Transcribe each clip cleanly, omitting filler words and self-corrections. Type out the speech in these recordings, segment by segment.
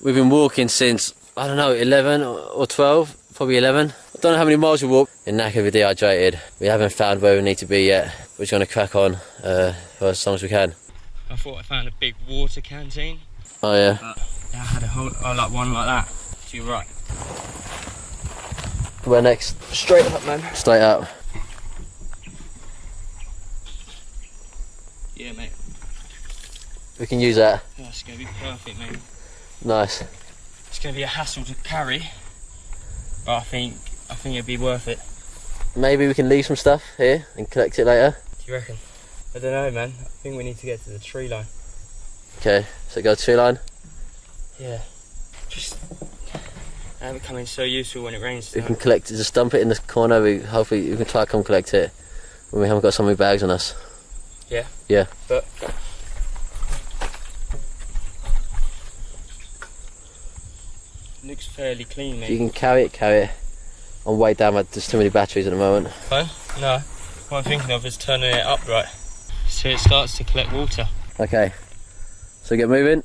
We've been walking since, I don't know, 11 or 12, probably 11. I don't know how many miles we walked. We're knackered, we're dehydrated. We haven't found where we need to be yet. We're just going to crack on for as long as we can. I thought I found a big water canteen. Oh yeah? But yeah, I had a whole, like one like that. To your right. Where next? Straight up, man. Straight up. Yeah, mate. We can use that. Oh, it's going to be perfect, mate. Nice. It's going to be a hassle to carry, but I think it'd be worth it. Maybe we can leave some stuff here and collect it later. Do you reckon? I don't know, man. I think we need to get to the tree line. Okay, so go to tree line. Yeah. Just have it come in so useful when it rains. We can collect it, just dump it in the corner. Hopefully we can try to come collect it when we haven't got so many bags on us. Yeah? Yeah. But looks fairly clean, mate. If you can carry it. I'm way down, there's too many batteries at the moment. Huh? No. What I'm thinking of is turning it upright so it starts to collect water. Okay, so get moving.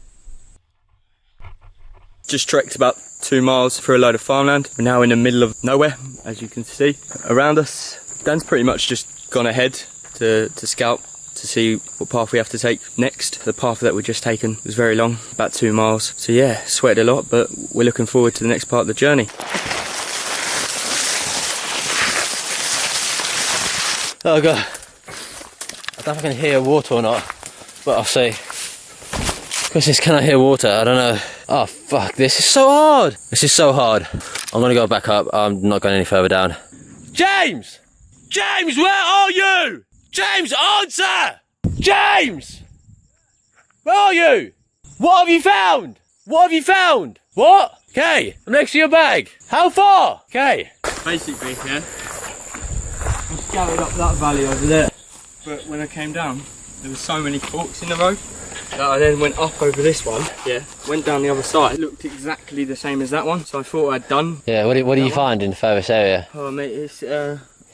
Just trekked about 2 miles through a load of farmland. We're now in the middle of nowhere, as you can see around us. Dan's pretty much just gone ahead to scout to see what path we have to take next. The path that we've just taken was very long, about 2 miles. So yeah, sweated a lot, but we're looking forward to the next part of the journey. Oh god, I don't know if I can hear water or not, but I'll see. Question is, can I hear water? I don't know. Oh fuck, this is so hard. This is so hard. I'm gonna go back up. I'm not going any further down. James! James, where are you? James, answer! James! Where are you? What have you found? What have you found? What? Okay, I'm next to your bag. How far? Okay. Basically, yeah, I scouted up that valley over there, but when I came down, there were so many forks in the road that I then went up over this one, yeah, went down the other side. It looked exactly the same as that one, so I thought I'd done. Yeah, what do you find in the furthest area? Oh mate, it's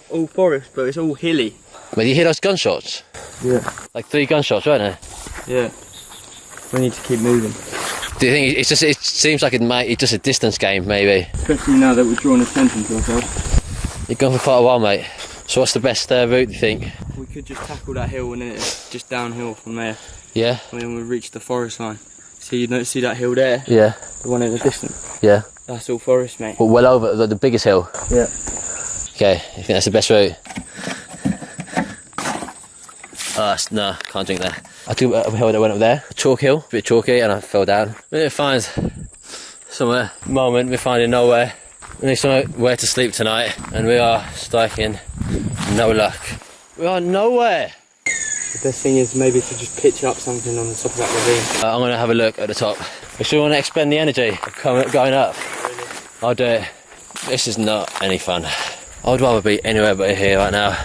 all forest, but it's all hilly. But you hear those gunshots? Yeah. Like 3 gunshots, weren't there? Yeah. We need to keep moving. Do you think it seems like it's just a distance game, maybe? Especially now that we're drawing attention to ourselves. You've gone for quite a while, mate. So what's the best route, do you think? We could just tackle that hill and then it's just downhill from there. Yeah? And then we'll reach the forest line. So you don't see that hill there? Yeah. The one in the distance? Yeah. That's all forest, mate. Well over the biggest hill? Yeah. Okay, you think that's the best route? No, can't drink that. I took a hill that went up there, a chalk hill, a bit chalky, and I fell down. We need to find somewhere. Moment, we're finding nowhere. We need somewhere to sleep tonight, and we are striking no luck. We are nowhere. The best thing is maybe to just pitch up something on the top of that ravine. I'm going to have a look at the top. We still want to expend the energy of going up. Really? I'll do it. This is not any fun. I would rather be anywhere but here right now.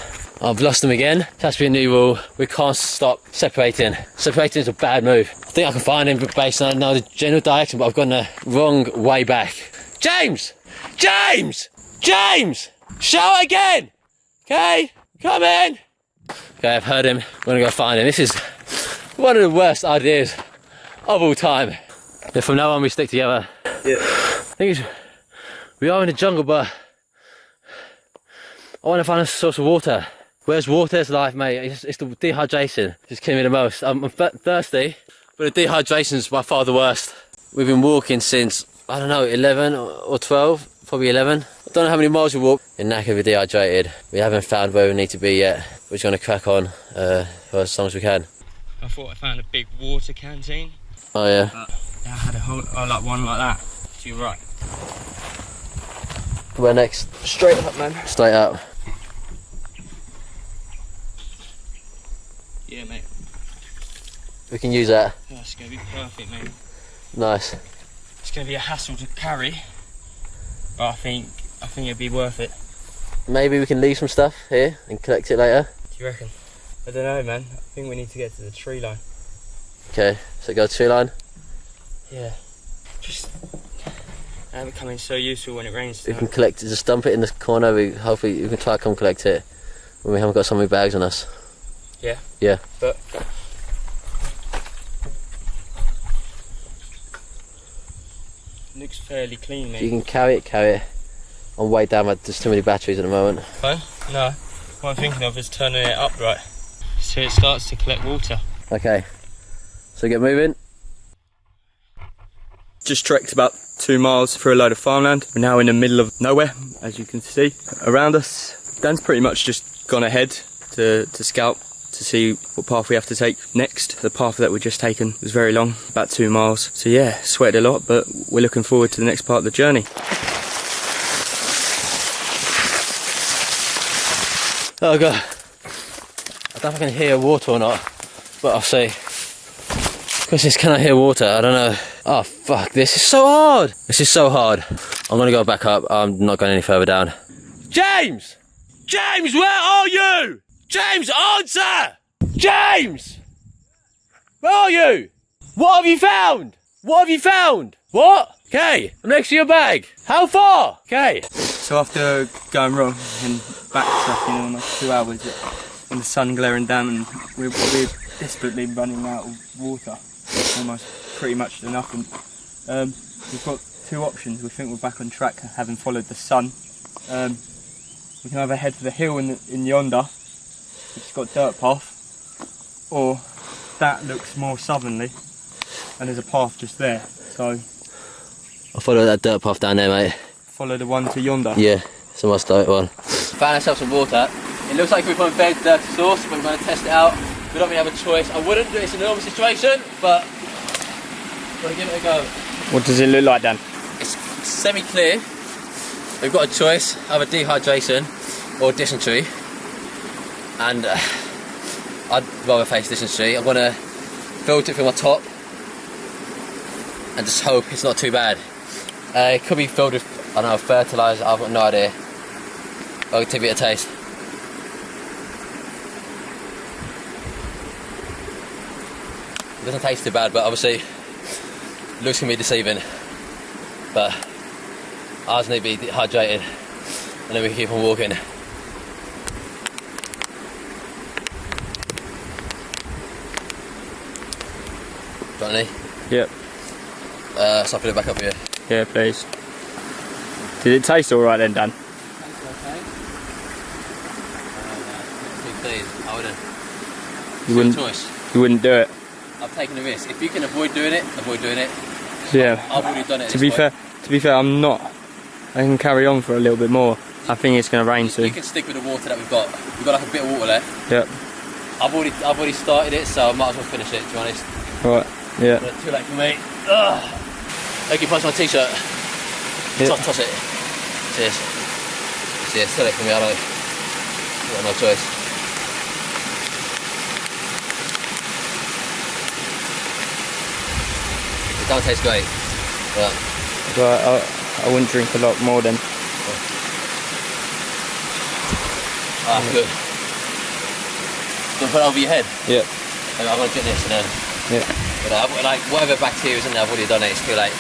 I've lost them again. It has to be a new rule. We can't stop separating. Separating is a bad move. I think I can find him based on the general direction, but I've gone the wrong way back. James! James! James! Shout again! Okay, come in! Okay, I've heard him. I'm gonna go find him. This is one of the worst ideas of all time. If from now on we stick together. Yeah. The thing is, we are in the jungle, but I want to find a source of water. Where's water's life, mate? It's the dehydration. It's killing me the most. I'm thirsty, but the dehydration's by far the worst. We've been walking since, I don't know, 11 or 12, probably 11. I don't know how many miles we walked. We're knackered, we're dehydrated. We haven't found where we need to be yet. We're just going to crack on for as long as we can. I thought I found a big water canteen. Oh yeah? But yeah, I had a whole, like one like that. To your right. Where next? Straight up, man. Straight up. Yeah, mate. We can use that. Oh, it's going to be perfect, mate. Nice. It's going to be a hassle to carry, but I think it'd be worth it. Maybe we can leave some stuff here and collect it later. Do you reckon? I don't know, man. I think we need to get to the tree line. Okay, so go to tree line. Yeah. Just have it come in so useful when it rains. We can collect it, just dump it in the corner. Hopefully we can try to come collect it when we haven't got so many bags on us. Yeah. Yeah. But Looks fairly clean, mate. You can carry it. I'm way down, but there's too many batteries at the moment. Oh, no. What I'm thinking of is turning it up right, so it starts to collect water. Okay, so get moving. Just trekked about 2 miles through a load of farmland. We're now in the middle of nowhere, as you can see around us. Dan's pretty much just gone ahead to scout to see what path we have to take next. The path that we've just taken was very long, about 2 miles. So yeah, sweated a lot, but we're looking forward to the next part of the journey. Oh god, I don't know if I can hear water or not, but I'll see. Question is, can I hear water? I don't know. Oh fuck, this is so hard. This is so hard. I'm gonna go back up. I'm not going any further down. James! James, where are you? James, answer! James! Where are you? What have you found? What have you found? What? Okay, I'm next to your bag. How far? Okay. So after going wrong and backtracking almost 2 hours and the sun glaring down, and we're desperately running out of water, almost pretty much to nothing. We've got 2 options. We think we're back on track, having followed the sun. We can either head for the hill in yonder, which has got dirt path, or that looks more southerly, and there's a path just there. So I'll follow that dirt path down there, mate. Follow the one to yonder. Yeah, it's a must dirt one. Found ourselves some water. It looks like we've got a very dirty source, but we're going to test it out. We don't really have a choice. I wouldn't do this in a normal situation, but we're going to give it a go. What does it look like, Dan? It's semi-clear. We've got a choice, either dehydration or dysentery. And I'd rather face dysentery. I'm going to filter it from my top and just hope it's not too bad. It could be filled with, I don't know, fertiliser. I've got no idea. I'll give it a taste. It doesn't taste too bad, but obviously looks can be deceiving. But ours need to be hydrated, and then we can keep on walking. Got any? Yep. So I'll put it back up here. Yeah, please. Did it taste alright then, Dan? Tastes okay. Please, I wouldn't. You wouldn't. Choice. You wouldn't do it. I've taken a risk. If you can avoid doing it, avoid doing it. Yeah. I've already done it. To be fair, I'm not. I can carry on for a little bit more. I think it's going to rain soon. You can stick with the water that we've got. We've got like a bit of water left. Yep. I've already started it, so I might as well finish it. To be honest. Right. Yeah. But too late for me. Ugh. Okay, pass my t-shirt. Yep. Toss it. Cheers. Cheers. Too late for me. I've got no choice. It don't taste great, but I wouldn't drink a lot more then. Ah, good. Put it over your head. Yep. I'm going to drink this and then. Yeah. But like whatever bacteria is in there, I've already done it. It's too late.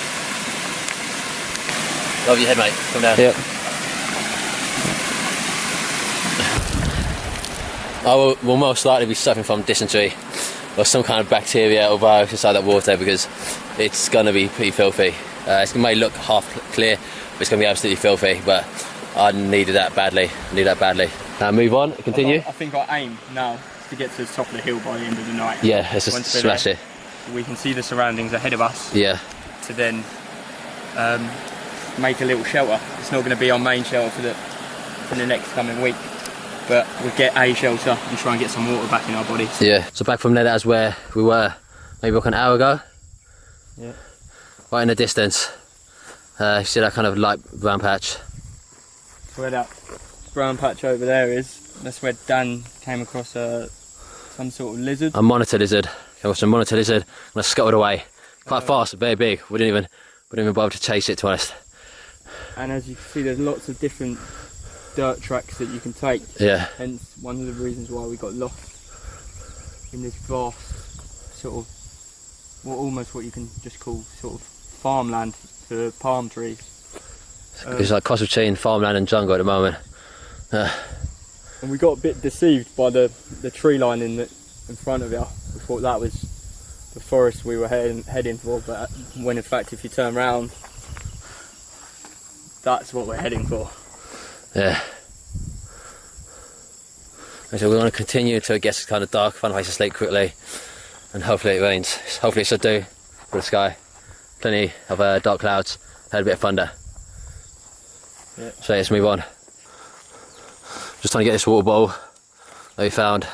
Over your head, mate. Come down. Yep. I will most likely be suffering from dysentery or some kind of bacteria or virus inside that water because it's going to be pretty filthy. It may look half clear, but it's going to be absolutely filthy. But I needed that badly. Now move on. Continue. I think our aim now is to get to the top of the hill by the end of the night. Yeah, let's just smash it. We can see the surroundings ahead of us. Yeah. To then make a little shelter. It's not going to be our main shelter for the next coming week, but we'll get a shelter and try and get some water back in our bodies. Yeah. So back from there, that's where we were maybe like an hour ago. Yeah. Right in the distance. You see that kind of light brown patch. Where that brown patch over there is, that's where Dan came across some sort of lizard. A monitor lizard. Came across a monitor lizard and I scuttled away. Quite fast, very big. We didn't even bother to chase it, to be honest. And as you can see, there's lots of different dirt tracks that you can take. Yeah. Hence one of the reasons why we got lost in this vast sort of, well, almost what you can just call sort of farmland for palm trees. It's like cross between farmland and jungle at the moment. And we got a bit deceived by the tree line in front of you. We thought that was the forest we were heading for, but when in fact if you turn around that's what we're heading for. Yeah. And so we want to continue until it gets kind of dark, find a place to sleep quickly, and hopefully it rains. Hopefully it should do for the sky. Plenty of dark clouds, heard a bit of thunder. Yeah. So let's move on. Just trying to get this water bowl that we found.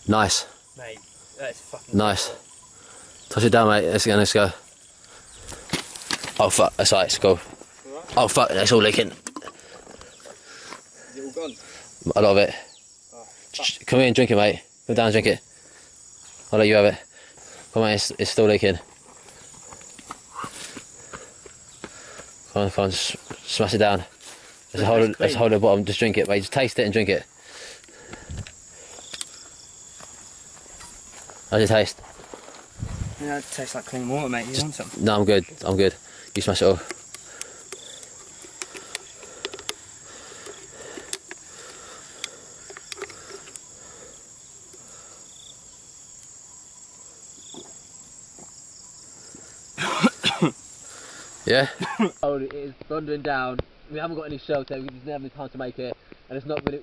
Nice. Mate, that's fucking nice. Touch it down, mate. Let's go. Oh fuck, that's right, it's cool. Oh fuck, that's all leaking. Is it all gone? A lot of it. Oh, come here and drink it, mate. Come down and drink it. I'll let you have it. Come on, it's still leaking. Come on, just smash it down. There's a hole at the bottom, just drink it, mate. Just taste it and drink it. How's it taste? Yeah, it tastes like clean water, mate. You want some? No, I'm good. You smash it all. Yeah? Oh, it is thundering down. We haven't got any shelter, we just didn't have any time to make it, and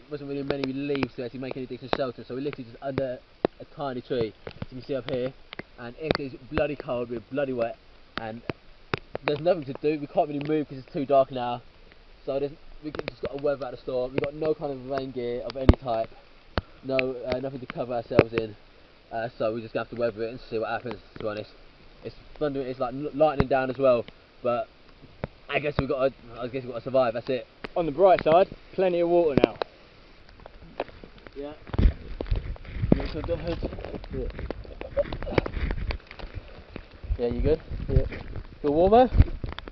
wasn't really many leaves to actually make any decent shelter, so we're literally just under a tiny tree, as you can see up here, and it is bloody cold, we're bloody wet, and there's nothing to do. We can't really move because it's too dark now, so we just got to weather out the storm. We've got no kind of rain gear of any type, nothing to cover ourselves in, so we just have to weather it and see what happens, to be honest. It's thundering, it's like lightning down as well, but I guess we've got to survive, that's it. On the bright side, plenty of water now. Yeah. Yeah, you good? Yeah. Feel warmer?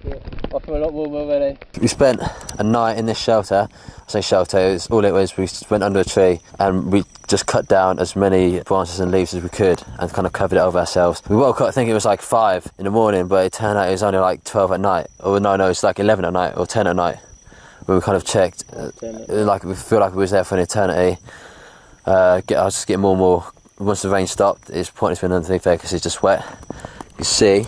Yeah. I feel a lot warmer already. We spent a night in this shelter. I say shelter, all it was, we went under a tree and we just cut down as many branches and leaves as we could and kind of covered it over ourselves. We woke up, I think it was like 5 in the morning, but it turned out it was only like 12 at night. Or no, it's like 11 at night or 10 at night. When we kind of checked, like we feel like we was there for an eternity. I was just getting more and more. Once the rain stopped, it's pointless being underneath there because it's just wet. You can see,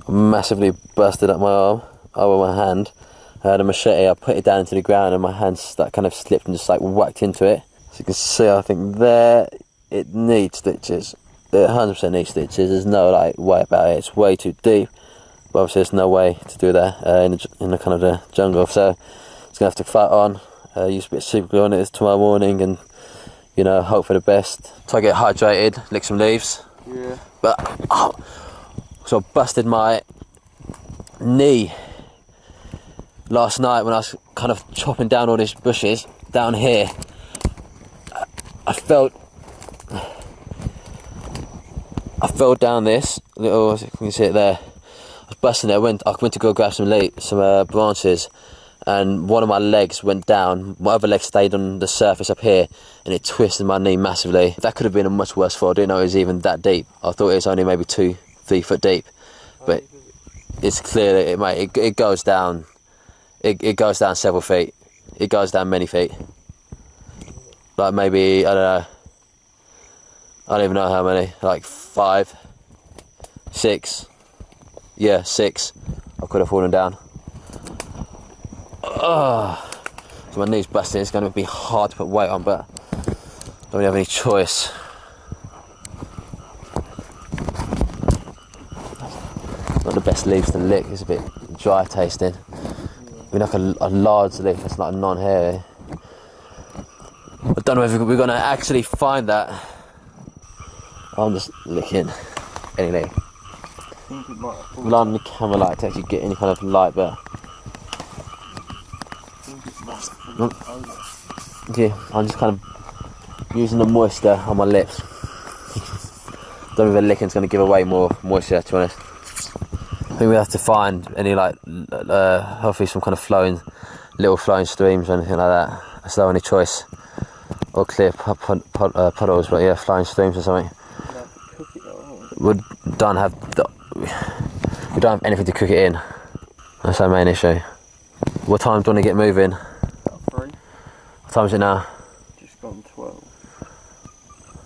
I massively busted up my arm over my hand. I had a machete, I put it down into the ground and my hand kind of slipped and just like whacked into it. So you can see, I think there, it needs stitches. It 100% needs stitches, there's no like way about it, it's way too deep. But obviously there's no way to do that in the kind of the jungle, so it's going to have to fight on. Use a bit of super glue on it tomorrow morning and, you know, hope for the best. Try to get hydrated, lick some leaves. Yeah. But, so I busted my knee last night when I was kind of chopping down all these bushes down here. I fell down this little, you can see it there. I was busting it. I went to go grab some branches, and one of my legs went down. My other leg stayed on the surface up here, and it twisted my knee massively. That could have been a much worse fall. I didn't know it was even that deep. I thought it was only maybe 2-3 foot deep, but it's clear that it goes down. It goes down several feet. It goes down many feet. Like maybe, I don't know. I don't even know how many. Like 5, 6. Yeah, 6. I could have fallen down. So my knee's busted. It's going to be hard to put weight on, but I don't really have any choice. Not the best leaves to lick. It's a bit dry tasting. We like a large leaf. It's like non-hairy. I don't know if we're going to actually find that. I'm just licking any leaf. Rely on the camera light to actually get any kind of light, but yeah, I'm just kind of using the moisture on my lips. Don't know if the licking's going to give away more moisture, to be honest. I think we have to find any like hopefully some kind of little flowing streams or anything like that. That's the only choice. Or clear puddles, but yeah, flowing streams or something. We don't have anything to cook it in. That's our main issue. What time do you want to get moving? About 3. What time is it now? Just gone 12.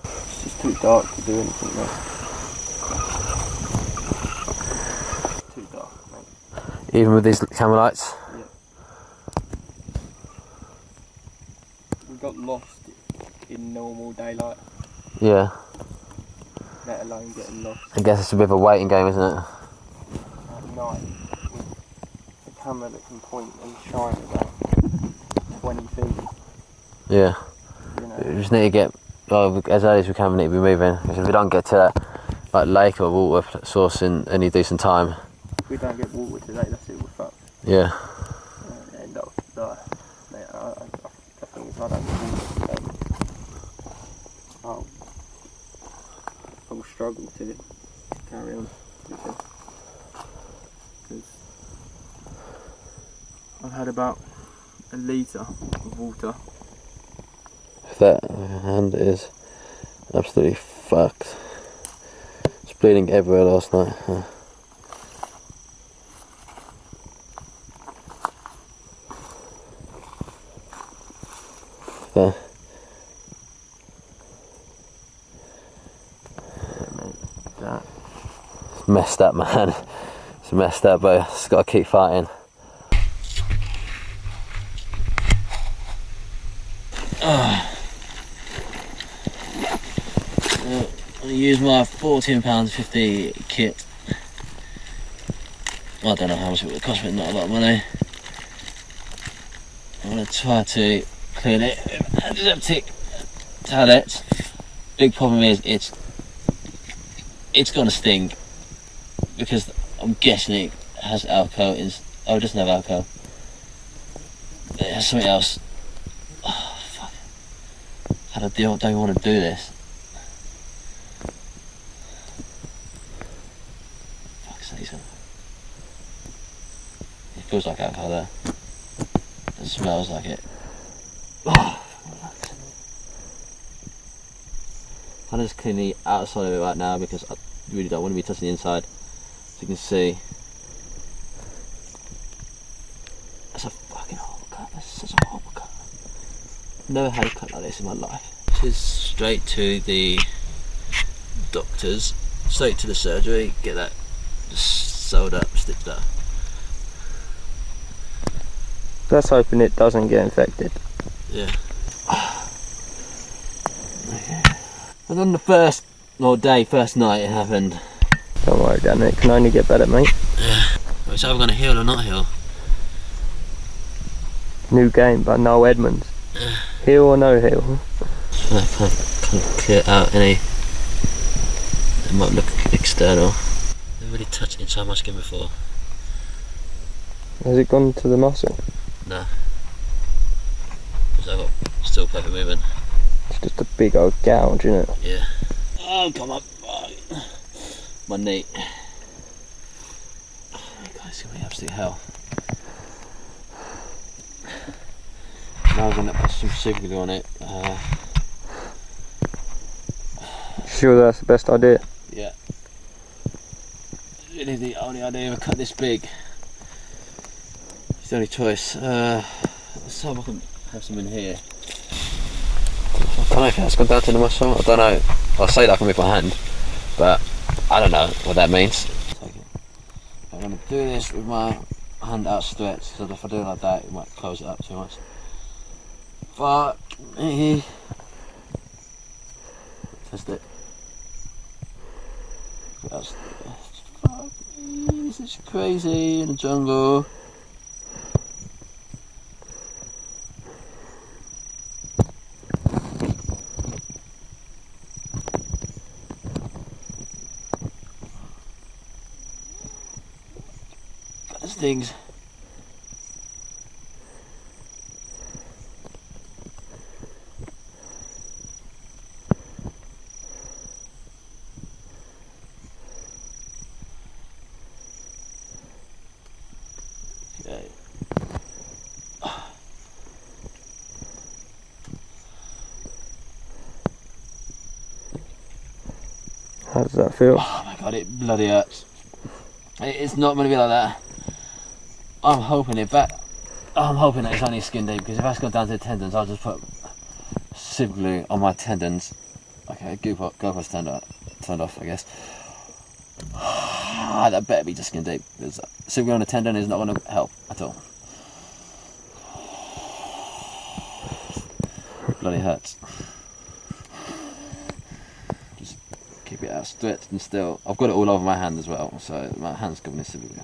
It's just too dark to do anything now. Even with these camera lights? Yeah. We got lost in normal daylight. Yeah. Let alone getting lost I guess it's a bit of a waiting game, isn't it? at night with a camera that can point and shine about 20 feet. Yeah. You know. We just need to get, as early as we can, we need to be moving. Because if we don't get to that like lake or water source in any decent time. If we don't get water today, that's it, we're fucked. Yeah. End up die. Mate, I think if I don't get water today, I'll struggle to carry on. Because I've had about a litre of water. That hand is absolutely fucked. It's bleeding everywhere last night. There. It's messed up, man. It's messed up, but it's got to keep fighting. I use my £14.50 kit. I don't know how much it would cost, but not a lot of money. I'm going to try to clean it with antiseptic tablets. Big problem is it's going to sting because I'm guessing it has alcohol. Oh, it doesn't have alcohol. It has something else. Oh, fuck. I don't want to do this. Fuck's sake. It feels like alcohol there. It smells like it. Oh, I'm just cleaning the outside of it right now because I really don't want to be touching the inside. As you can see, that's a fucking horrible cut. That's such a horrible cut. Never had a cut like this in my life. This is straight to the doctors, straight to the surgery, get that just sewed up, stitched up. Let's hoping it doesn't get infected. Yeah. And on the first night it happened. Don't worry, Dan, it can only get better, mate. Yeah. It's either going to heal or not heal. New game by Noel Edmonds. Yeah. Heal or no heal? I can't clear out any. It might look external. Never really touched inside my skin before. Has it gone to the muscle? No. Because I've got still perfect movement. It's just a big old gouge, isn't it? Yeah. Oh, come on. My knee. Oh, guys, it's gonna be absolute hell. Now I'm gonna put some super glue on it. Sure, that's the best idea. Yeah. Really, the only idea of a cut this big. It's the only choice. Let's see if I can have some in here. I don't know if that's gone down to the muscle. I don't know. I'll say that I can move my hand, but I don't know what that means. I'm going to do this with my hand outstretched, so if I do it like that, it might close it up too much. Fuck me. Test it. Fuck me. This is crazy in the jungle. Things. Okay. How does that feel? Oh my god, it bloody hurts. It's not going to be like that. I'm hoping that it's only skin deep, because if that's gone down to the tendons, I'll just put super glue on my tendons. Okay, GoPro's turned off, I guess. that better be just skin deep. Because super glue on a tendon is not going to help at all. Bloody hurts. Just keep it out stretched and still. I've got it all over my hand as well, so my hand's covered in super glue.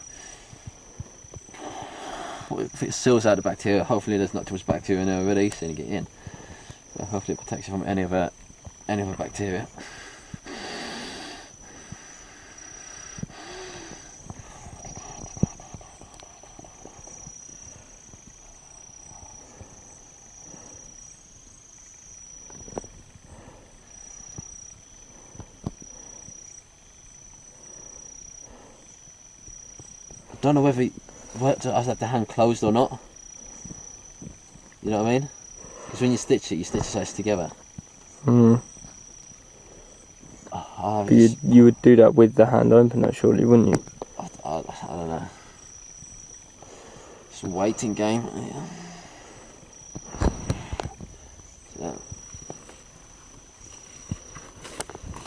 If it seals out the bacteria, hopefully there's not too much bacteria in there already, so you get in. But hopefully it protects you from any other bacteria. I don't know whether I have the hand closed or not. You know what I mean? Because when you stitch it so it's together. But you would do that with the hand open, though, surely, wouldn't you? I don't know. It's a waiting game. Yeah. So.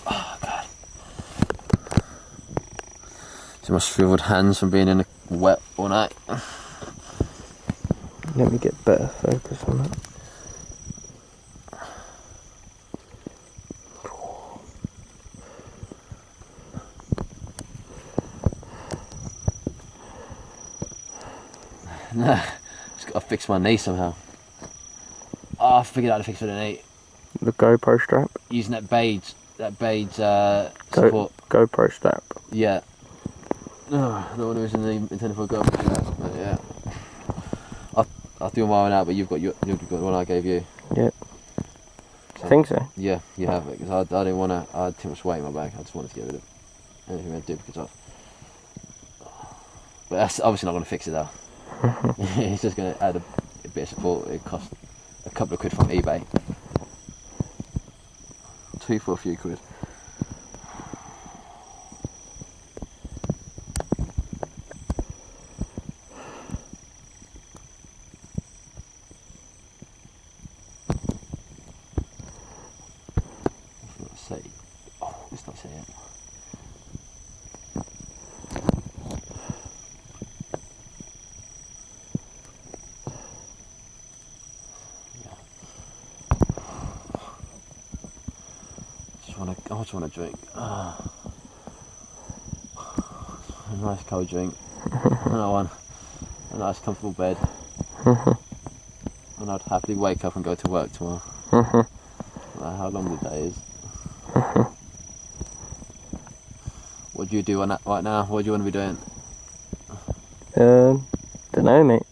Oh God. So my shriveled hands from being in the wet all night. Let me get better focus on that. Nah, just gotta fix my knee somehow. Oh, I figured out how to fix my knee. The GoPro strap? Using that beige support. GoPro strap. Yeah. No, the one who was intended for a GoPro strap, but yeah. I'll do mine out, but you've got the one I gave you. Yeah. So, I think so. Yeah, you have it, because I didn't want to, I had too much weight in my bag, I just wanted to get rid of anything we had duplicates of. But that's obviously not going to fix it though. It's just going to add a bit of support. It cost a couple of quid from eBay. 2 for a few quid. Let's not say it. I just want to drink. A nice cold drink. Another one. A nice comfortable bed. And I'd happily wake up and go to work tomorrow. No matter how long the day is. What do you do on that right now? What do you want to be doing? Don't know, mate.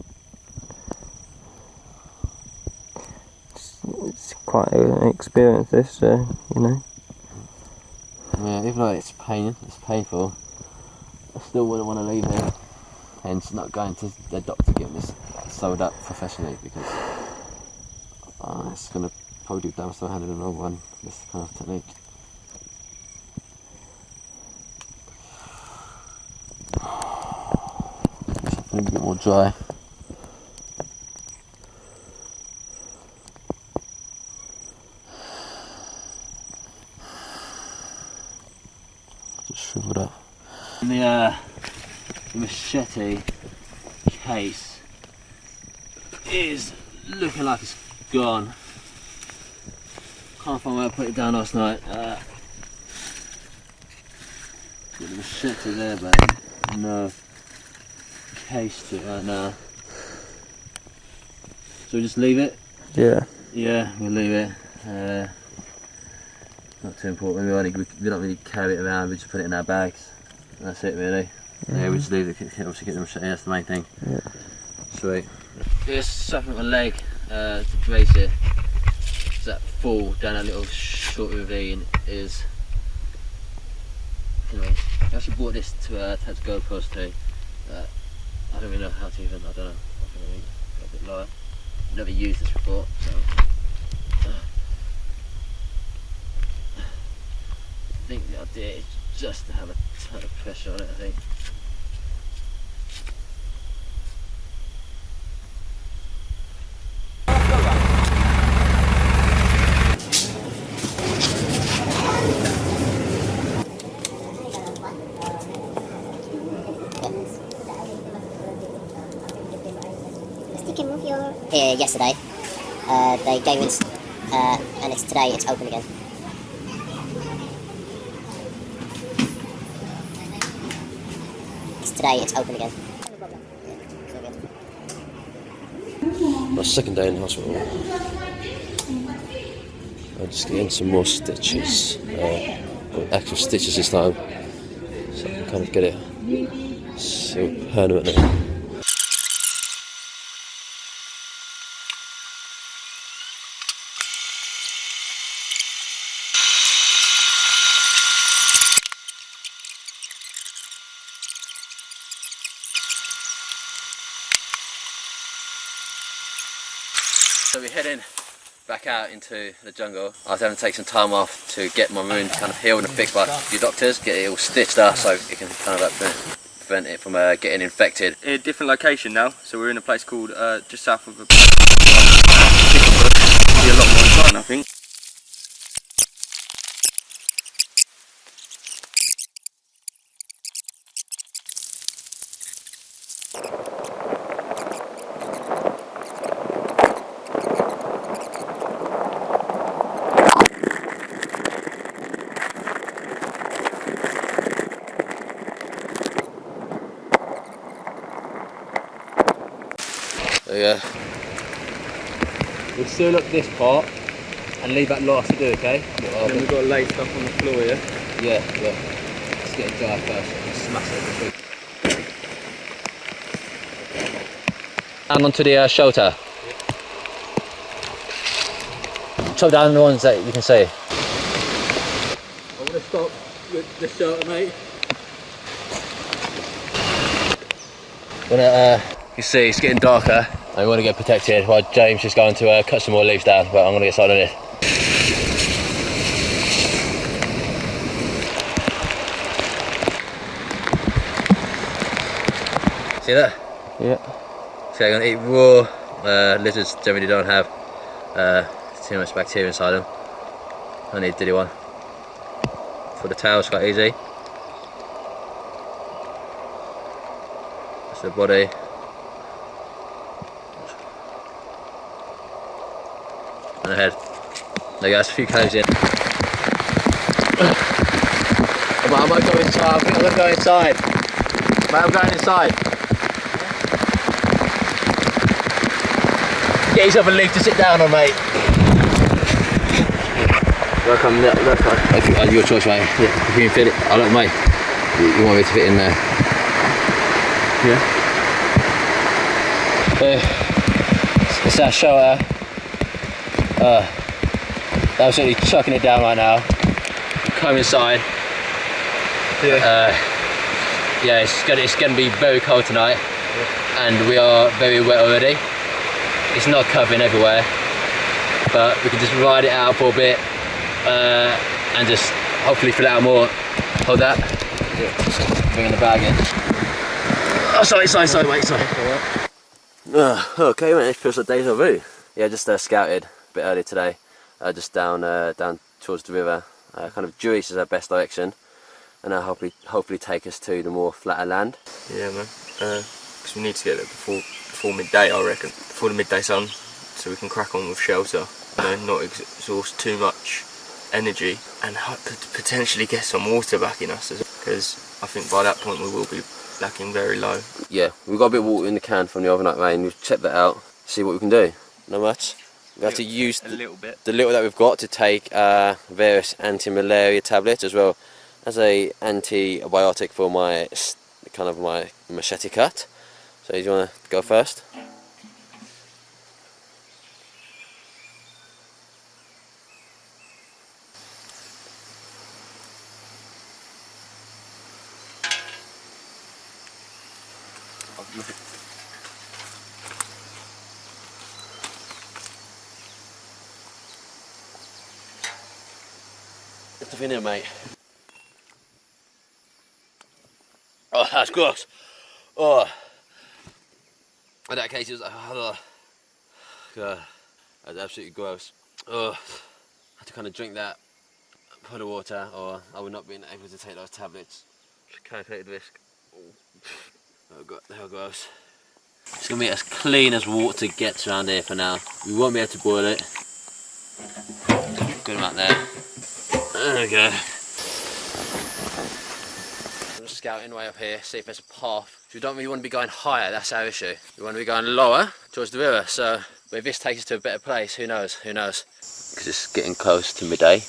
It's quite an experience, this, so, you know. Yeah, even though it's painful, I still wouldn't want to leave here. Hence not going to the doctor getting this sewed up professionally, because it's going to probably do damage to my hand in the long run, this kind of technique. Something a bit more dry. Just shriveled up. The machete case is looking like it's gone. Can't find where I put it down last night. Got the machete there, but no case to it right now. So we just leave it? Yeah. Yeah, we'll leave it. Not too important. We don't really carry it around. We just put it in our bags. And that's it, really. Yeah, we just leave it. Obviously, get the machete. That's the main thing. Yeah. Sweet. Just something on my leg to brace it. So that fall down a little short ravine is. Anyway, I actually bought this to GoPros too. I don't really know how to even. I don't know. I think I got a bit lower. Never used this before, so. I think the idea is just to have a ton of pressure on it, I think. here yesterday. They gave us, and today it's open again. Today it's open again. My second day in hospital. I'm just getting some more stitches, actual stitches this time, so I can kind of get it sealed permanently. So we're heading back out into the jungle. I was having to take some time off to get my wound kind of healed and fixed by a few doctors, get it all stitched up so it can kind of prevent it from getting infected. In a different location now, so we're in a place called just south of a be a lot more fun, I think. So yeah, we'll seal up this part and leave that last to do, okay? And then we've got to lay stuff on the floor, yeah? Yeah. Let's get it dry first and smash it. And onto the shelter. Chop down the ones that you can see. I want to stop with the shelter, mate. You see, it's getting darker. I want to get protected while James is going to cut some more leaves down, but I'm going to get started on it. See that? Yeah. So I'm going to eat raw. Lizards generally don't have too much bacteria inside them. I need a dilly one. For the tail, it's quite easy. That's the body. And the head. There you go, a few calories in. I might go inside, I think I'm going to go inside. Mate, I'm going inside. Get yourself a leaf to sit down on, mate. Welcome, that's fine. Your choice, mate. Yeah. If you can fit it, I don't, mate. You want me to fit in there? Yeah. It's our shelter. Absolutely chucking it down right now. Come inside. Yeah. Yeah, it's gonna be very cold tonight, and we are very wet already. It's not covering everywhere, but we can just ride it out for a bit and just hopefully fill it out more. Hold that. Yeah. Bringing the bag in. Oh, sorry, mate, sorry. Okay, mate, it feels like deja vu. Yeah, just scouted a bit early today, just down towards the river. Kind of due east is our best direction, and that'll hopefully take us to the more flatter land. Yeah, man. Because we need to get there before midday, I reckon. Before the midday sun, so we can crack on with shelter. You know, not exhaust too much energy, and potentially get some water back in us, because I think by that point we will be lacking very low. Yeah, we've got a bit of water in the can from the overnight rain. We've checked that out, see what we can do. Not much. We have to use the little that we've got to take various anti-malaria tablets, as well as a antibiotic for my machete cut. So do you want to go first? Get stuff in here, mate. Oh, that's gross. Oh. In that case, it was God, that's absolutely gross. Oh, I had to kind of drink that, put the water, or I would not be able to take those tablets. Just calculated risk. Oh, God, how gross. It's going to be as clean as water gets around here for now. We won't be able to boil it. Good amount there. There we go. I'm just scouting way up here, see if there's a path. We don't really want to be going higher, that's our issue. We want to be going lower towards the river, so but if this takes us to a better place, who knows, who knows. Because it's getting close to midday,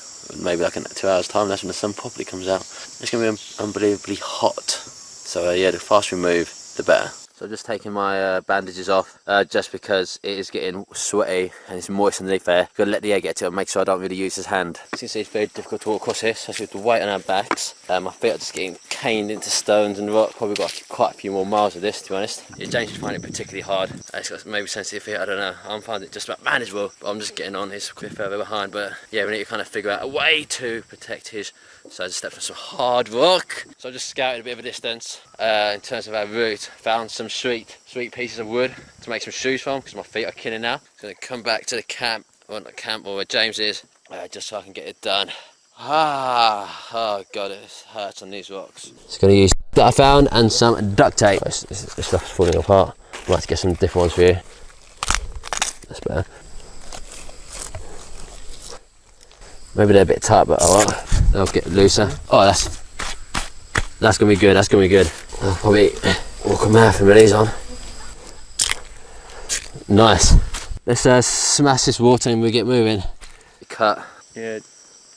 maybe like in 2 hours time, that's when the sun properly comes out. It's going to be unbelievably hot. So yeah, the faster we move, the better. So I'm just taking my bandages off, just because it is getting sweaty and it's moist underneath there. Got to let the air get to it and make sure I don't really use his hand. As you can see, it's very difficult to walk across here, especially with the weight on our backs. My feet are just getting caned into stones and rock. Probably got quite a few more miles of this, to be honest. Yeah, James should find it particularly hard. It's got maybe sensitive feet, I don't know. I'm finding it just about manageable, but I'm just getting on. He's a bit further behind, but yeah, we need to kind of figure out a way to protect his. So I just stepped on some hard rock. So I just scouted a bit of a distance in terms of our route. Found some sweet pieces of wood to make some shoes from, because my feet are killing now. So I'm going to come back to the camp, or not camp, or where James is, just so I can get it done. Oh god, it hurts on these rocks. Just going to use that I found and some duct tape. This stuff's falling apart. Might have to get some different ones for you. That's better. Maybe they're a bit tight, but oh well. They'll get looser. Oh, that's gonna be good. That's gonna be good. I'll probably walk a marathon with these on. Nice. Let's smash this water and we get moving. Cut. Yeah,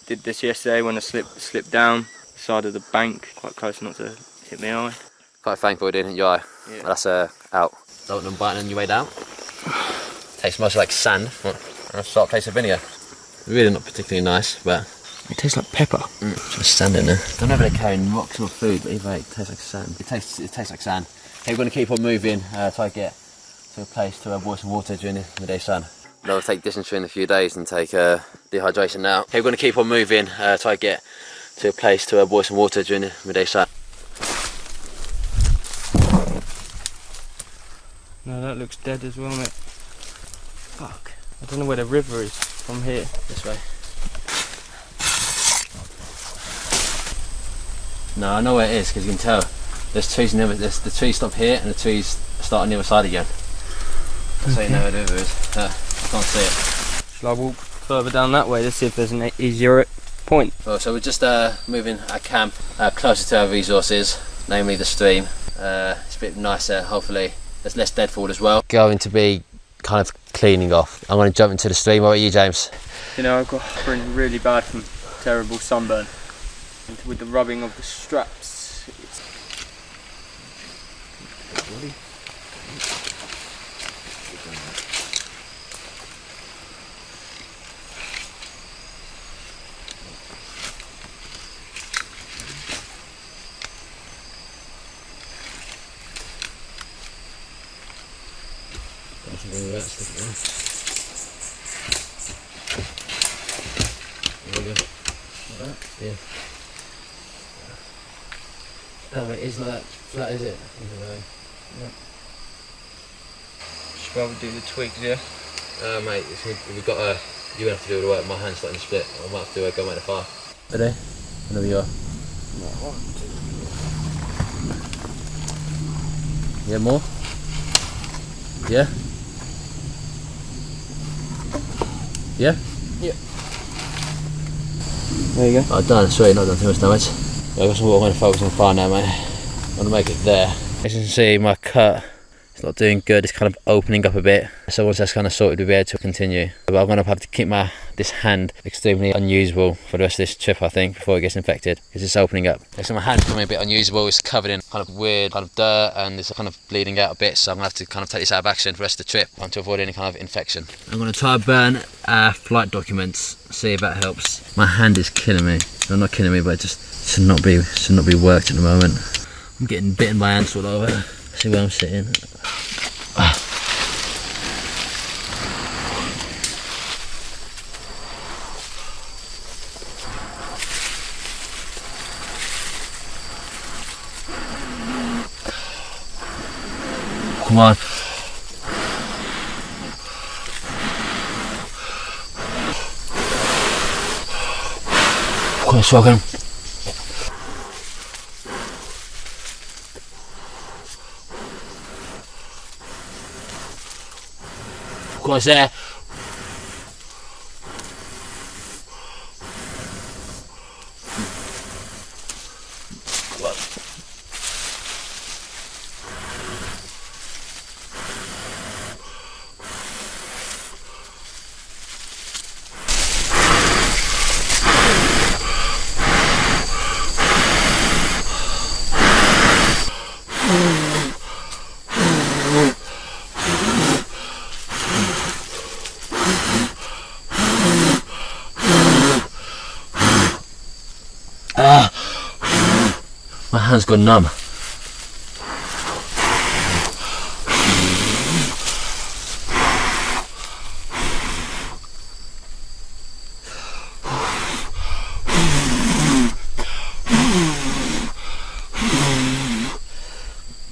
did this yesterday when I slipped down the side of the bank, quite close not to hit my eye. Quite thankful it didn't hit your eye. Yeah. Well, that's out. Don't them biting on your way down. Tastes much like sand. And a salt taste of vinegar. Really not particularly nice, but it tastes like pepper. Just sand in there. I don't know if they're carrying rocks or food, but either way, it tastes like sand. It tastes like sand. Okay, we're going to keep on moving, try to get to a place to boil some water during the midday sun. I'll take dysentery in a few days and take dehydration now. Okay, we're going to keep on moving, try to get to a place to boil some water during the midday sun. No, that looks dead as well, mate. Fuck. I don't know where the river is from here. This way. No, I know where it is because you can tell. There's trees near. There's the trees stop here and the trees start on the other side again. So you know where the river is. I can't see it. Shall I walk further down that way to see if there's an easier point? Oh, so we're just moving our camp closer to our resources, namely the stream. It's a bit nicer, hopefully. There's less deadfall as well. Going to be kind of cleaning off. I'm going to jump into the stream. What about you, James? You know, I've got really bad from terrible sunburn. And with the rubbing of the straps, it's... Yeah. Oh, it is like that flat, is it? Yeah. Should probably do the twigs, yeah? Mate, we've got you're gonna have to do all the work. My hand's starting to split. I might have to go make the fire. Ready? Whenever you are. No, 1, 2. Yeah, more? Yeah? Yeah? Yeah. There you go. Oh, done. Sweet, not done too much damage. Yeah, I got some water. I'm going to focus on fire now, mate. I want to make it there. As you can see, my cut is not doing good. It's kind of opening up a bit. So once that's kind of sorted, we'll be able to continue. But I'm going to have to keep this hand extremely unusable for the rest of this trip, I think, before it gets infected, because it's opening up. Okay, so my hand's becoming a bit unusable. It's covered in kind of weird kind of dirt and it's kind of bleeding out a bit. So I'm going to have to kind of take this out of action for the rest of the trip to avoid any kind of infection. I'm going to try to burn flight documents, see if that helps. My hand is killing me. Well, not killing me, but it just should not be worked at the moment. I'm getting bitten by ants all over. See where I'm sitting. Come on. Come on, struggling. course there. My hand's gone numb.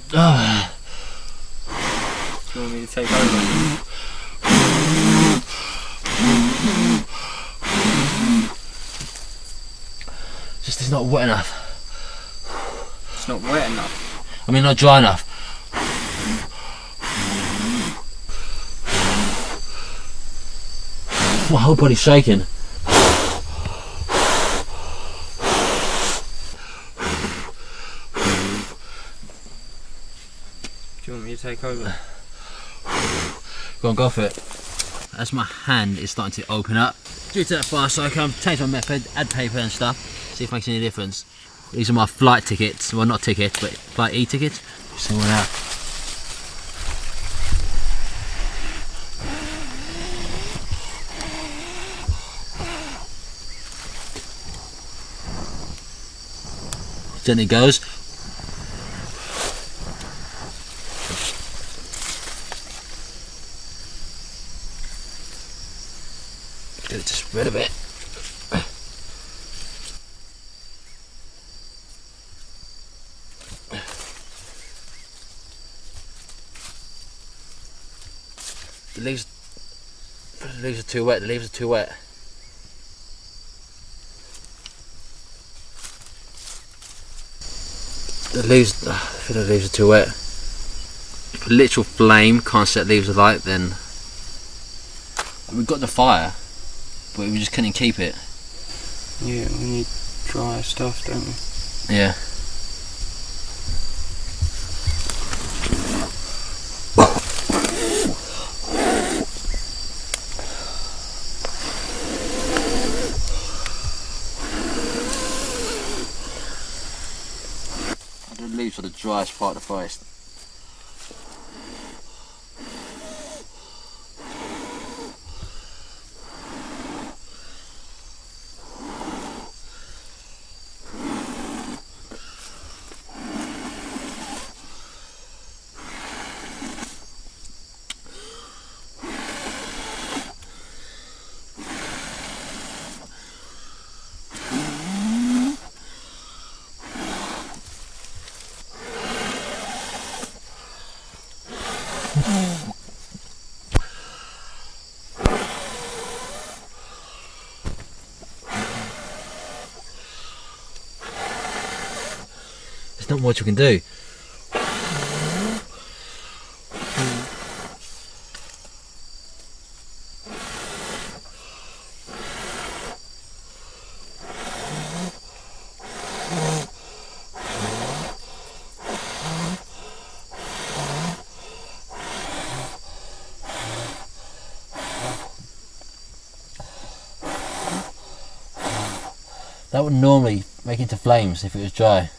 Do you want me to take over? Just it's not wet enough. It's not wet enough. I mean, not dry enough. My whole body's shaking. Do you want me to take over? Go on, go for it. As my hand is starting to open up, due to that fire cycle, change my method, add paper and stuff, see if it makes any difference. These are my flight tickets, well not tickets, but flight e-tickets. See one out. Gently goes. Get it to spread a bit. The leaves are too wet. The leaves are too wet. I feel the leaves are too wet. If a literal flame can't set leaves alight, then we've got the fire, but we just couldn't keep it. Yeah, we need dry stuff, don't we? Yeah. The leaves are the driest part of the forest. There's not much we can do. That would normally make into flames if it was dry.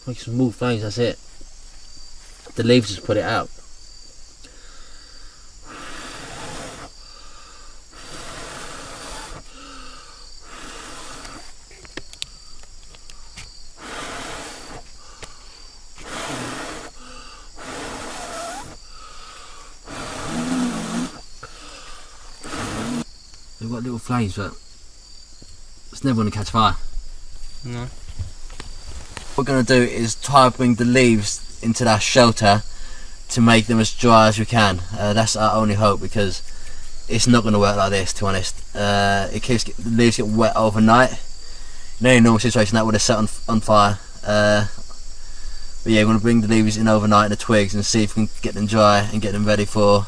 Make some more flames, that's it. The leaves just put it out. They've got little flames, but it's never going to catch fire. No. What we're going to do is try to bring the leaves into that shelter to make them as dry as we can. That's our only hope, because it's not going to work like this, to be honest. The leaves get wet overnight. In any normal situation that would have set on fire. But yeah, we're going to bring the leaves in overnight and the twigs and see if we can get them dry and get them ready for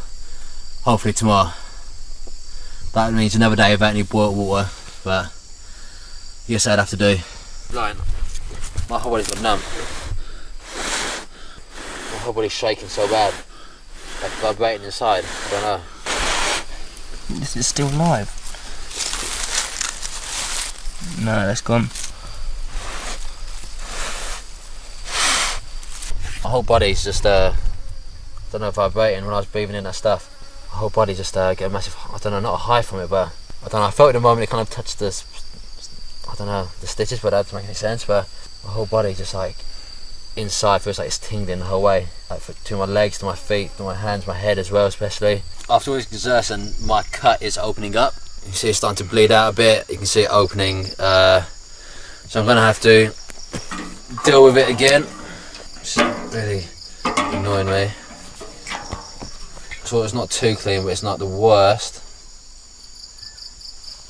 hopefully tomorrow. That means another day without any boiled water, but I guess I'd have to do. Right, my whole body's got numb. My whole body's shaking so bad, like vibrating inside. I don't know. Is it still live? No, that's gone. My whole body's just I don't know, vibrating when I was breathing in that stuff. My whole body just get a massive, I don't know, not a high from it, but I don't know, I felt at the moment it kind of touched the, I don't know, the stitches, but that doesn't make any sense. But my whole body just like inside feels like it's tingling the whole way, like to my legs, to my feet, to my hands, my head as well, especially. After all this exertion, my cut is opening up. You can see it's starting to bleed out a bit. You can see it opening, so I'm gonna have to deal with it again. It's really annoying me. So it's not too clean, but it's not the worst.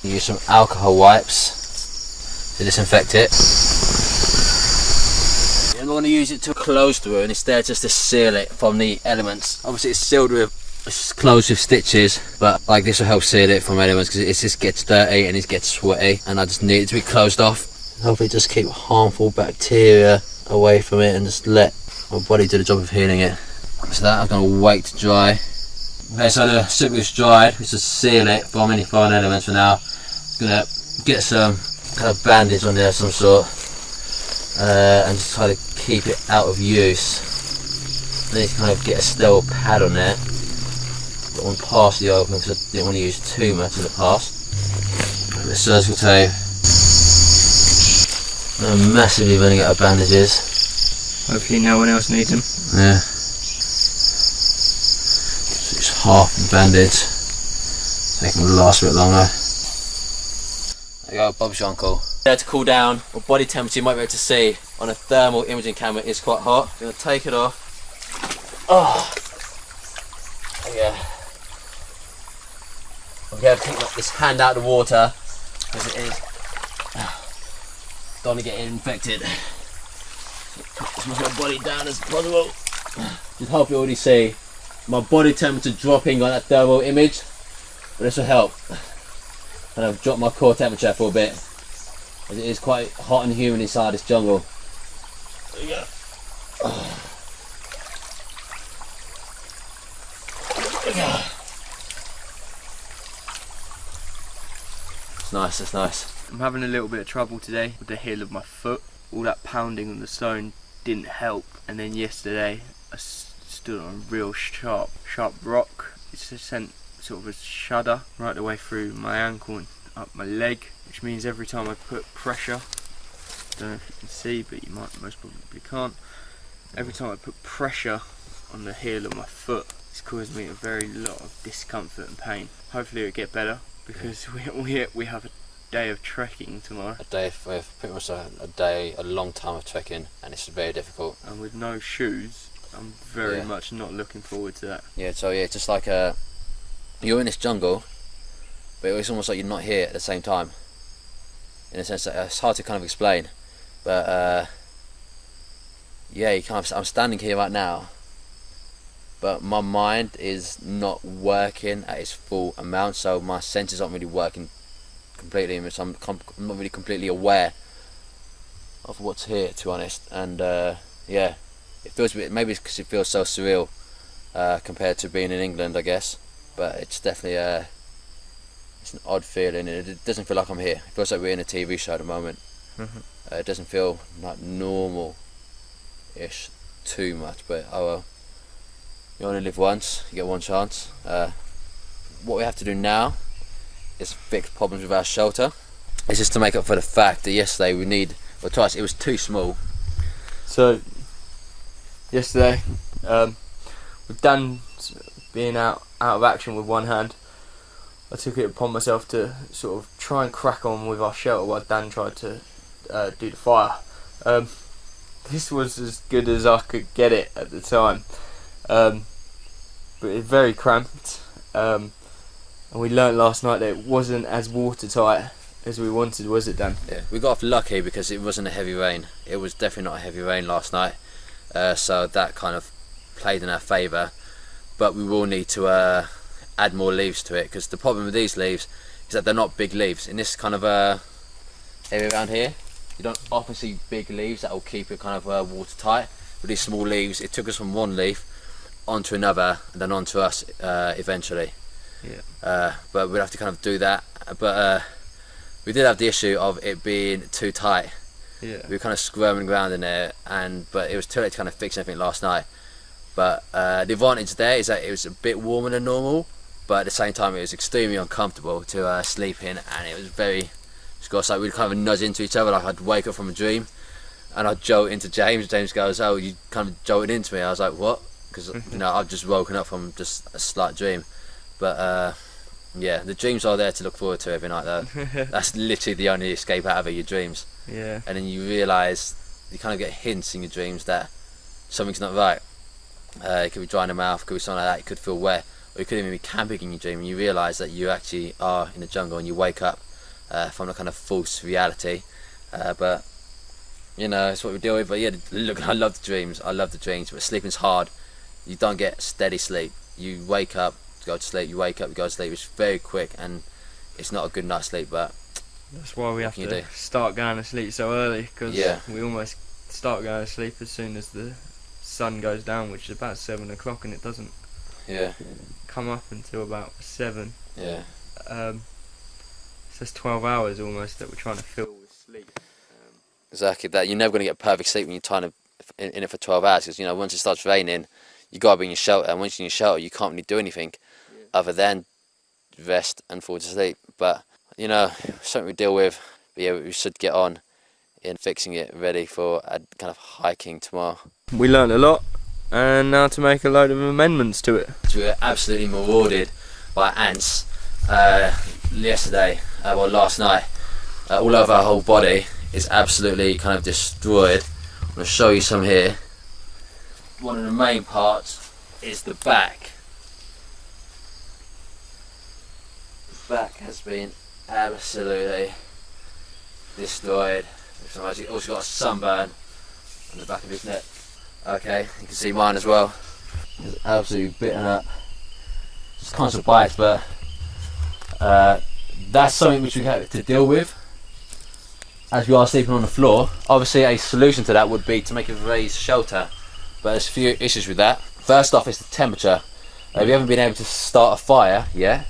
Use some alcohol wipes to disinfect it. I'm not going to use it too close to it, and instead just to seal it from the elements. Obviously it's sealed with, it's closed with stitches, but like this will help seal it from elements because it just gets dirty and it gets sweaty, and I just need it to be closed off. Hopefully just keep harmful bacteria away from it and just let my body do the job of healing it. So that I'm going to wait to dry. Okay, so the soup is dried. Let's just seal it from any foreign elements for now. I'm going to get some kind of bandage on there of some sort, and just try to keep it out of use. Then you kind of get a sterile pad on there. Got one partially open because I didn't want to use too much in the past. A bit of surgical tape. I'm massively running out of bandages. Hopefully no one else needs them. Yeah. So it's half the bandage. So it can last a bit longer. There you go, Bob's your uncle. There to cool down. My body temperature, you might be able to see on a thermal imaging camera, is quite hot. I'm going to take it off. Oh, yeah. I'm going to take this hand out of the water because it is. Don't want to get infected. As much of my body down as possible. You can hopefully already see my body temperature dropping on that thermal image, but this will help. And I've dropped my core temperature for a bit, as it is quite hot and humid inside this jungle. There you go. There you go. It's nice, it's nice. I'm having a little bit of trouble today with the heel of my foot. All that pounding on the stone didn't help, and then yesterday I stood on a real sharp rock. It's just sent sort of a shudder right the way through my ankle and up my leg, which means every time I put pressure, I don't know if you can see, but you most probably can't, every time I put pressure on the heel of my foot, it's caused me a very lot of discomfort and pain. Hopefully it'll get better, because we have a day of trekking tomorrow. A day of pretty much a long time of trekking, and it's very difficult. And with no shoes, I'm very much not looking forward to that. Yeah, so yeah, just like you're in this jungle, but it's almost like you're not here at the same time. In a sense that it's hard to kind of explain, but yeah, I'm standing here right now, but my mind is not working at its full amount, so my senses aren't really working completely, so I'm not really completely aware of what's here, to be honest. And yeah, it feels a bit, maybe it's because it feels so surreal compared to being in England, I guess, but it's definitely it's an odd feeling. It doesn't feel like I'm here. It feels like we're in a TV show at the moment. It doesn't feel like normal-ish too much, but oh well. You only live once, you get one chance. What we have to do now is fix problems with our shelter. It's just to make up for the fact that yesterday twice it was too small. So yesterday, with Dan being out of action with one hand, I took it upon myself to sort of try and crack on with our shelter while Dan tried to do the fire. This was as good as I could get it at the time, but it's very cramped. And we learnt last night that it wasn't as watertight as we wanted, was it, Dan? Yeah, we got off lucky because it wasn't a heavy rain. It was definitely not a heavy rain last night, so that kind of played in our favour. But we will need to add more leaves to it, because the problem with these leaves is that they're not big leaves. In this kind of area around here, you don't often see big leaves that will keep it kind of watertight. With these small leaves, it took us from one leaf onto another and then onto us eventually. Yeah. But we'd have to kind of do that. But we did have the issue of it being too tight. Yeah. We were kind of squirming around in there, but it was too late to kind of fix anything last night. But the advantage there is that it was a bit warmer than normal, but at the same time it was extremely uncomfortable to sleep in, and it was very scorched. Like we'd kind of nudge into each other, like I'd wake up from a dream and I'd jolt into James. James goes, "Oh, you kind of jolted into me." I was like, "What?" Because I've just woken up from just a slight dream. But yeah, the dreams are there to look forward to every night though. That's literally the only escape out of it, your dreams. Yeah. And then you realise, you kind of get hints in your dreams that something's not right. It could be dry in the mouth, it could be something like that, you could feel wet, or you could even be camping in your dream and you realise that you actually are in the jungle and you wake up from a kind of false reality. But you know, it's what we deal with. But yeah, look, I love the dreams, but sleeping's hard. You don't get steady sleep. You wake up, go to sleep, you wake up, you go to sleep. It's very quick and it's not a good night's sleep, but that's why we have to start going to sleep so early, because we almost start going to sleep as soon as the sun goes down, which is about 7 o'clock, and it doesn't come up until about 7. Yeah. So it's 12 hours almost that we're trying to fill with sleep. Exactly that. You're never going to get perfect sleep when you're trying to in it for 12 hours, because once it starts raining, you got to be in your shelter, and once you're in your shelter you can't really do anything other than rest and fall to sleep. But something we deal with. But yeah, we should get on in fixing it ready for a kind of hiking tomorrow. We learned a lot, and now to make a load of amendments to it. We were absolutely marauded by ants yesterday, last night. All over our whole body is absolutely kind of destroyed. I'm going to show you some here. One of the main parts is the back. The back has been absolutely destroyed. He's also got a sunburn on the back of his neck. Okay, you can see mine as well. It's absolutely bitten up. Just constant bites, but that's something which we have to deal with as we are sleeping on the floor. Obviously a solution to that would be to make a raised shelter, but there's a few issues with that. First off is the temperature. We haven't been able to start a fire yet,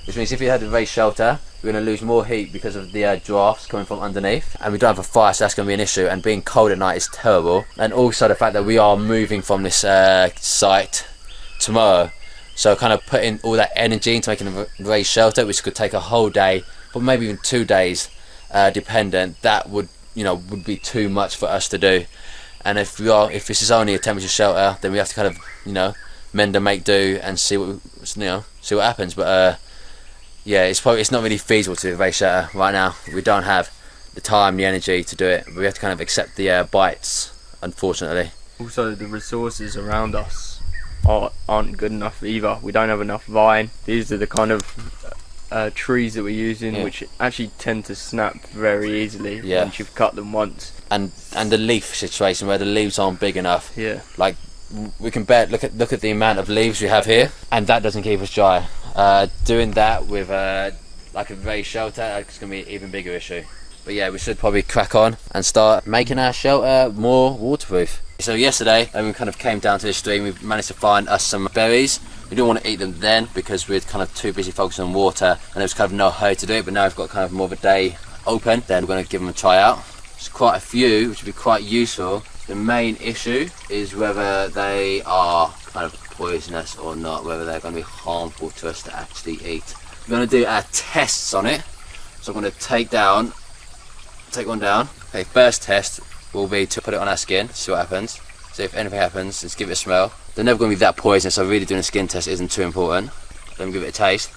which means if you had a raised shelter, we're going to lose more heat because of the drafts coming from underneath, and we don't have a fire, so that's going to be an issue, and being cold at night is terrible. And also the fact that we are moving from this site tomorrow, so kind of putting all that energy into making a raised shelter, which could take a whole day, but maybe even 2 days dependent, that would be too much for us to do. And if this is only a temperature shelter, then we have to kind of mend and make do and see what happens. But yeah, it's not really feasible to do a raised shelter right now. We don't have the time, the energy to do it. We have to kind of accept the bites, unfortunately. Also, the resources around us aren't good enough either. We don't have enough vine. These are the kind of trees that we're using, which actually tend to snap very easily once you've cut them once. And the leaf situation, where the leaves aren't big enough. Yeah. Like we can look at the amount of leaves we have here, and that doesn't keep us dry. Doing that with like a raised shelter, it's going to be an even bigger issue. But yeah, we should probably crack on and start making our shelter more waterproof. So yesterday, we kind of came down to this stream. We managed to find us some berries. We didn't want to eat them then because we were kind of too busy focusing on water, and there was kind of no hurry to do it. But now we've got kind of more of a day open, then we're going to give them a try out. There's quite a few, which would be quite useful. The main issue is whether they are kind of poisonous or not, whether they're going to be harmful to us to actually eat. We're going to do our tests on it. So I'm going to take one down. Okay, first test will be to put it on our skin, see what happens. So if anything happens, let's give it a smell. They're never going to be that poisonous, so really doing a skin test isn't too important. Then give it a taste.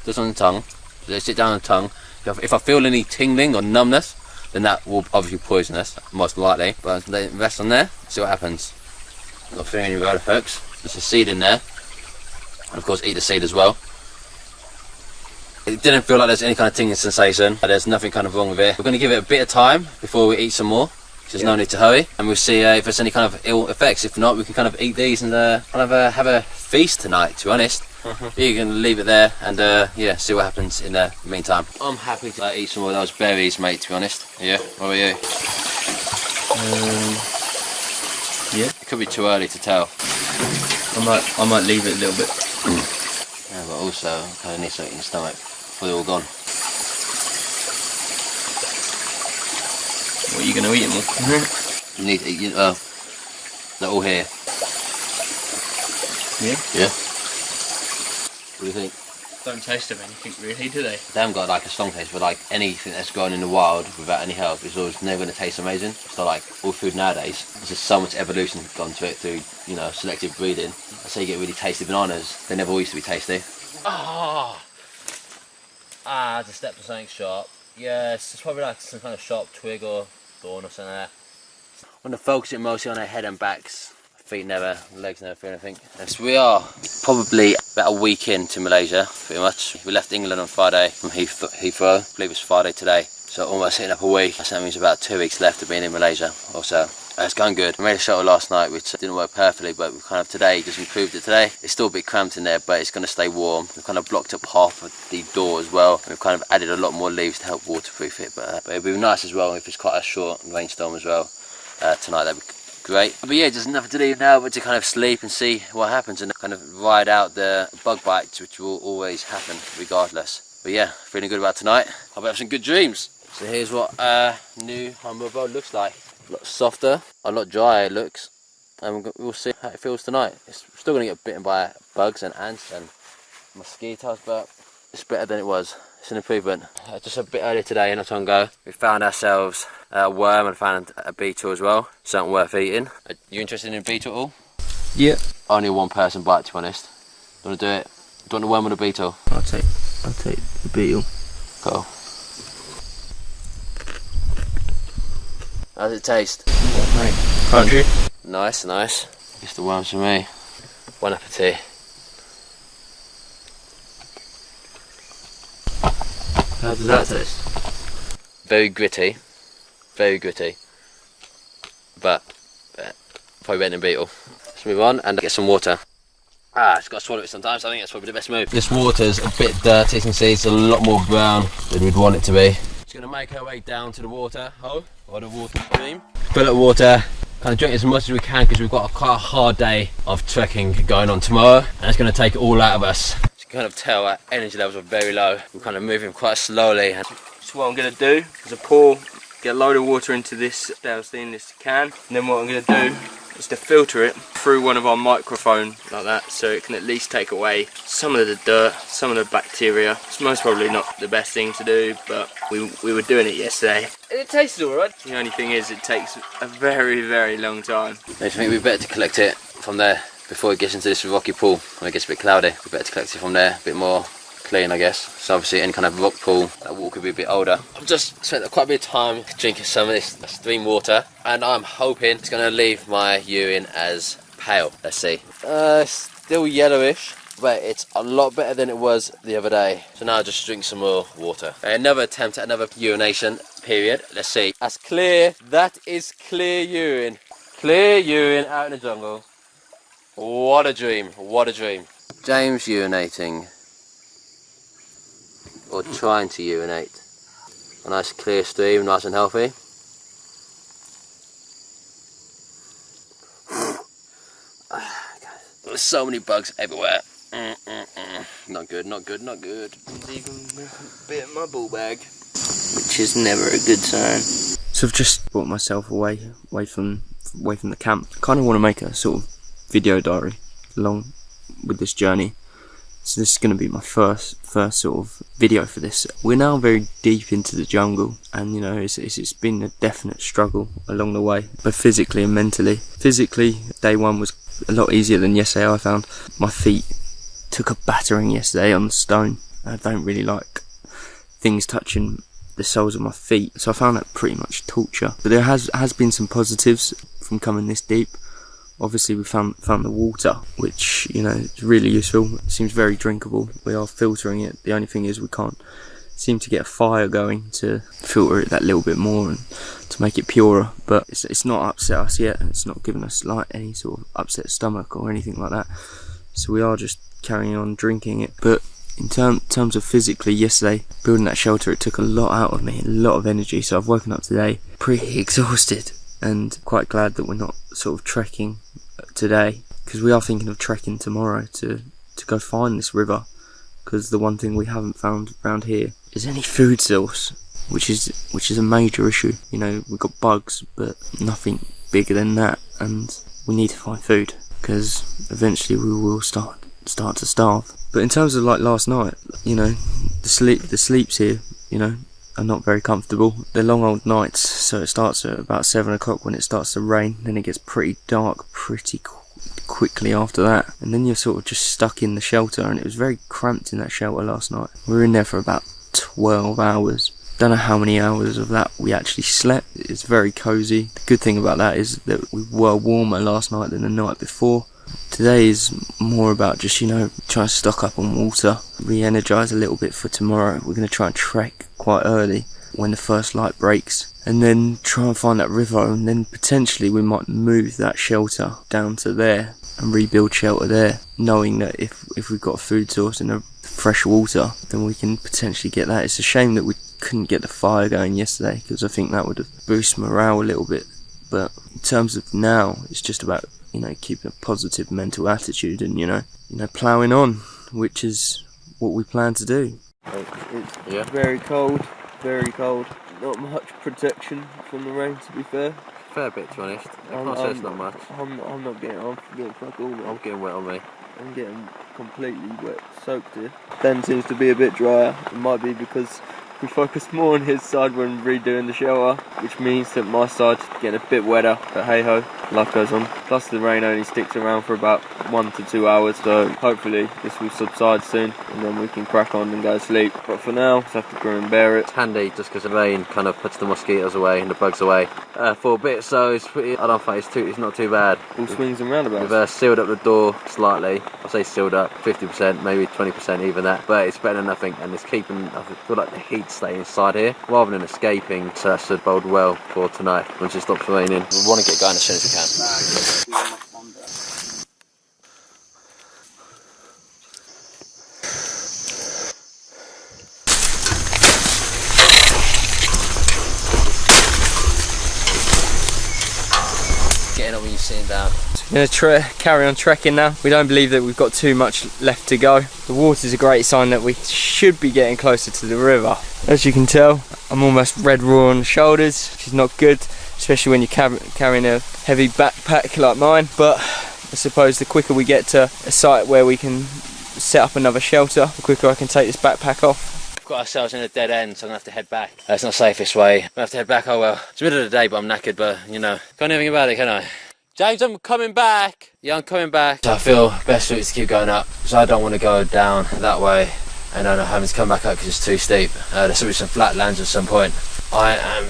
Just on the tongue. Let's sit down on the tongue. If I feel any tingling or numbness, then that will obviously be poisonous, most likely. But let it rest on there, see what happens. I'm not feeling any road hooks. There's a seed in there. And of course eat the seed as well. It didn't feel like there's any kind of tingling sensation. There's nothing kind of wrong with it. We're going to give it a bit of time before we eat some more. There's no need to hurry, and we'll see if there's any kind of ill effects. If not, we can kind of eat these and kind of have a feast tonight, to be honest. You can leave it there and yeah, see what happens in the meantime. I'm happy to eat some of those berries, mate, to be honest. Yeah, what about you? Yeah. It could be too early to tell. I might leave it a little bit. Yeah, but also I kind of need something in the stomach before they're all gone. What are you going to eat them all? You need to eat, they're all here. Yeah? Yeah. What do you think? Don't taste of anything really, do they? They haven't got like a strong taste, but like anything that's grown in the wild without any help is always never going to taste amazing. It's not like all food nowadays. There's just so much evolution gone to it through, you know, selective breeding. That's how you get really tasty bananas. They never all used to be tasty. Ah, I just stepped on something sharp. Yes, it's probably like some kind of sharp twig or thorn or something there. I'm going to focus it mostly on their head and backs. Feet never, legs never feel anything. Yes, we are probably about a week into Malaysia, pretty much. We left England on Friday from Heathrow. I believe it's Friday today, so almost hitting up a week. So that means about 2 weeks left of being in Malaysia also. It's going good. I made a shuttle last night which didn't work perfectly, but we kind of today just improved it today. It's still a bit cramped in there, but it's going to stay warm. We've kind of blocked up half of the door as well. We've kind of added a lot more leaves to help waterproof it, but it'd be nice as well if it's quite a short rainstorm as well tonight. That'd be great. But yeah, there's nothing to do now but to kind of sleep and see what happens and kind of ride out the bug bites, which will always happen regardless. But yeah, feeling good about tonight. Hope I have some good dreams. So here's what new humble boat looks like. A lot softer, a lot drier it looks, and we'll see how it feels tonight. It's still going to get bitten by bugs and ants and mosquitoes, but it's better than it was. It's an improvement. Just a bit earlier today, not long ago, we found ourselves a worm and found a beetle as well. Something worth eating. Are you interested in a beetle at all? Yeah. Only one person bite, to be honest. Do you want to do it? Do you want the worm or the beetle? I'll take the beetle. Cool. How does it taste? Mate, crunchy. Nice, nice. It's the worms for me. Bon appetit. How does that taste? Very gritty, but probably better than beetle. Let's move on and get some water. It's got to swallow it sometimes. I think that's probably the best move. This water's a bit dirty, as you can see. It's a lot more brown than we'd want it to be. Just going to make our way down to the water hole or the water stream. Fill up water. Kind of drink as much as we can because we've got quite a hard day of trekking going on tomorrow, and it's going to take it all out of us. You can kind of tell our energy levels are very low. We're kind of moving quite slowly. So what I'm going to do is get a load of water into this stainless can, and then what I'm going to do is to filter it through one of our microphones like that, so it can at least take away some of the dirt, some of the bacteria. It's most probably not the best thing to do, but we were doing it yesterday. It tasted alright. The only thing is it takes a very, very long time. I think we'd better to collect it from there before it gets into this rocky pool. When it gets a bit cloudy, we'd better to collect it from there, a bit more clean, I guess. So obviously any kind of rock pool, that water could be a bit older. I've just spent quite a bit of time drinking some of this stream water, and I'm hoping it's going to leave my urine as pale. Let's see. Still yellowish, but it's a lot better than it was the other day. So now I'll just drink some more water. Another attempt at another urination period. Let's see. That's clear. That is clear urine. Clear urine out in the jungle. What a dream. What a dream. James urinating. Or trying to urinate. A nice clear stream, nice and healthy. There's so many bugs everywhere. Not good, not good, not good. It's even bit in my ball bag, which is never a good sign. So I've just brought myself away from the camp. I kind of want to make a sort of video diary along with this journey. So this is going to be my first sort of video for this. We're now very deep into the jungle, and you know it's been a definite struggle along the way, both physically and mentally. Physically, day one was a lot easier than yesterday. I found my feet took a battering yesterday on the stone. I don't really like things touching the soles of my feet, so I found that pretty much torture. But there has been some positives from coming this deep. Obviously we found the water, which, you know, is really useful. It seems very drinkable. We are filtering it. The only thing is we can't seem to get a fire going to filter it that little bit more and to make it purer, but it's not upset us yet. It's not given us like any sort of upset stomach or anything like that, so we are just carrying on drinking it. But in terms of physically, yesterday building that shelter, it took a lot out of me, a lot of energy, so I've woken up today pretty exhausted and quite glad that we're not sort of trekking today, because we are thinking of trekking tomorrow to go find this river, because the one thing we haven't found around here is any food source, which is a major issue. You know, we've got bugs but nothing bigger than that, and we need to find food because eventually we will start to starve. But in terms of like last night, you know, the sleeps here, you know, are not very comfortable. They're long old nights, so it starts at about 7 o'clock when it starts to rain, then it gets pretty dark pretty quickly after that, and then you're sort of just stuck in the shelter, and it was very cramped in that shelter last night. We were in there for about 12 hours. Don't know how many hours of that we actually slept. It's very cozy. The good thing about that is that we were warmer last night than the night before. Today is more about just, you know, trying to stock up on water, re-energise a little bit for tomorrow. We're going to try and trek quite early when the first light breaks, and then try and find that river, and then potentially we might move that shelter down to there and rebuild shelter there, knowing that if we've got a food source and a fresh water, then we can potentially get that. It's a shame that we couldn't get the fire going yesterday, because I think that would have boosted morale a little bit. But in terms of now, it's just about, you know, keeping a positive mental attitude and, you know, ploughing on, which is what we plan to do. It's very cold, very cold. Not much protection from the rain, to be fair. Fair bit, to be honest. I can't say it's not much. I'm not getting fuck all. I'm getting wet on me. I'm getting completely wet, soaked here. Ben seems to be a bit drier. It might be because we focused more on his side when redoing the shelter, which means that my side's getting a bit wetter, but hey ho, life goes on. Plus the rain only sticks around for about 1 to 2 hours, so hopefully this will subside soon and then we can crack on and go to sleep. But for now, just have to grin and bear it. It's handy just because the rain kind of puts the mosquitoes away and the bugs away for a bit, so it's pretty, I don't think it's not too bad. All swings and roundabouts. We've sealed up the door slightly. I say sealed up, 50%, maybe 20% even that, but it's better than nothing, and it's keeping, I feel like the heat staying inside here rather than escaping, so that should bode well for tonight once it stops raining. We want to get going as soon as we can. Getting up when you're sitting down. We're going to carry on trekking now. We don't believe that we've got too much left to go. The water's a great sign that we should be getting closer to the river. As you can tell, I'm almost red raw on the shoulders, which is not good, especially when you're carrying a heavy backpack like mine. But I suppose the quicker we get to a site where we can set up another shelter, the quicker I can take this backpack off. We've got ourselves in a dead end, so I'm going to have to head back. It's not safe this way. I have to head back. Oh well, it's the middle of the day, but I'm knackered, but you know, can't do anything about it, can I? James, I'm coming back. Yeah, I'm coming back. So I feel best suited to keep going up, so I don't want to go down that way and then having to come back up because it's too steep. There's will be some flat lands at some point. I am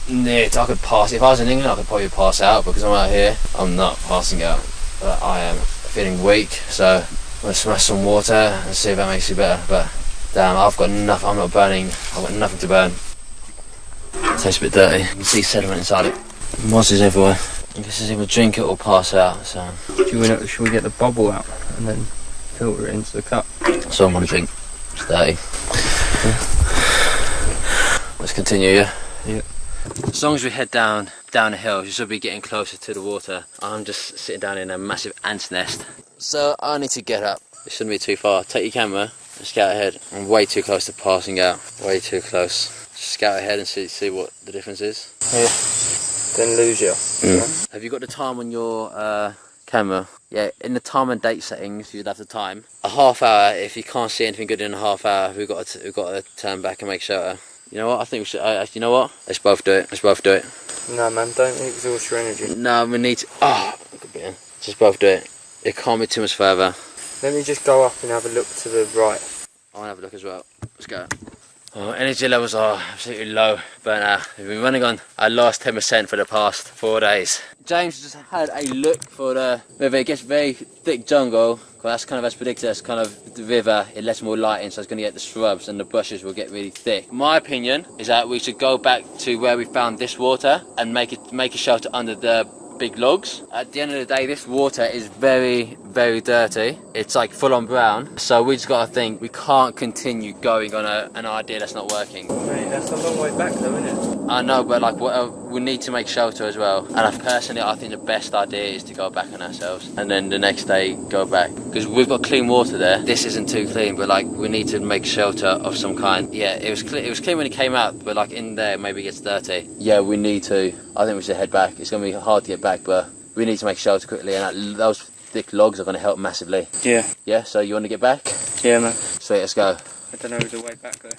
near to, I could pass. If I was in England, I could probably pass out, because I'm out here. I'm not passing out, but I am feeling weak, so I'm going to smash some water and see if that makes you better. But damn, I've got nothing. I'm not burning. I've got nothing to burn. It tastes a bit dirty. You can see sediment inside it. Monsters everywhere. I guess it's either drink it or pass out, so... Should we get the bubble out and then filter it into the cup? So I'm gonna drink. It's dirty. Yeah. Let's continue, yeah? Yeah. As long as we head down the hill, you should be getting closer to the water. I'm just sitting down in a massive ant's nest, so I need to get up. It shouldn't be too far. Take your camera and scout ahead. I'm way too close to passing out. Way too close. Just scout ahead and see what the difference is. Yeah. Then lose you. Mm. Have you got the time on your camera? Yeah, in the time and date settings, you'd have the time. A half hour. If you can't see anything good in a half hour, we've got to turn back and make shelter. You know what? I think we should. You know what? Let's both do it. Let's both do it. No, man, don't exhaust your energy. No, we need to. Oh, could be in. Just both do it. It can't be too much further. Let me just go up and have a look to the right. I want to have a look as well. Let's go. Oh, energy levels are absolutely low, but we've been running on our last 10% for the past 4 days. James just had a look for whether it gets very thick jungle, because that's kind of as predicted, as kind of the river, it lets more light in, so it's going to get the shrubs and the bushes will get really thick. My opinion is that we should go back to where we found this water and make a shelter under the big logs. At the end of the day, this water is very, very dirty. It's like full on brown. So we just got to think we can't continue going on an idea that's not working. Mate, that's a long way back though, isn't it? I know, but like we need to make shelter as well. And I think the best idea is to go back on ourselves and then the next day go back, because we've got clean water there. This isn't too clean, but like we need to make shelter of some kind. Yeah, it was clean when it came out, but like in there maybe it gets dirty. Yeah, we need to. I think we should head back. It's going to be hard to get back, but we need to make shelter quickly, and those thick logs are going to help massively. Yeah. Yeah, so you want to get back? Yeah, man. Sweet, let's go. I don't know if there's a way back though.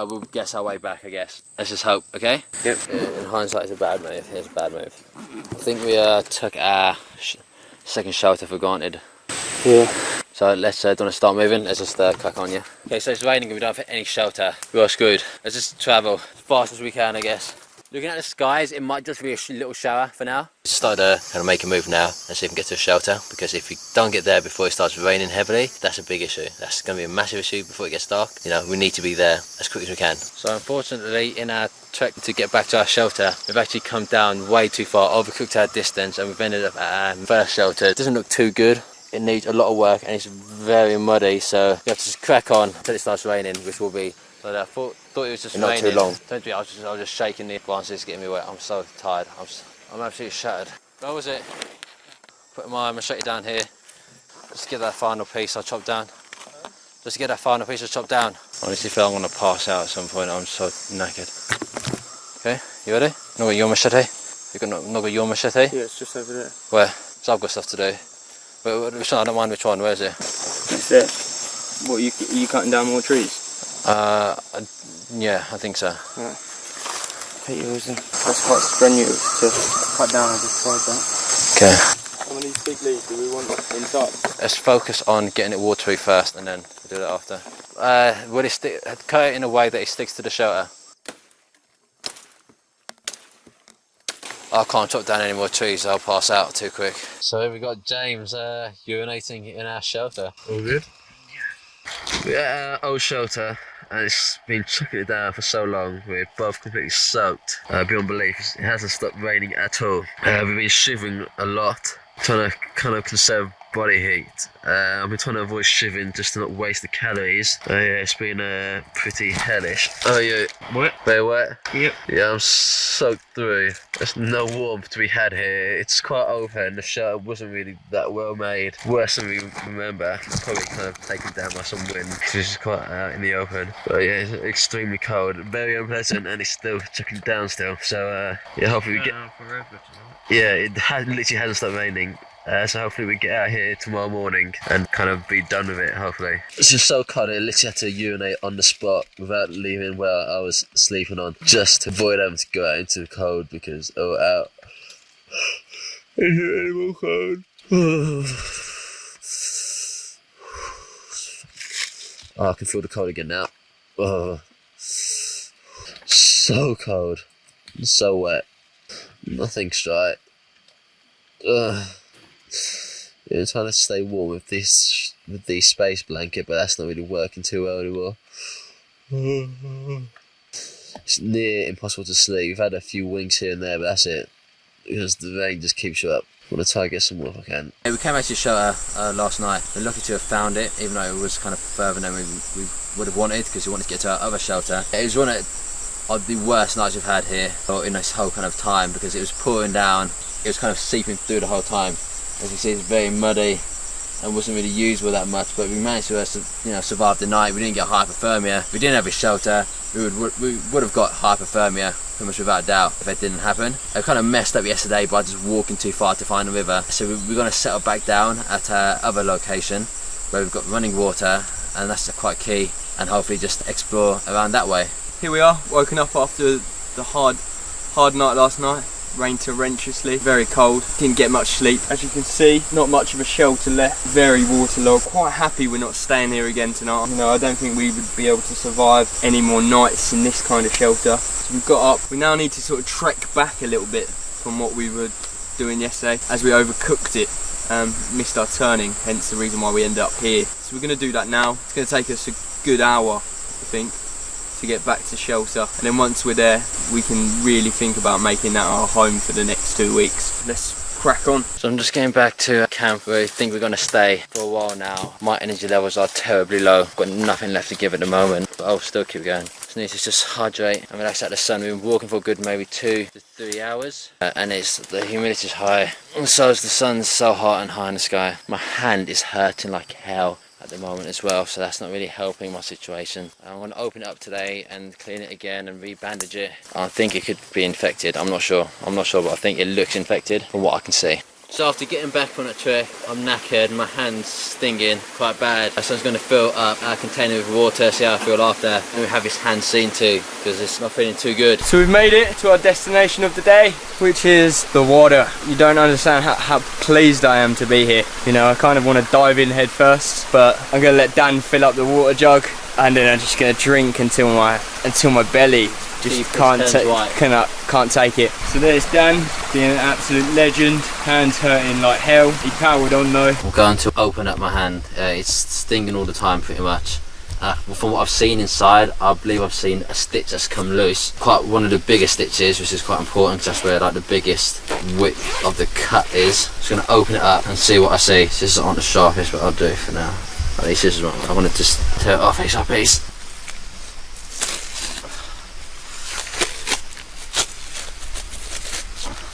We'll guess our way back, I guess. Let's just hope, okay? Yep. In hindsight, it's a bad move. It's a bad move. I think we took our second shelter for granted. Yeah. So let's don't want to start moving. Let's just crack on, yeah? Okay, so it's raining and we don't have any shelter. We are screwed. Let's just travel as fast as we can, I guess. Looking at the skies, it might just be a little shower for now. Just started to kind of make a move now and see if we can get to a shelter, because if we don't get there before it starts raining heavily, that's a big issue. That's going to be a massive issue before it gets dark. You know, we need to be there as quick as we can. So unfortunately, in our trek to get back to our shelter, we've actually come down way too far, overcooked our distance, and we've ended up at our first shelter. It doesn't look too good. It needs a lot of work and it's very muddy, so we have to just crack on until it starts raining, which will be. But I thought it was just not too long. Don't be, I was just shaking the advances, getting me wet. I'm so tired. I'm absolutely shattered. That was it. Put my machete down here. Just get that final piece I chopped down. Just get that final piece I chopped down. Honestly feel I'm gonna pass out at some point. I'm so knackered. Okay, you ready? Not got your machete? Not got your machete? Yeah, it's just over there. Where? So I've got stuff to do. But which one? I don't mind which one. Where is it? It's there. What, you cutting down more trees? Yeah, I think so. Right. Take yours in. That's quite strenuous to cut down. I just tried that. Okay. How many big leaves do we want inside? Let's focus on getting it watery first, and then we'll do that after. Will it cut it in a way that it sticks to the shelter? I can't chop down any more trees, I'll pass out too quick. So here we got James urinating in our shelter. All good? Yeah. We're at our old shelter, and it's been chucking it down for so long. We're both completely soaked. Beyond belief, it hasn't stopped raining at all. We've been shivering a lot, trying to kind of conserve body heat. I've been trying to avoid shivering just to not waste the calories. Yeah, it's been pretty hellish. Oh yeah, Wet? very wet? Yep. Yeah, I'm soaked through. There's no warmth to be had here. It's quite open. The shelter wasn't really that well made. Worse than we remember. Probably kind of taken down by some wind, because it's quite out in the open. But yeah, it's extremely cold, very unpleasant, and it's still chucking down still. So yeah, hopefully we get. Yeah, it literally hasn't stopped raining. So hopefully we get out here tomorrow morning and kind of be done with it, hopefully. It's just so cold, I literally had to urinate on the spot without leaving where I was sleeping on, just to avoid having to go out into the cold, because out. Is it any more cold? Oh, I can feel the cold again now. Oh. So cold. So wet. Nothing's right. Yeah, I'm trying to stay warm with the space blanket, but that's not really working too well anymore. It's near impossible to sleep. We've had a few winks here and there, but that's it, because the rain just keeps you up. I'm going to try and get some more if I can. Yeah, we came back to the shelter last night. We're lucky to have found it, even though it was kind of further than we would have wanted, because we wanted to get to our other shelter. It was one of the worst nights we've had here in this whole kind of time, because it was pouring down. It was kind of seeping through the whole time. As you see, it's very muddy and wasn't really usable that much, but we managed to survive the night. We didn't get hypothermia. If we didn't have a shelter, we would have got hypothermia pretty much without doubt if it didn't happen. I kind of messed up yesterday by just walking too far to find the river, so we're going to settle back down at our other location where we've got running water, and that's quite key, and hopefully just explore around that way. Here we are, woken up after the hard night last night. rained torrentously, very cold, didn't get much sleep. As you can see, not much of a shelter left, very waterlogged. Quite happy we're not staying here again tonight. You know, I don't think we would be able to survive any more nights in this kind of shelter. So we've got up. We now need to sort of trek back a little bit from what we were doing yesterday, as we overcooked it. Missed our turning, hence the reason why we ended up here. So we're going to do that now. It's going to take us a good hour, I think, to get back to shelter, and then once we're there we can really think about making that our home for the next 2 weeks. Let's crack on. So I'm just getting back to camp where I think we're going to stay for a while now. My energy levels are terribly low. I've got nothing left to give at the moment, but I'll still keep going. Just need to just hydrate and relax out the sun. We've been walking for a good maybe 2 to 3 hours, and the humidity's high, and so is the sun's so hot and high in the sky. My hand is hurting like hell at the moment as well, so that's not really helping my situation. I'm going to open it up today and clean it again and re-bandage it. I think it could be infected. I'm not sure, but I think it looks infected from what I can see. So after getting back on a trek, I'm knackered, my hand's stinging quite bad. So I'm going to fill up our container with water, see how I feel after, and we have his hand seen too, because it's not feeling too good. So we've made it to our destination of the day, which is the water. You don't understand how pleased I am to be here. You know, I kind of want to dive in head first, but I'm going to let Dan fill up the water jug, and then I'm just going to drink until my belly just can't take it. So there's Dan, being an absolute legend. Hands hurting like hell. He powered on though. I'm going to open up my hand. It's stinging all the time pretty much. From what I've seen inside, I believe I've seen a stitch that's come loose. Quite one of the biggest stitches, which is quite important because that's where like the biggest width of the cut is. Just going to open it up and see what I see. This isn't the sharpest, but I'll do it for now. Like these scissors, I want to just tear it off piece by piece.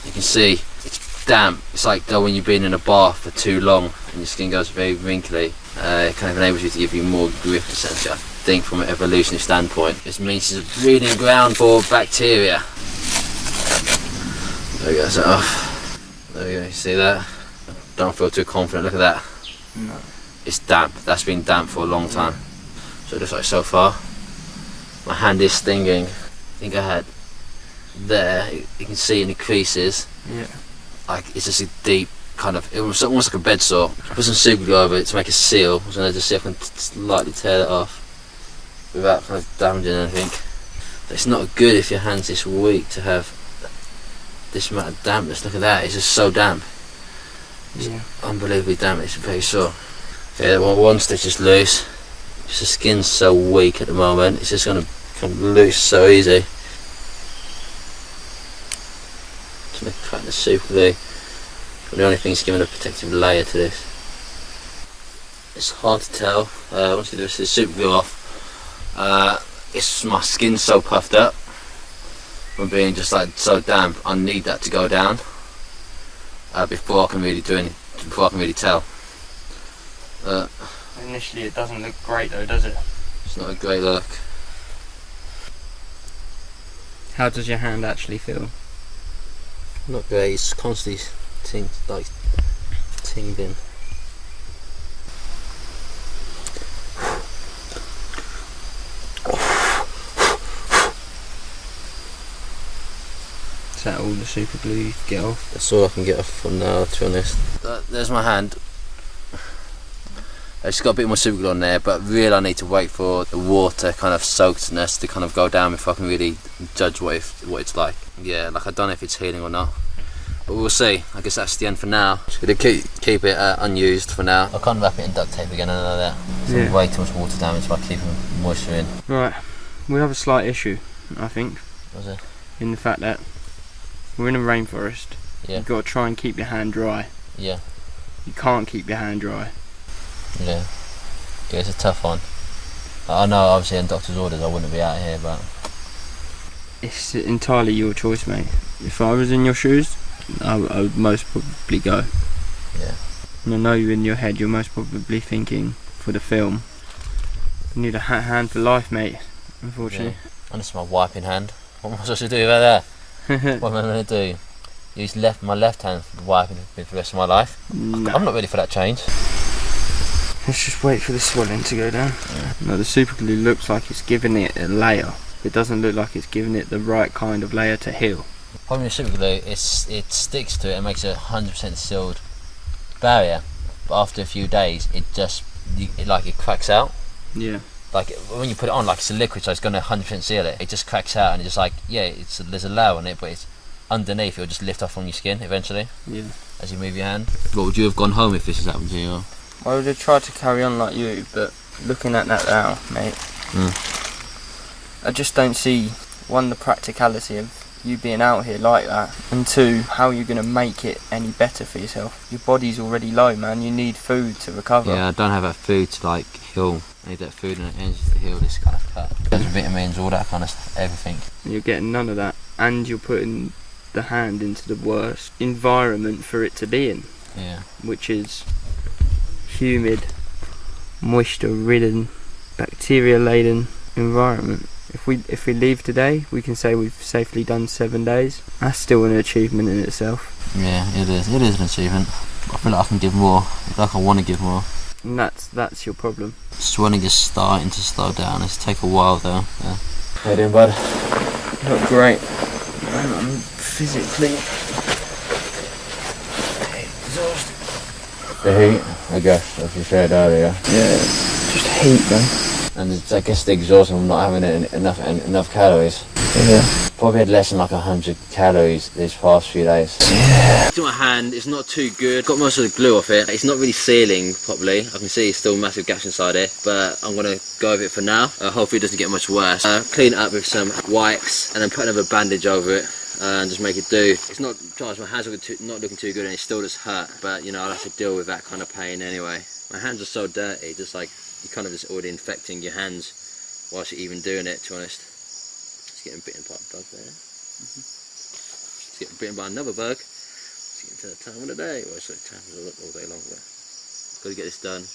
You can see it's damp. It's like though when you've been in a bath for too long and your skin goes very wrinkly. It kind of enables you to give you more grip, essentially. I think from an evolutionary standpoint, this means it's a breeding ground for bacteria. There we go, so off. There we go, you see that? Don't feel too confident, look at that. No. It's damp, that's been damp for a long time. So it looks like so far. My hand is stinging. I think I had there, you can see in the creases. Yeah. Like it's just a deep kind of, it was almost like a bed sore. Put some super glue over it to make a seal. I was going to just see if I can slightly tear that off without kind of damaging anything. But it's not good if your hand's this weak to have this amount of dampness. Look at that, it's just so damp. It's unbelievably damp, it's very sore. Okay, one stitch is loose. Just the skin's so weak at the moment, it's just going to come loose so easy. Just going to cut the super glue. The only thing is giving a protective layer to this. It's hard to tell. Once you do this super glue off, my skin's so puffed up from being just like so damp. I need that to go down before I can really do anything. Before I can really tell. Initially, it doesn't look great though, does it? It's not a great look. How does your hand actually feel? Not great. It's constantly tingling. Is that all the super glue you can get off? That's all I can get off for now, to be honest. There's my hand. I just got a bit more super glue on there, but really I need to wait for the water kind of soakedness to kind of go down before I can really judge what it's like. Yeah, like I don't know if it's healing or not. But we'll see. I guess that's the end for now. Just gonna keep it unused for now. I can't wrap it in duct tape again, I know that. There's way too much water damage by keeping moisture in. Right, we have a slight issue, I think. What's it? In the fact that we're in a rainforest. Yeah. You've got to try and keep your hand dry. Yeah. You can't keep your hand dry. Yeah. Yeah, it's a tough one. I know obviously in doctor's orders I wouldn't be out here, but it's entirely your choice, mate. If I was in your shoes, I would most probably go. Yeah. And I know you in your head, you're most probably thinking for the film, you need a hand for life, mate, unfortunately. Yeah. And this is my wiping hand. What am I supposed to do about that? What am I going to do? Use my left hand for wiping for the rest of my life? No. I'm not ready for that change. Let's just wait for the swelling to go down. Yeah. No, the super glue looks like it's giving it a layer. It doesn't look like it's giving it the right kind of layer to heal. Problem with super glue, it sticks to it and makes it a 100% sealed barrier, but after a few days it cracks out. Yeah. Like when you put it on, like it's a liquid, so it's going to 100% seal it. It just cracks out, and it's just like, yeah, there's a layer on it, but it's underneath. It'll just lift off from your skin eventually. Yeah. As you move your hand. What would you have gone home if this has happened to you? Or? I would have tried to carry on like you, but looking at that now, mate, I just don't see, one, the practicality of you being out here like that, and two, how you're going to make it any better for yourself. Your body's already low, man. You need food to recover. Yeah, I don't have that food to like heal. I need that food and energy to heal this kind of cut. There's vitamins, all that kind of stuff, everything. You're getting none of that, and you're putting the hand into the worst environment for it to be in. Yeah. Which is humid, moisture-ridden, bacteria-laden environment. If we leave today, we can say we've safely done 7 days. That's still an achievement in itself. Yeah, it is. It is an achievement. I feel like I can give more. I feel like I want to give more. And that's your problem. Sweating is starting to slow down. It's take a while though. Yeah. How you doing, bud? Not great. I'm physically exhausted. The heat, I guess, as you said earlier. Yeah, just heat, man. And it's, I guess, the exhaustion from not having enough calories. Yeah. Probably had less than like 100 calories these past few days. Yeah. To my hand, it's not too good. Got most of the glue off it. It's not really sealing properly. I can see still massive gash inside it, but I'm gonna go with it for now. Hopefully it doesn't get much worse. Clean it up with some wipes and then put another bandage over it. And just make it do. It's not, my hands are not looking too good and it still just hurt, but you know, I'll have to deal with that kind of pain anyway. My hands are so dirty, just like, you're kind of just already infecting your hands whilst you're even doing it, to be honest. Just getting bitten by a bug there. Just getting bitten by another bug. It's getting to the time of the day. Well, it's time all day long, but got to get this done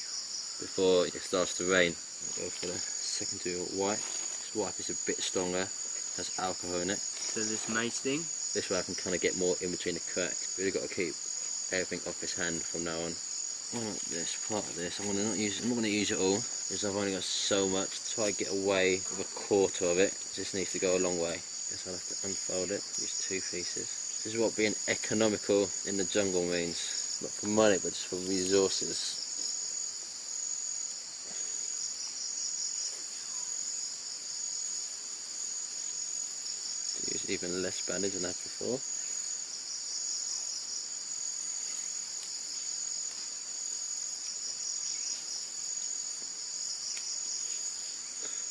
before it starts to rain. I'll go for the secondary wipe. This wipe is a bit stronger, has alcohol in it. So this mace thing? This way I can kind of get more in between the cracks. Really got to keep everything off his hand from now on. I want this part of this. I'm not going to use it all because I've only got so much. Try to get away with a quarter of it. It just needs to go a long way. Guess I'll have to unfold it. Use 2 pieces. This is what being economical in the jungle means. Not for money, but just for resources. Use even less bandage than I had before.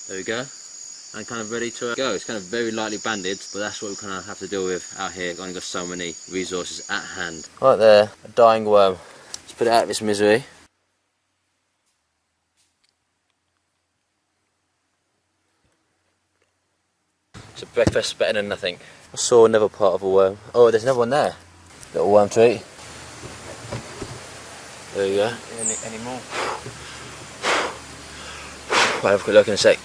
There we go. I'm kind of ready to go. It's kind of very lightly bandaged, but that's what we kind of have to deal with out here. We've only got so many resources at hand. Right there, a dying worm. Let's put it out of its misery. So breakfast's better than nothing. I saw another part of a worm. Oh, there's another one there. Little worm to eat. There you go. Any more? Right, have a quick look in a sec.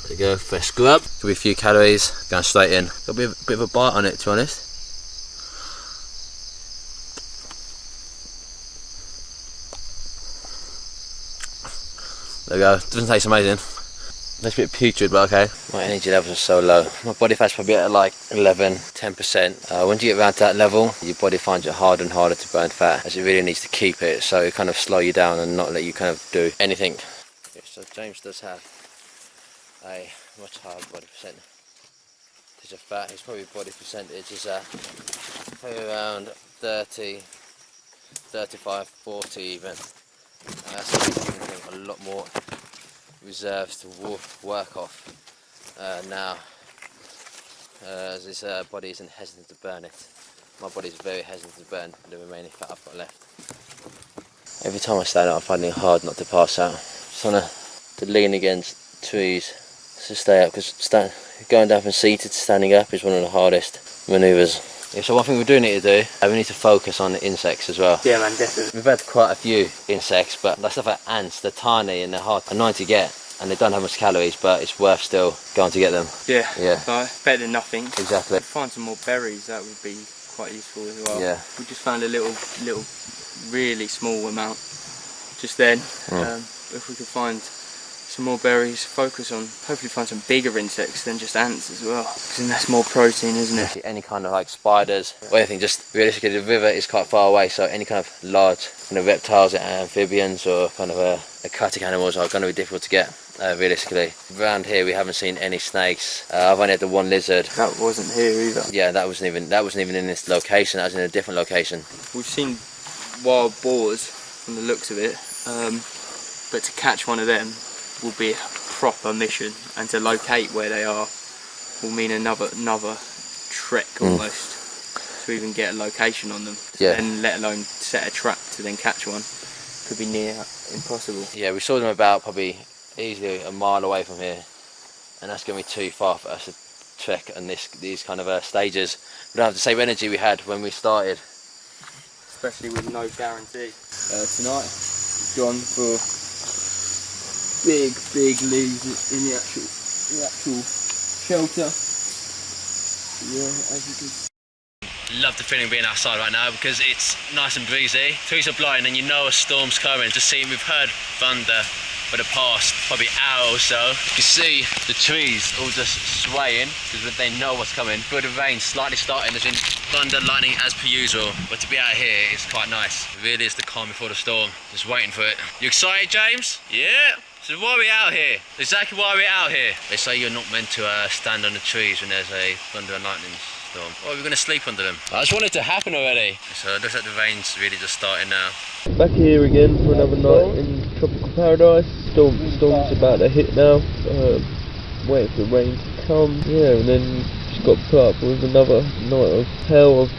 There you go, fresh grub. Could be a few calories, going straight in. Got a bit of a bite on it, to be honest. There we go, doesn't taste amazing. That's a bit putrid, but okay. My energy levels are so low. My body fat's probably at like 11, 10%. Once you get around to that level, your body finds it harder and harder to burn fat, as it really needs to keep it, so it kind of slow you down and not let you kind of do anything. Yeah, so James does have a much higher body percentage of fat. His probably body percentage is probably around 30, 35, 40 even. That's giving him a lot more reserves to work off now, as his body isn't hesitant to burn it. My body is very hesitant to burn the remaining fat I've got left. Every time I stand up I find it hard not to pass out. Just want to lean against trees to stay up, because going down from seated to standing up is one of the hardest manoeuvres. Yeah, so one thing we do need to do, we need to focus on the insects as well. Yeah man, definitely. We've had quite a few insects, but like stuff like ants, they're tiny and they're hard, annoying to get, and they don't have much calories, but it's worth still going to get them. Yeah, yeah. Better than nothing. Exactly. Find some more berries, that would be quite useful as well. Yeah. We just found a little really small amount just then. If we could find some more berries, focus on hopefully find some bigger insects than just ants as well, because then that's more protein, isn't it? Any kind of like spiders or anything, just realistically the river is quite far away, so any kind of large kind of reptiles, amphibians or kind of aquatic animals are going to be difficult to get. Realistically, around here we haven't seen any snakes. I've only had the one lizard. That wasn't here either. Yeah, that wasn't even in this location. That was in a different location. We've seen wild boars from the looks of it, but to catch one of them will be a proper mission, and to locate where they are will mean another trek almost to even get a location on them. Yeah. And let alone set a trap to then catch one. Could be near impossible. Yeah, we saw them about probably easily a mile away from here, and that's going to be too far for us to trek on these kind of stages. We don't have the same energy we had when we started. Especially with no guarantee. Tonight, we've gone for big leaves in the actual shelter. Yeah, as you can see. Love the feeling of being outside right now because it's nice and breezy. Trees are blowing and you know a storm's coming. Just seeing, we've heard thunder for the past probably hour or so. You can see the trees all just swaying because they know what's coming. But the rain slightly starting, there's been thunder, lightning as per usual. But to be out here is quite nice. It really is the calm before the storm. Just waiting for it. You excited, James? Yeah. So why are we out here? Exactly why we're out here. They say you're not meant to stand on the trees when there's a thunder and lightning storm. Or we're going to sleep under them. I just want it to happen already. So it looks like the rain's really just starting now. Back here again for another night in tropical paradise. Storm's about to hit now. Waiting for the rain to come. Yeah, and then just got put up with another night of hell of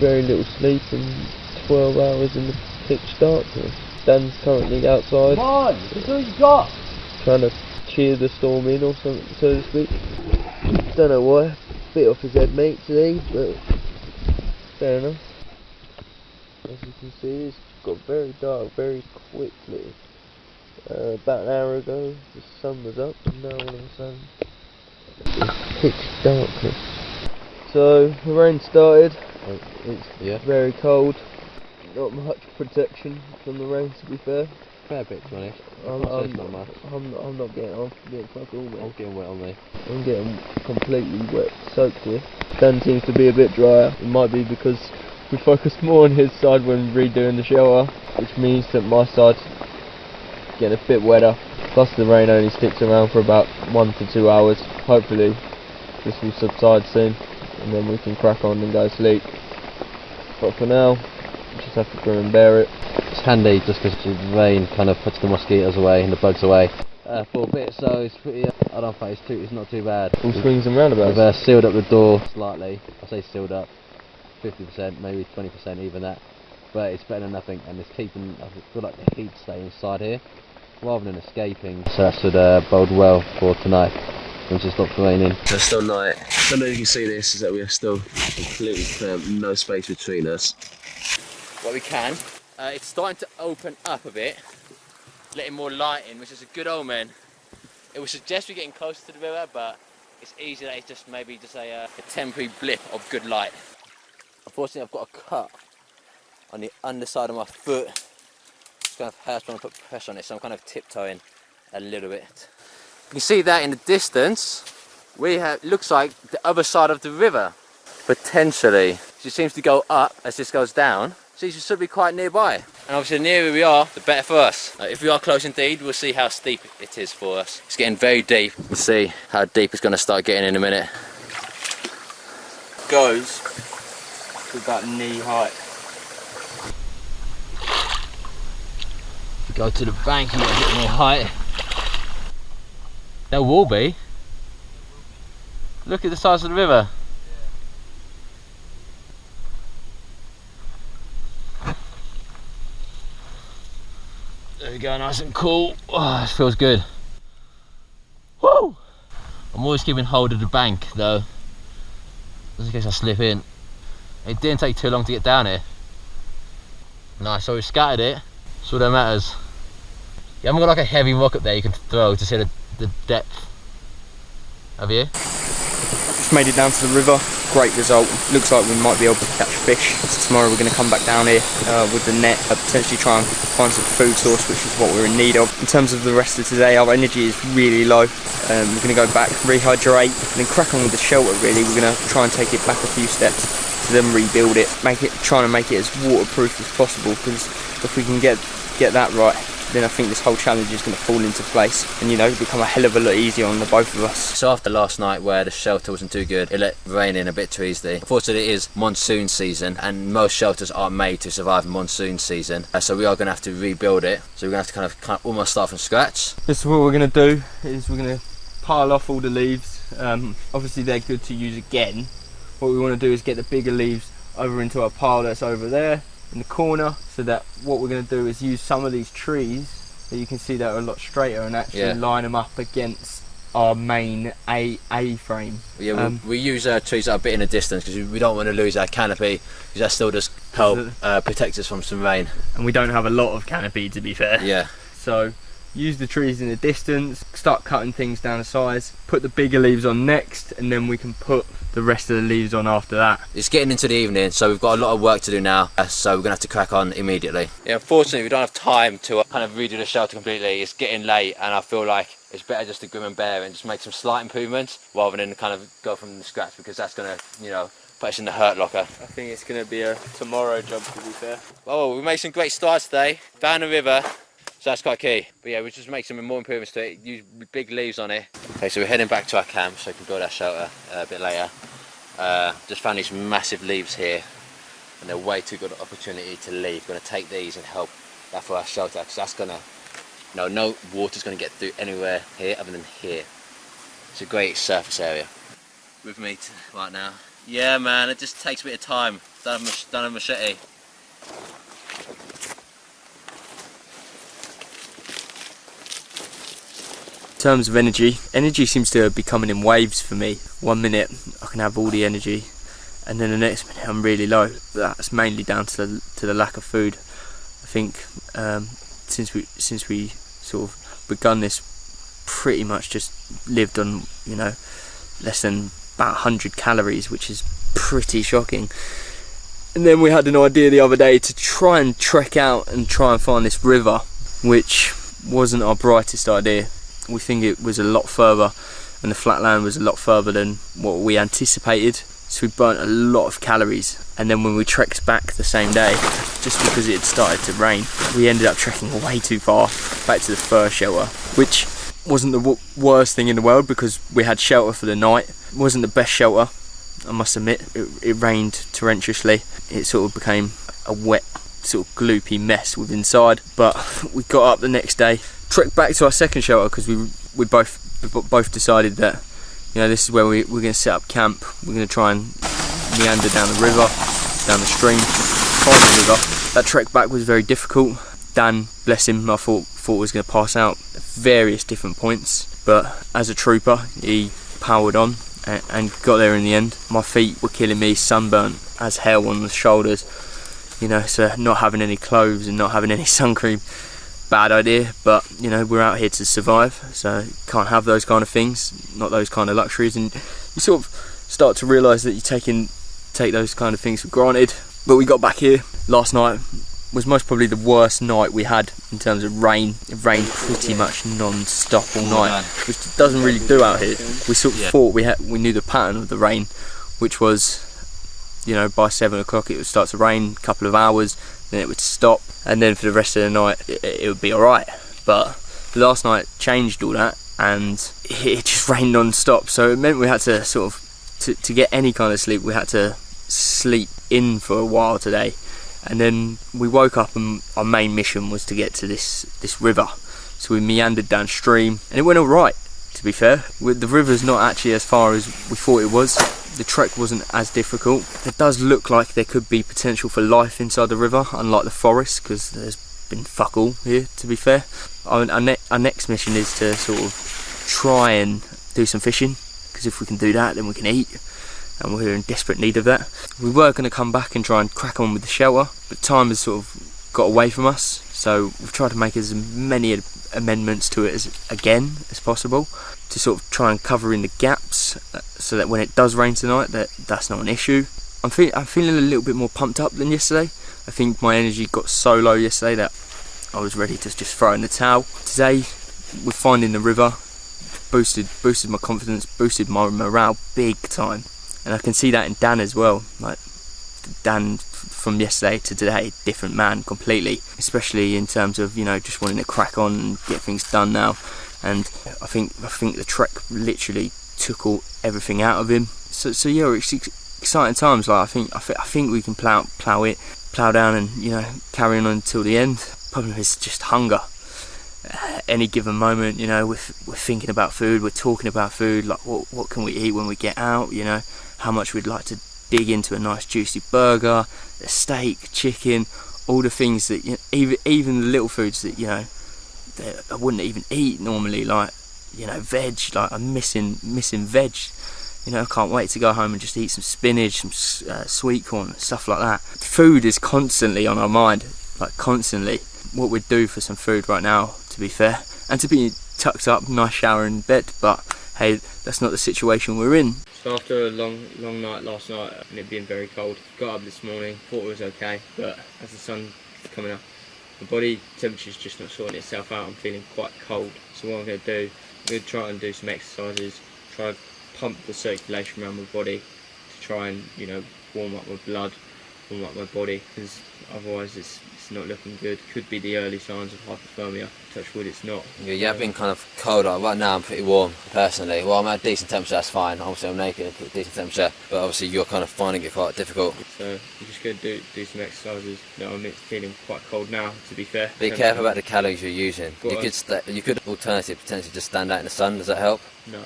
very little sleep and 12 hours in the pitch darkness. Dan's currently outside. Come on, that's all you got. Trying to cheer the storm in or something, so to speak. Don't know why. Bit off his head, mate, today, but fair enough. As you can see, it's got very dark very quickly. About an hour ago, the sun was up, and now all of a sudden, it's pitch darkness. So, the rain started. It's very cold. Not much protection from the rain, to be fair. Fair bit, to be honest. I'm not getting off. I'm getting fuck all wet. I'm getting wet on me. I'm getting completely wet, soaked here. Dan seems to be a bit drier. It might be because we focused more on his side when redoing the shower, which means that my side's getting a bit wetter. Plus the rain only sticks around for about 1 to 2 hours. Hopefully this will subside soon and then we can crack on and go to sleep. But for now, we just have to grin and bear it. It's handy just because the rain kind of puts the mosquitoes away and the bugs away for a bit, so it's pretty, I don't think it's not too bad. All swings and roundabouts. We've sealed up the door slightly. I say sealed up 50%, maybe 20%, even that, but it's better than nothing, and it's keeping, I feel like the heat staying inside here rather than escaping, so that should bode well for tonight once it stops raining. So it's still night. I don't know if you can see this, is that we are still completely clear, no space between us. What we can, it's starting to open up a bit, letting more light in, which is a good omen. It would suggest we're getting closer to the river, but it's easy that it's just maybe just a temporary blip of good light. Unfortunately, I've got a cut on the underside of my foot. It's kind of hurts when I put pressure on it, so I'm kind of tiptoeing a little bit. You can see that in the distance, we have, looks like the other side of the river, potentially. It seems to go up as this goes down, so you should be quite nearby. And obviously the nearer we are, the better for us. If we are close indeed, we'll see how steep it is for us. It's getting very deep. We'll see how deep it's going to start getting in a minute. Goes to about knee height. If you go to the bank, you might get more height. There will be. Look at the size of the river. There we go, nice and cool. Oh, this feels good. Woo! I'm always keeping hold of the bank though, just in case I slip in. It didn't take too long to get down here. Nice, so we scattered it. That's all that matters. You haven't got like a heavy rock up there you can throw to see the depth. Have you? made it down to the river. Great result. Looks like we might be able to catch fish. So tomorrow we're going to come back down here with the net, potentially try and find some food source, which is what we're in need of. In terms of the rest of today, our energy is really low. We're going to go back, rehydrate, and then crack on with the shelter. Really, we're going to try and take it back a few steps to then rebuild it, trying to make it as waterproof as possible. Because if we can get that right, then I think this whole challenge is going to fall into place and, you know, become a hell of a lot easier on the both of us. So after last night where the shelter wasn't too good, it let rain in a bit too easily. Unfortunately, it is monsoon season and most shelters aren't made to survive monsoon season, so we are going to have to rebuild it. So we're going to have to kind of almost start from scratch. This is what we're going to do, is we're going to pile off all the leaves. Obviously they're good to use again. What we want to do is get the bigger leaves over into our pile that's over there in the corner, so that what we're going to do is use some of these trees that you can see that are a lot straighter and actually line them up against our main A-frame. Yeah, we use trees that are a bit in the distance because we don't want to lose our canopy, because that still does help protect us from some rain. And we don't have a lot of canopy, to be fair. Yeah. So use the trees in the distance, start cutting things down to size, put the bigger leaves on next, and then we can put the rest of the leaves on after that. It's getting into the evening, so we've got a lot of work to do now, so we're going to have to crack on immediately. Yeah, unfortunately we don't have time to kind of redo the shelter completely. It's getting late and I feel like it's better just to grim and bear and just make some slight improvements rather than kind of go from the scratch, because that's going to, you know, put us in the hurt locker. I think it's going to be a tomorrow job, to be fair. Oh, we made some great starts today, down the river. So that's quite key. But yeah, we'll just make some more improvements to it, use big leaves on it. Okay, so we're heading back to our camp so we can build our shelter a bit later. Just found these massive leaves here and they're way too good opportunity to leave. We're going to take these and help that for our shelter, because that's going to, you know, no water's going to get through anywhere here other than here. It's a great surface area. With me right now. Yeah man, it just takes a bit of time. Done a machete. In terms of energy seems to be coming in waves for me. 1 minute I can have all the energy, and then the next minute I'm really low. That's mainly down to the lack of food. I think since we sort of begun this, pretty much just lived on, you know, less than about 100 calories, which is pretty shocking. And then we had an idea the other day to try and trek out and try and find this river, which wasn't our brightest idea. We think it was a lot further, and the flatland was a lot further than what we anticipated, so we burnt a lot of calories. And then when we trekked back the same day, just because it had started to rain, we ended up trekking way too far back to the first shelter, which wasn't the worst thing in the world because we had shelter for the night. It wasn't the best shelter, I must admit. It rained torrentously. It sort of became a wet, sort of gloopy mess with inside, but we got up the next day, trekked back to our second shelter, because we both decided that, you know, this is where we're going to set up camp. We're going to try and meander down the river, down the stream, find the river. That trek back was very difficult. Dan, bless him, I thought was going to pass out at various different points, but as a trooper he powered on and got there in the end. My feet were killing me, sunburnt as hell on the shoulders, you know, so not having any clothes and not having any sun cream, bad idea. But you know, we're out here to survive, so can't have those kind of things, not those kind of luxuries, and you sort of start to realise that you take those kind of things for granted. But we got back here. Last night was most probably the worst night we had in terms of rain. It rained pretty much non-stop all night, which doesn't really do out here. We sort of thought we knew the pattern of the rain, which was, you know, by 7 o'clock it would start to rain, a couple of hours, then it would stop, and then for the rest of the night it would be alright. But last night changed all that, and it just rained non-stop, so it meant we had to sort of, to get any kind of sleep, we had to sleep in for a while today. And then we woke up and our main mission was to get to this river. So we meandered downstream and it went alright, to be fair. The river's not actually as far as we thought it was. The trek wasn't as difficult. It does look like there could be potential for life inside the river, unlike the forest, because there's been fuck all here, to be fair. Our next mission is to sort of try and do some fishing, because if we can do that then we can eat, and we're in desperate need of that. We were going to come back and try and crack on with the shelter, but time has sort of got away from us, So we've tried to make as many amendments to it as possible, to sort of try and cover in the gaps, so that when it does rain tonight, that's not an issue. I'm feeling a little bit more pumped up than yesterday. I think my energy got so low yesterday that I was ready to just throw in the towel. Today, with finding the river, boosted my confidence, boosted my morale big time. And I can see that in Dan as well. Like, Dan from yesterday to today, different man completely, especially in terms of, you know, just wanting to crack on and get things done now. And I think the trek literally took everything out of him. So yeah, it's exciting times. Like, I think we can plow down and, you know, carry on until the end. Problem is just hunger. Any given moment, you know, we're thinking about food, we're talking about food, like what can we eat when we get out, you know, how much we'd like to dig into a nice juicy burger, a steak, chicken, all the things that, you know, even the little foods that, you know, that I wouldn't even eat normally, like, you know, veg. Like, I'm missing veg. You know, I can't wait to go home and just eat some spinach, some sweet corn, stuff like that. Food is constantly on our mind, like constantly. What we'd do for some food right now, to be fair, and to be tucked up, nice shower in bed, but hey, that's not the situation we're in. So after a long night last night and it being very cold, got up this morning, thought it was okay, but as the sun's coming up, the body temperature's just not sorting itself out. I'm feeling quite cold. So what I'm going to do, I'm going to try and do some exercises, try and pump the circulation around my body to try and, you know, warm up my blood, warm up my body, because otherwise it's not looking good. Could be the early signs of hypothermia. Touch wood, it's not. Yeah, you have been kind of cold. Right now I'm pretty warm, personally. Well, I'm at a decent temperature, that's fine. Obviously I'm naked, decent temperature, but obviously you're kind of finding it quite difficult. So I'm just going to do some exercises. You know, I'm feeling quite cold now, to be fair. Be careful about the calories you're using. You could alternatively potentially just stand out in the sun. Does that help? No.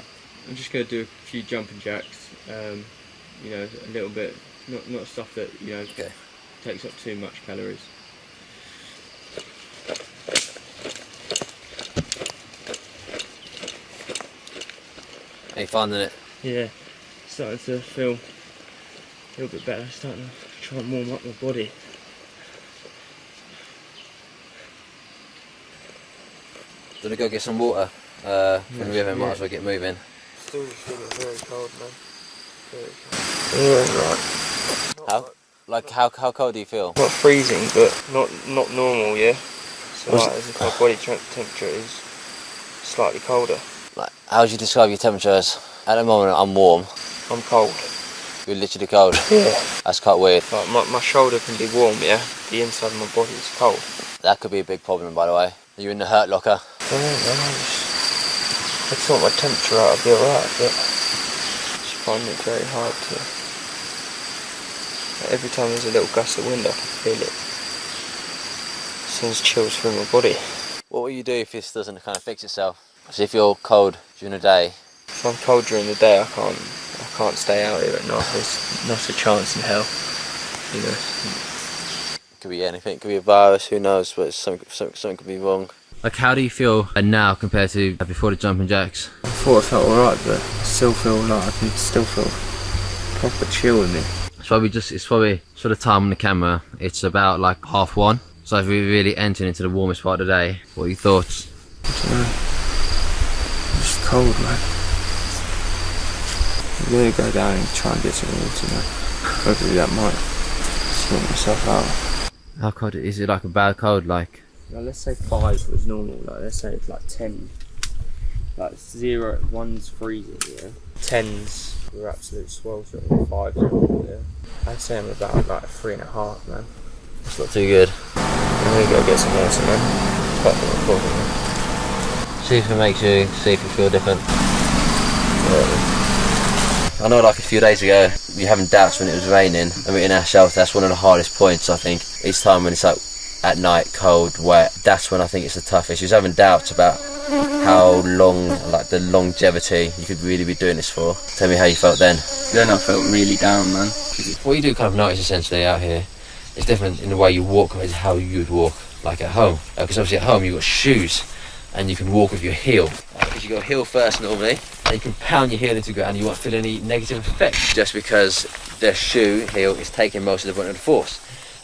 I'm just going to do a few jumping jacks. You know, a little bit, not stuff that, you know, takes up too much calories. Are you finding it? Yeah, starting to feel a little bit better, starting to try and warm up my body. Do you want to go get some water from the river? Might as well get moving. Still just feeling very cold, man. Very cold. Yeah, How cold do you feel? not freezing, but not normal, yeah. So like, as if my body temperature is slightly colder. Like, how would you describe your temperature as? At the moment I'm warm. I'm cold. You're literally cold? Yeah. That's quite weird. Like my shoulder can be warm, yeah. The inside of my body is cold. That could be a big problem, by the way. Are you in the hurt locker? I don't know, I sort my temperature out, I'll be alright, but I just find it very hard to... Every time there's a little gust of wind I can feel it. Sends chills through my body. What will you do if this doesn't kind of fix itself? So if you're cold during the day? If I'm cold during the day, I can't stay out here at night. There's not a chance in hell, you know. It could be anything, it could be a virus, who knows, but something could be wrong. Like, how do you feel now compared to before the jumping jacks? I thought I felt alright, but I still feel like I can still feel proper chill in me. It's probably sort of time on the camera. It's about like 1:30. So if we really entered into the warmest part of the day, what are your thoughts? I don't know. It's cold, man. I'm gonna go down and try and get some water, man. Hopefully that might sort myself out. How cold is it? Like a bad cold, like? Now, let's say 5 was normal. Like, let's say it's like 10. Like 0, 1's freezing, yeah. 10's were absolute sweltering. 5's normal, yeah. I'd say I'm about like 3.5, man. It's not too good. I'm gonna go get some water, man. Fuck the recording, man. See if you feel different. Yeah. I know, like a few days ago, we were having doubts when it was raining, and we're in our shelter. That's one of the hardest points, I think. Each time when it's like at night, cold, wet, that's when I think it's the toughest. You was having doubts about how long, like the longevity you could really be doing this for. Tell me how you felt then. Then I felt really down, man. What you do kind of notice essentially out here is different in the way you walk compared to how you would walk, like at home. Because obviously at home you've got shoes, and you can walk with your heel. Because you go heel first normally, and you can pound your heel into the ground and you won't feel any negative effect. Just because the shoe heel is taking most of the brunt of the force.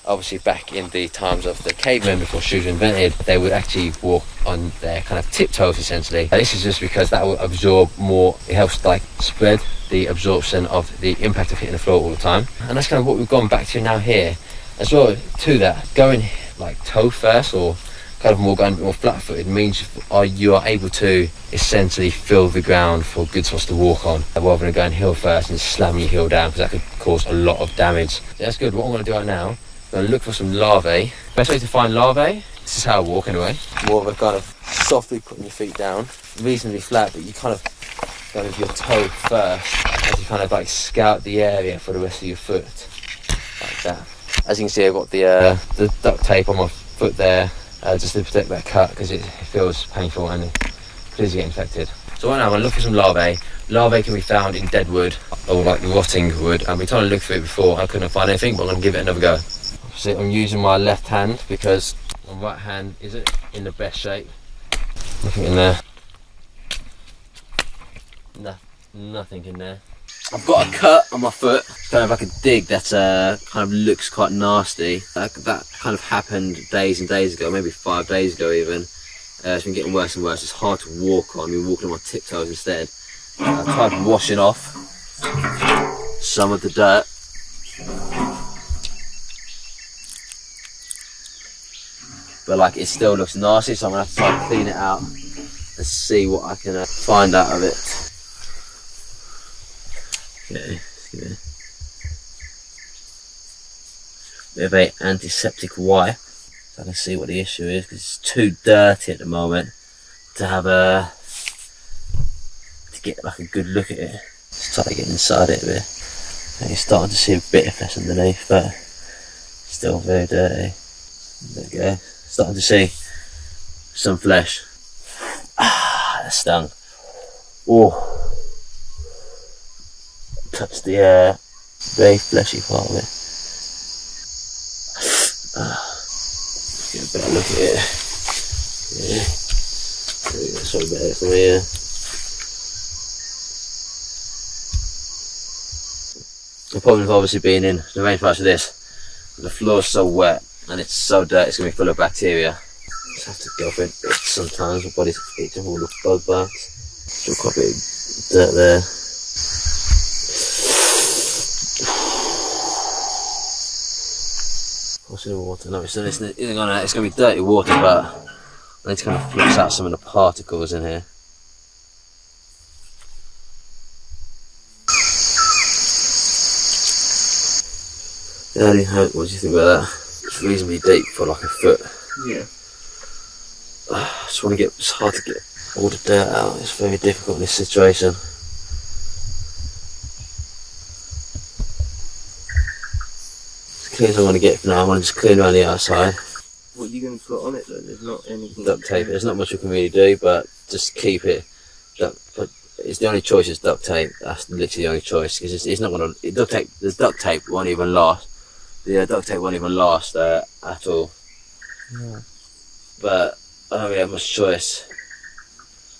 obviously back in the times of the cavemen before shoes were invented, they would actually walk on their kind of tiptoes essentially. This is just because that will absorb more, it helps like spread the absorption of the impact of hitting the floor all the time. And that's kind of what we've gone back to now here as well. To that, going like toe first or kind of more going a bit more flat-footed means you are able to essentially feel the ground for good spots to walk on, rather than going heel first and slamming your heel down, because that could cause a lot of damage. So that's good. What I'm going to do right now, I'm going to look for some larvae. Best way to find larvae, this is how I walk anyway, more of a kind of softly putting your feet down, reasonably flat, but you kind of go with your toe first as you kind of like scout the area for the rest of your foot, like that. As you can see, I've got the duct tape on my foot there, just to protect that cut, because it feels painful and please get infected. So right now I'm going to look for some larvae. Larvae can be found in dead wood or like rotting wood. I've been trying to look for it before, I couldn't find anything, but I'm going to give it another go. So I'm using my left hand because my right hand isn't in the best shape. Nothing in there. Nothing in there. I've got a cut on my foot, kind of like a dig that kind of looks quite nasty. That kind of happened days and days ago, maybe 5 days ago even. It's been getting worse and worse. It's hard to walk on. I've been walking on my tiptoes instead. I tried washing off some of the dirt. But like it still looks nasty, so I'm going to have to try and clean it out and see what I can find out of it. Okay, bit of a antiseptic wipe so I can see what the issue is, because it's too dirty at the moment to have to get like a good look at it. Just try to get inside it a bit. And you're starting to see a bit of flesh underneath, but still very dirty. There we go. Starting to see some flesh. Ah, that stung. Oh. Touch the very fleshy part of it. Get a better look at it. Yeah. There we go, so better from here. The problem with obviously being in the rainforest of this, the floor is so wet and it's so dirty, it's going to be full of bacteria. Just have to go for it sometimes. My body's eating all the bug bites. Still quite a bit of dirt there. What's in the water? No, it's going to be dirty water, but I need to kind of flush out some of the particles in here. Yeah, what do you think about that? It's reasonably deep for like a foot. Yeah. I just want to get, it's hard to get all the dirt out. It's very difficult in this situation. Clean as I want to get for now. I want to just clean around the outside. What are you going to put on it though? There's not anything. Duct tape. There's not much we can really do, but just keep it. It's the only choice is duct tape. That's literally the only choice, because it's not going to. The duct tape won't even last. The duct tape won't even last at all. Yeah. But I don't really have much choice.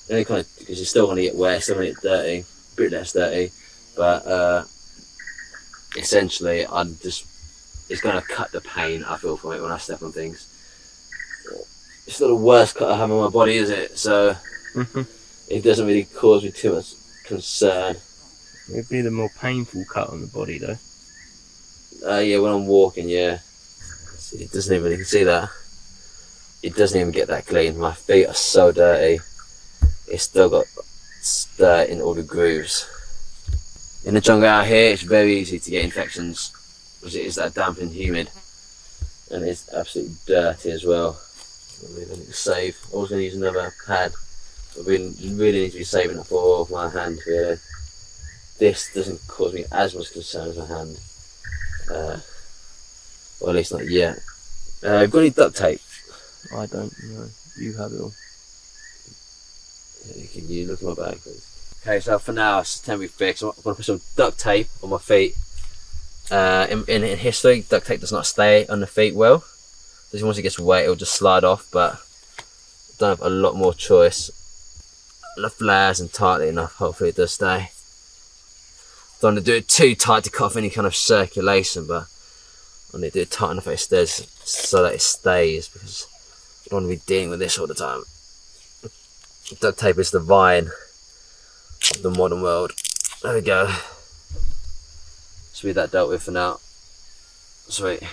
The only kind of, because you're still going to get wet, still going to get dirty, a bit less dirty, but essentially it's going to cut the pain I feel from it when I step on things. It's not the worst cut I have on my body, is it? So it doesn't really cause me too much concern. It'd be the more painful cut on the body though. Yeah, when I'm walking, yeah. It doesn't even, you can see that. It doesn't even get that clean. My feet are so dirty. It's still got dirt in all the grooves. In the jungle out here, it's very easy to get infections, because it is that damp and humid, and it's absolutely dirty as well. I need to save. I was going to use another pad, but we really need to be saving it for my hand here. This doesn't cause me as much concern as my hand, or at least not yet. I've got any duct tape? I don't know. You have it all. Yeah, can you look at my bag, please? Okay, so for now it's a temporary fix. I'm going to put some duct tape on my feet. In history, duct tape does not stay on the feet well. So once it gets wet, it'll just slide off. But I don't have a lot more choice. The flares and tightly enough. Hopefully, it does stay. Don't want to do it too tight to cut off any kind of circulation, but I need to do it tight enough so that it stays, because I don't want to be dealing with this all the time. Duct tape is the vine of the modern world. There we go. Sweet, that dealt with for now. Sweet.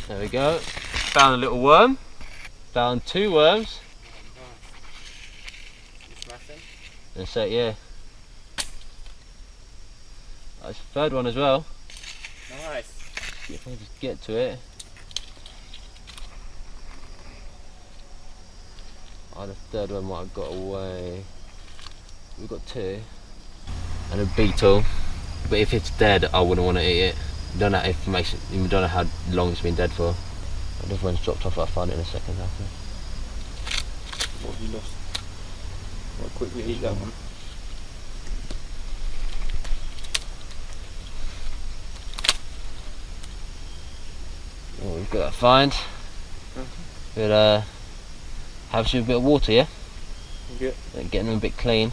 There we go. Found a little worm. Found 2 worms. And so yeah. That's the 3rd one as well. Nice. If I just get to it. Oh, the 3rd one might have got away. We've got 2. And a beetle. But if it's dead, I wouldn't want to eat it. You don't know information. You don't know how long it's been dead for. Another one's dropped off. I'll find it in a second. After. What have you lost? I'll quickly eat that one. Oh, we've got that find. But have some bit of water, yeah? Yeah. And getting them a bit clean.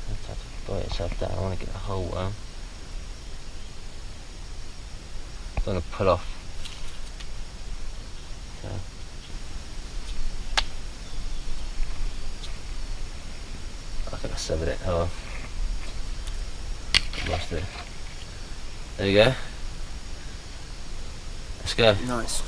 Let's have to bite itself down. I want to get the whole worm. Don't want to pull off. So. I think I severed it. Oh, lost it. There you go. Let's go. Nice.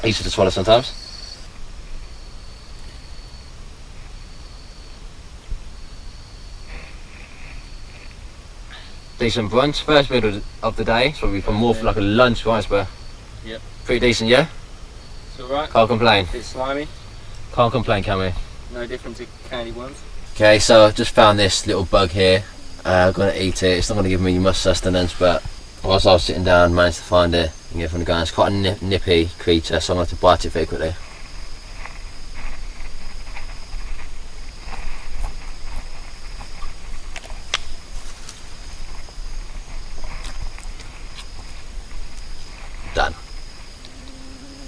Easy to swallow sometimes. Decent brunch, first meal of the day. It's probably from more for like a lunch wise, but Yep. pretty decent, yeah? It's alright. Can't complain. Bit slimy. Can't complain, can we? No different to candy worms. Okay, so I've just found this little bug here. I'm gonna eat it. It's not gonna give me much sustenance, but whilst I was sitting down, managed to find it and get it from the ground. It's quite a nippy creature, so I'm going to bite it very quickly. Done.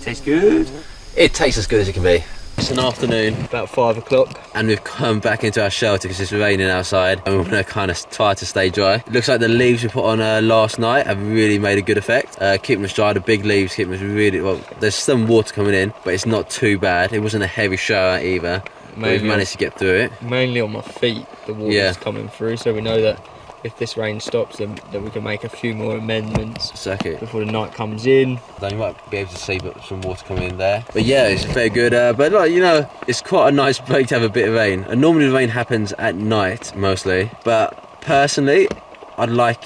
Tastes good. It tastes as good as it can be. It's an afternoon, about 5 o'clock. And we've come back into our shelter because it's raining outside and we're going to kind of try to stay dry. It looks like the leaves we put on last night have really made a good effect. Keeping us dry, the big leaves keeping us really, well, there's some water coming in, but it's not too bad. It wasn't a heavy shower either, but we've managed to get through it. Mainly on my feet, the water's coming through, so we know that if this rain stops, then we can make a few more amendments before the night comes in. Then you might be able to see some water coming in there. But yeah, it's very good. But like, you know, it's quite a nice break to have a bit of rain. And normally the rain happens at night mostly. But personally, I'd like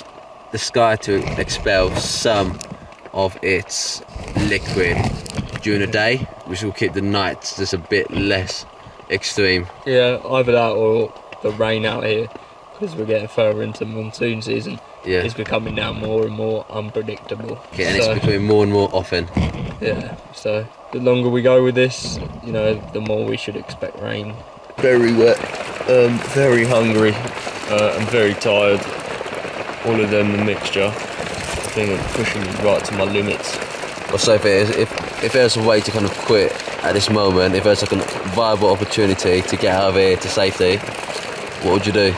the sky to expel some of its liquid during the day, which will keep the nights just a bit less extreme. Yeah, either that or the rain out here. Because we're getting further into monsoon season, it's becoming now more and more unpredictable. Okay, and it's becoming more and more often. Yeah, so the longer we go with this, you know, the more we should expect rain. Very wet, very hungry, and very tired. All of them, the mixture, I think are pushing me right to my limits. Well, so if there's a way to kind of quit at this moment, if there's like a viable opportunity to get out of here to safety, what would you do?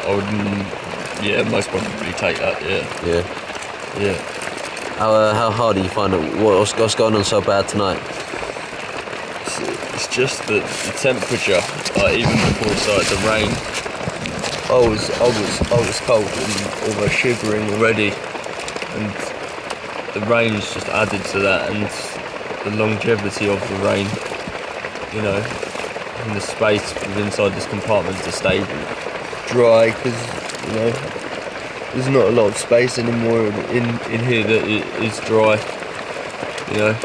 I would, most probably take that, yeah. How hard do you find it? What's going on so bad tonight? It's just the temperature, even before it started to rain, I was cold and almost shivering already, and the rain's just added to that, and the longevity of the rain, you know, and the space inside this compartment to stay dry, because, you know, there's not a lot of space anymore in here that is dry, you know.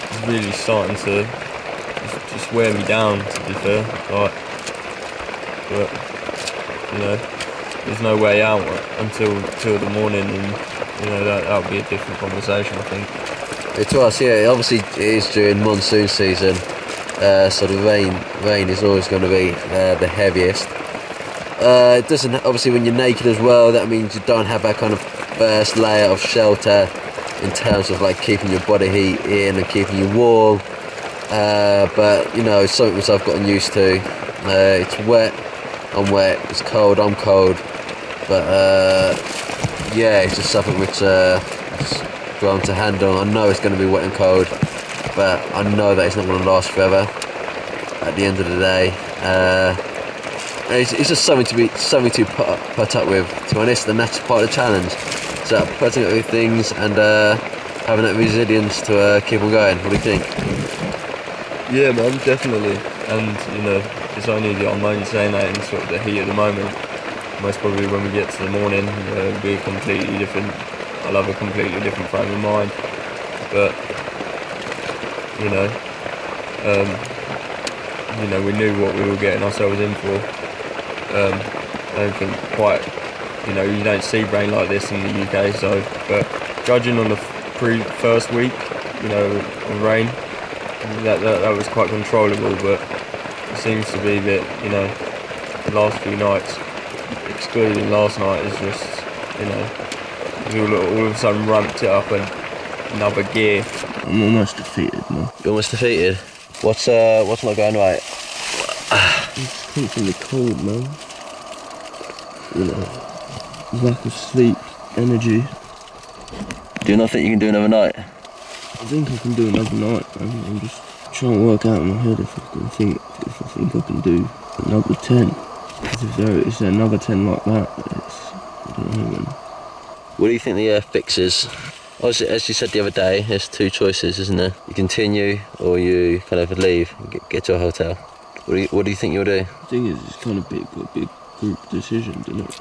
It's really starting to just wear me down, to be fair, like, but, you know, there's no way out until the morning, and, you know, that'll be a different conversation, I think. To us, yeah, obviously it is during monsoon season, so the rain is always going to be the heaviest. It doesn't, obviously when you're naked as well, that means you don't have that kind of first layer of shelter in terms of like keeping your body heat in and keeping you warm. But you know, it's something which I've gotten used to. It's wet, I'm wet, it's cold, I'm cold, but yeah, it's just something which it's grown to handle. I know it's going to be wet and cold, but I know that it's not going to last forever at the end of the day. It's just something to put up with, to be honest, and that's part of the challenge. So putting up with things and having that resilience to keep on going. What do you think? Yeah, man, definitely. And you know, it's only I'm only saying that in sort of the heat at the moment. Most probably when we get to the morning, it'll be completely different. I'll have a completely different frame of mind. But we knew what we were getting ourselves in for. I don't think quite, you don't see rain like this in the UK, so, but judging on the first week, of rain, that was quite controllable, but it seems to be that, the last few nights, excluding last night, is just, all of a sudden ramped it up another gear. I'm almost defeated, man. You're almost defeated? What's not going right? It's constantly cold, man. Lack of sleep, energy. Do you not think you can do another night? I think I can do another night, man. I'm just trying to work out in my head if I think I can do another 10. Because if there another 10 like that, I don't know, man. What do you think the fix is? As you said the other day, there's two choices, isn't there? You continue or you kind of leave and get to a hotel. What do you think you'll do? I think it's kind of a big group decision, isn't it?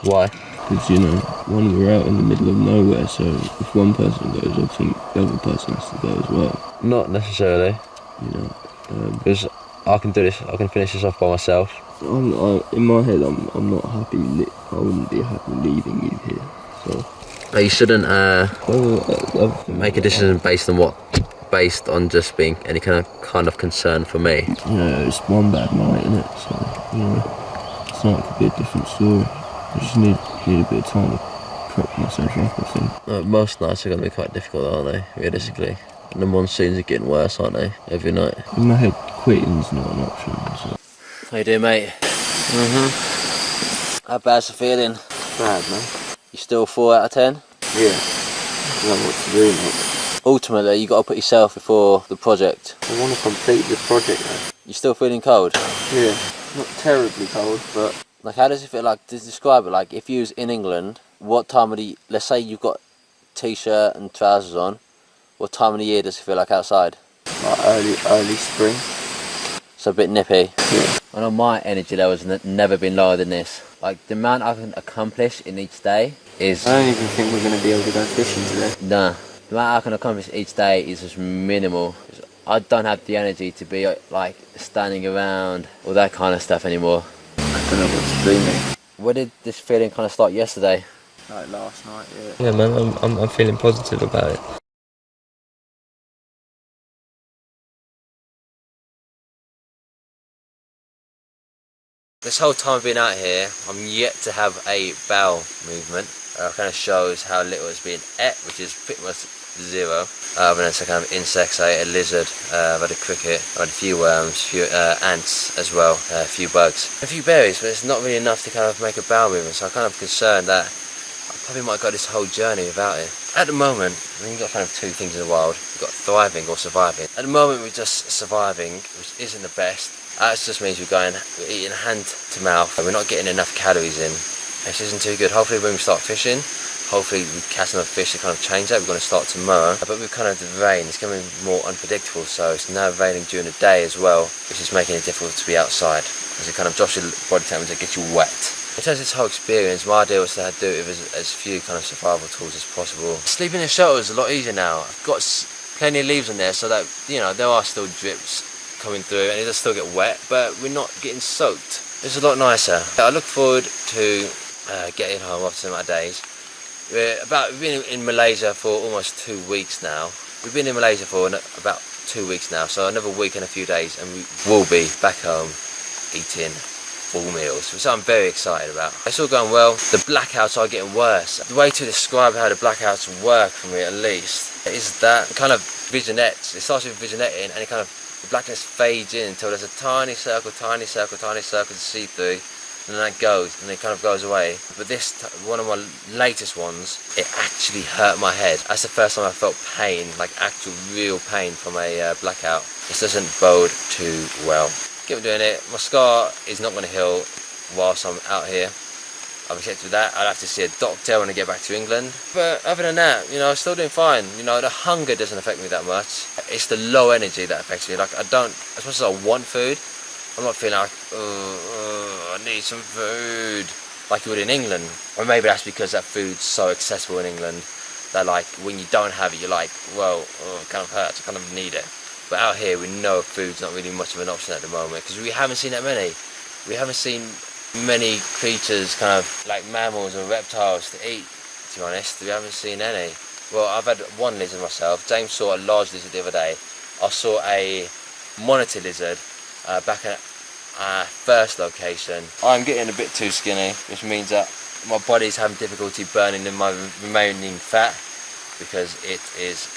Why? Because, we're out in the middle of nowhere, so if one person goes, I think the other person has to go as well. Not necessarily. Because I can do this, I can finish this off by myself. In my head, I'm not happy, I wouldn't be happy leaving you here, so... You shouldn't make a decision based on just being any kind of concern for me. It's one bad night, isn't it? So, it's not could be a different story. I just need a bit of time to prep myself up, I think. Most nights are going to be quite difficult, aren't they, realistically? And the monsoons are getting worse, aren't they, every night? In my head, quitting's not an option. So. How you doing, mate? How bad's the feeling? Bad, man. You still 4 out of 10? Yeah. I don't know what to do, mate. Ultimately, you got to put yourself before the project. I want to complete the project, though. You still feeling cold? Yeah. Not terribly cold, but... Like, how does it feel? Like, to describe it, like, if you was in England, what time of the... Let's say you've got t-shirt and trousers on, what time of the year does it feel like outside? Like early spring. So a bit nippy. Yeah. I know my energy levels have never been lower than this. Like, the amount I can accomplish in each day is... I don't even think we're going to be able to go fishing today. Nah. The amount I can accomplish each day is just minimal. I don't have the energy to be, like, standing around, all that kind of stuff anymore. I don't know what to do, mate. Where did this feeling kind of start yesterday? Like last night, yeah. Yeah, man, I'm feeling positive about it. This whole time I've been out here, I'm yet to have a bowel movement. Kind of shows how little it's been ate, which is pretty much zero. I've had some kind of insects, I ate a lizard, I've had a cricket, I've had a few worms, a few ants as well, a few bugs. A few berries, but it's not really enough to kind of make a bowel movement, so I'm kind of concerned that I probably might go this whole journey without it. At the moment, you've got kind of two things in the wild. You've got thriving or surviving. At the moment we're just surviving, which isn't the best. That just means we're eating hand to mouth, and we're not getting enough calories in. This isn't too good. Hopefully when we start fishing, hopefully we catch enough fish to kind of change that. We're going to start tomorrow. But with kind of the rain, it's becoming more unpredictable, so it's now raining during the day as well, which is making it difficult to be outside, as it kind of drops your body temperature, gets you wet. In terms of this whole experience, my idea was to do it with as few kind of survival tools as possible. Sleeping in a shelter is a lot easier now. I've got plenty of leaves on there, so that, there are still drips coming through and it does still get wet, but we're not getting soaked. It's a lot nicer. I look forward to getting home after my days. We've been in Malaysia for almost 2 weeks now. We've been in Malaysia for about 2 weeks now, so another week and a few days, and we will be back home eating full meals, which I'm very excited about. It's all going well. The blackouts are getting worse. The way to describe how the blackouts work for me, at least, is that kind of vignettes. It starts with vignetting, and it kind of, the blackness fades in until there's a tiny circle to see through, and then that goes, and it kind of goes away. But this, one of my latest ones, it actually hurt my head. That's the first time I felt pain, like actual real pain from a blackout. This doesn't bode too well. Keep doing it. My scar is not going to heal whilst I'm out here. I've accepted that. I'll have to see a doctor when I get back to England. But other than that, you know, I'm still doing fine. You know, the hunger doesn't affect me that much. It's the low energy that affects me. Like, I don't, as much as I want food, I'm not feeling like, I need some food, like you would in England. Or maybe that's because that food's so accessible in England that, like, when you don't have it, you're like, well, it kind of hurts, I kind of need it. But out here, we know food's not really much of an option at the moment, because we haven't seen that many. We haven't seen many creatures, kind of like mammals or reptiles, to eat, to be honest. We haven't seen any. Well, I've had one lizard myself. James saw a large lizard the other day. I saw a monitor lizard back at our first location. I'm getting a bit too skinny, which means that my body's having difficulty burning my remaining fat, because it is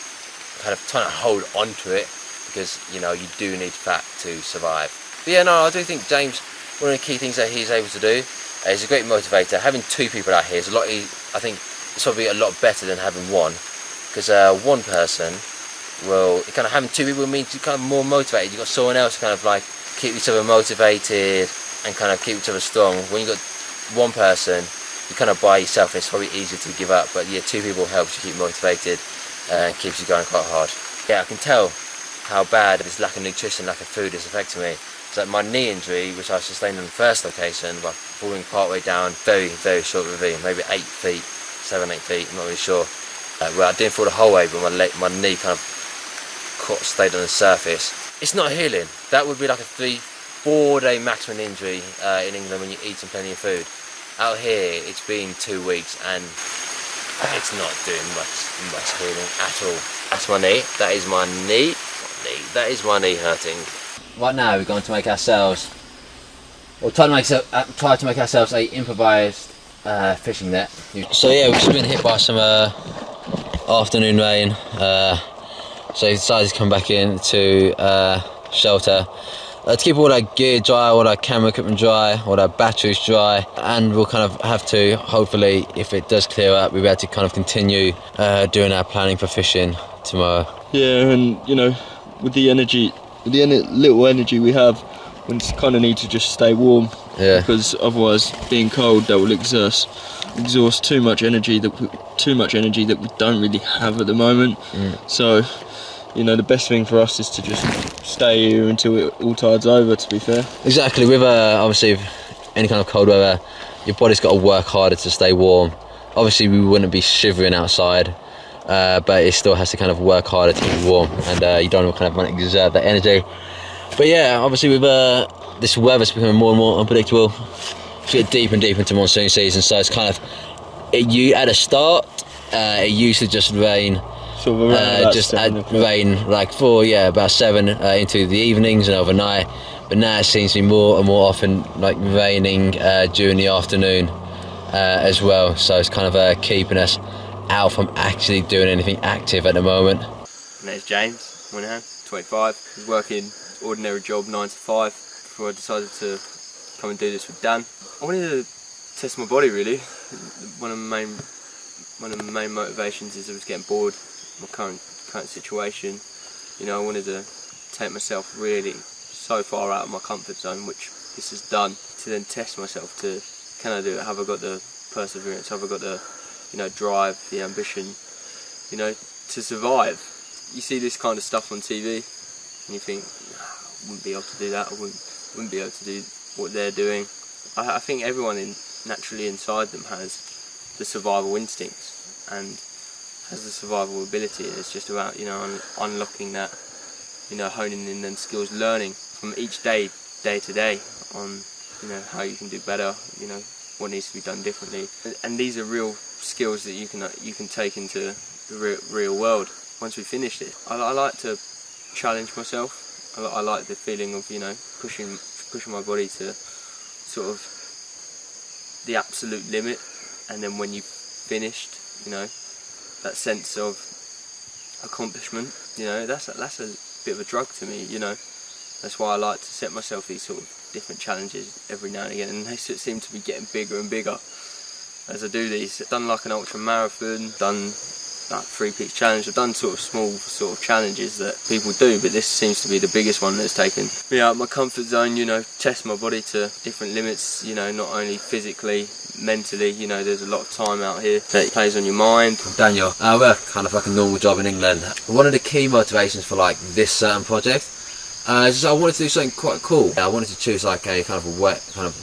kind of trying to hold onto it, because, you know, you do need fat to survive. But yeah, no, I do think James, one of the key things that he's able to do is a great motivator. Having two people out here is a lot, I think it's probably a lot better than having one, because one person will, kind of having two people means you're kind of more motivated. You've got someone else to kind of like keep each other motivated and kind of keep each other strong. When you've got one person, you're kind of by yourself, and it's probably easier to give up. But yeah, two people helps you keep motivated and keeps you going quite hard. Yeah, I can tell how bad this lack of nutrition, lack of food is affecting me. So my knee injury, which I sustained on the first location by falling partway down very, very short ravine, maybe 8 feet, 7, 8 feet, I'm not really sure. Well, I didn't fall the whole way, but my knee kind of stayed on the surface. It's not healing. That would be like a 3-4 day maximum injury in England when you're eating plenty of food. Out here, it's been 2 weeks, and it's not doing much healing at all. That's my knee. That is my knee. That is my knee hurting. Right now we're going to make ourselves, or try to make ourselves a improvised fishing net. So yeah, we've just been hit by some afternoon rain, so we decided to come back in to shelter to keep all our gear dry, all our camera equipment dry, all our batteries dry, and we'll kind of have to, hopefully, if it does clear up, we'll be able to kind of continue doing our planning for fishing tomorrow. Yeah, and you know, with the little energy we have, we kind of need to just stay warm. Yeah. Because otherwise, being cold, that will exhaust too much energy that we don't really have at the moment. So, you know, the best thing for us is to just stay here until it all tides over, to be fair. Exactly. With obviously any kind of cold weather, your body's got to work harder to stay warm. Obviously, we wouldn't be shivering outside. But it still has to kind of work harder to keep warm, and you don't kind of want to exert that energy. But yeah, obviously with this weather's becoming more and more unpredictable. We get deep and deep into monsoon season, so it's kind of at the start it used to just rain, sort of rain like about 7 into the evenings and overnight. But now it seems to be more and more often like raining during the afternoon as well. So it's kind of keeping us out from actually doing anything active at the moment. My name's James Moynihan, 25. I was working ordinary job 9 to 5 before I decided to come and do this with Dan. I wanted to test my body really. One of the main motivations is I was getting bored of my current situation. You know, I wanted to take myself really so far out of my comfort zone, which this has done, to then test myself to, can I do it? Have I got the perseverance? Have I got the, you know, drive, the ambition, you know, to survive? You see this kind of stuff on TV and you think, nah, I wouldn't be able to do that, I wouldn't be able to do what they're doing. I think everyone naturally inside them has the survival instincts and has the survival ability. It's just about, you know, unlocking that, you know, honing in them skills, learning from each day to day on, you know, how you can do better, you know, what needs to be done differently. And these are real skills that you can take into the real world once we finish it. I like to challenge myself. I like the feeling of, you know, pushing my body to sort of the absolute limit, and then when you've finished, you know, that sense of accomplishment, you know, that's a bit of a drug to me, you know. That's why I like to set myself these sort of different challenges every now and again, and they seem to be getting bigger and bigger as I do these. I've done like an ultra marathon, done like 3-peak challenge. I've done sort of small sort of challenges that people do, but this seems to be the biggest one that's taken me out of my comfort zone, you know, test my body to different limits, you know, not only physically, mentally, you know, there's a lot of time out here that plays on your mind. Daniel, I work kind of like a normal job in England. One of the key motivations for like this certain project is I wanted to do something quite cool. I wanted to choose like a kind of a wet, kind of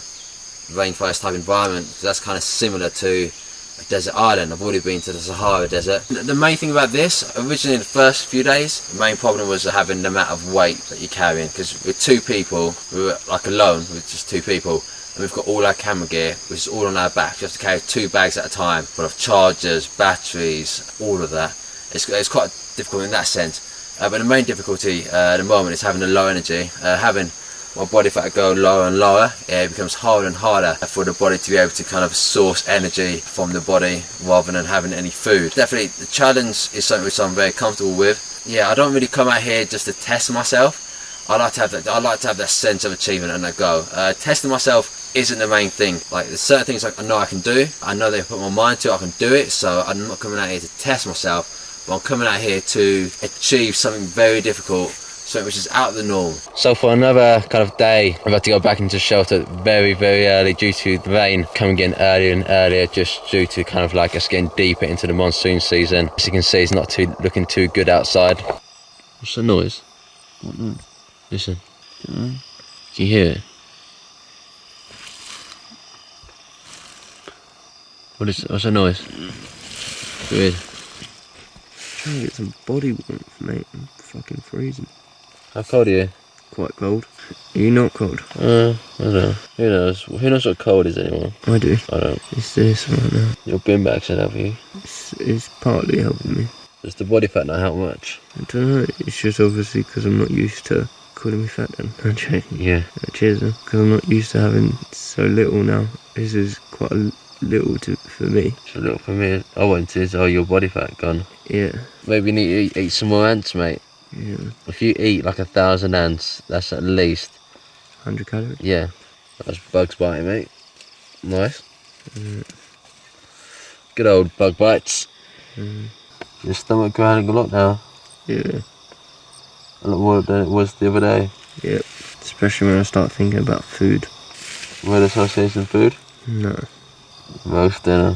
rainforest type environment, because that's kind of similar to a desert island. I've already been to the Sahara Desert. The main thing about this, originally in the first few days, the main problem was having the amount of weight that you're carrying, because with 2 people, we were like alone with just 2 people, and we've got all our camera gear, which is all on our back. You have to carry 2 bags at a time, full of chargers, batteries, all of that. It's quite difficult in that sense, but the main difficulty at the moment is having the low energy, having my body fat go lower and lower. It becomes harder and harder for the body to be able to kind of source energy from the body rather than having any food. Definitely the challenge is something which I'm very comfortable with. Yeah, I don't really come out here just to test myself. I like to have that sense of achievement and a go. Testing myself isn't the main thing. Like there's certain things like I know I can do. I know they put my mind to it, I can do it, so I'm not coming out here to test myself, but I'm coming out here to achieve something very difficult, something which is out of the norm. So for another kind of day, I've had to go back into shelter very, very early due to the rain coming in earlier and earlier, just due to kind of like us getting deeper into the monsoon season. As you can see, it's not looking too good outside. What's the noise? What noise? Listen. Can you hear it? What's the noise? Weird. Trying to get some body warmth, mate. I'm fucking freezing. How cold are you? Quite cold. Are you not cold? I don't know. Who knows? Who knows what cold is anymore? I do. I don't. It's this right now. Your bin bag should help you. It's partly helping me. Does the body fat not help much? I don't know. It's just obviously because I'm not used to calling me fat then. I'm joking. Yeah. Cheers then. Because I'm not used to having so little now. This is quite a little for me. It's a little for me. I wanted to. Oh, your body fat gone. Yeah. Maybe you need to eat some more ants, mate. Yeah. If you eat like 1,000 ants, that's at least 100 calories? Yeah. That's bugs biting, mate. Nice. Good old bug bites. Your stomach growling a lot now. Yeah. A lot more than it was the other day. Yep. Especially when I start thinking about food. Word association food? No. Roast dinner.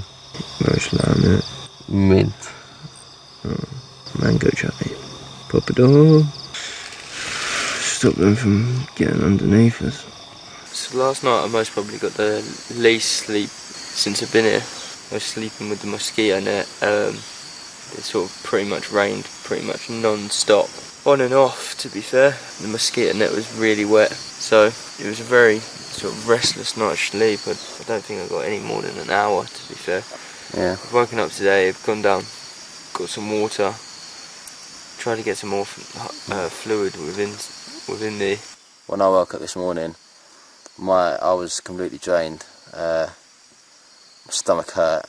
Roast lamb, innit? Mint. Mango chutney. Pop it all. Stop them from getting underneath us. So last night I most probably got the least sleep since I've been here. I was sleeping with the mosquito net. It sort of pretty much rained pretty much non-stop. On and off, to be fair. The mosquito net was really wet, so it was a very sort of restless night's sleep. I don't think I got any more than an hour, to be fair. Yeah. I've woken up today, I've gone down, got some water, tried to get some more fluid within the... When I woke up this morning, I was completely drained. My stomach hurt.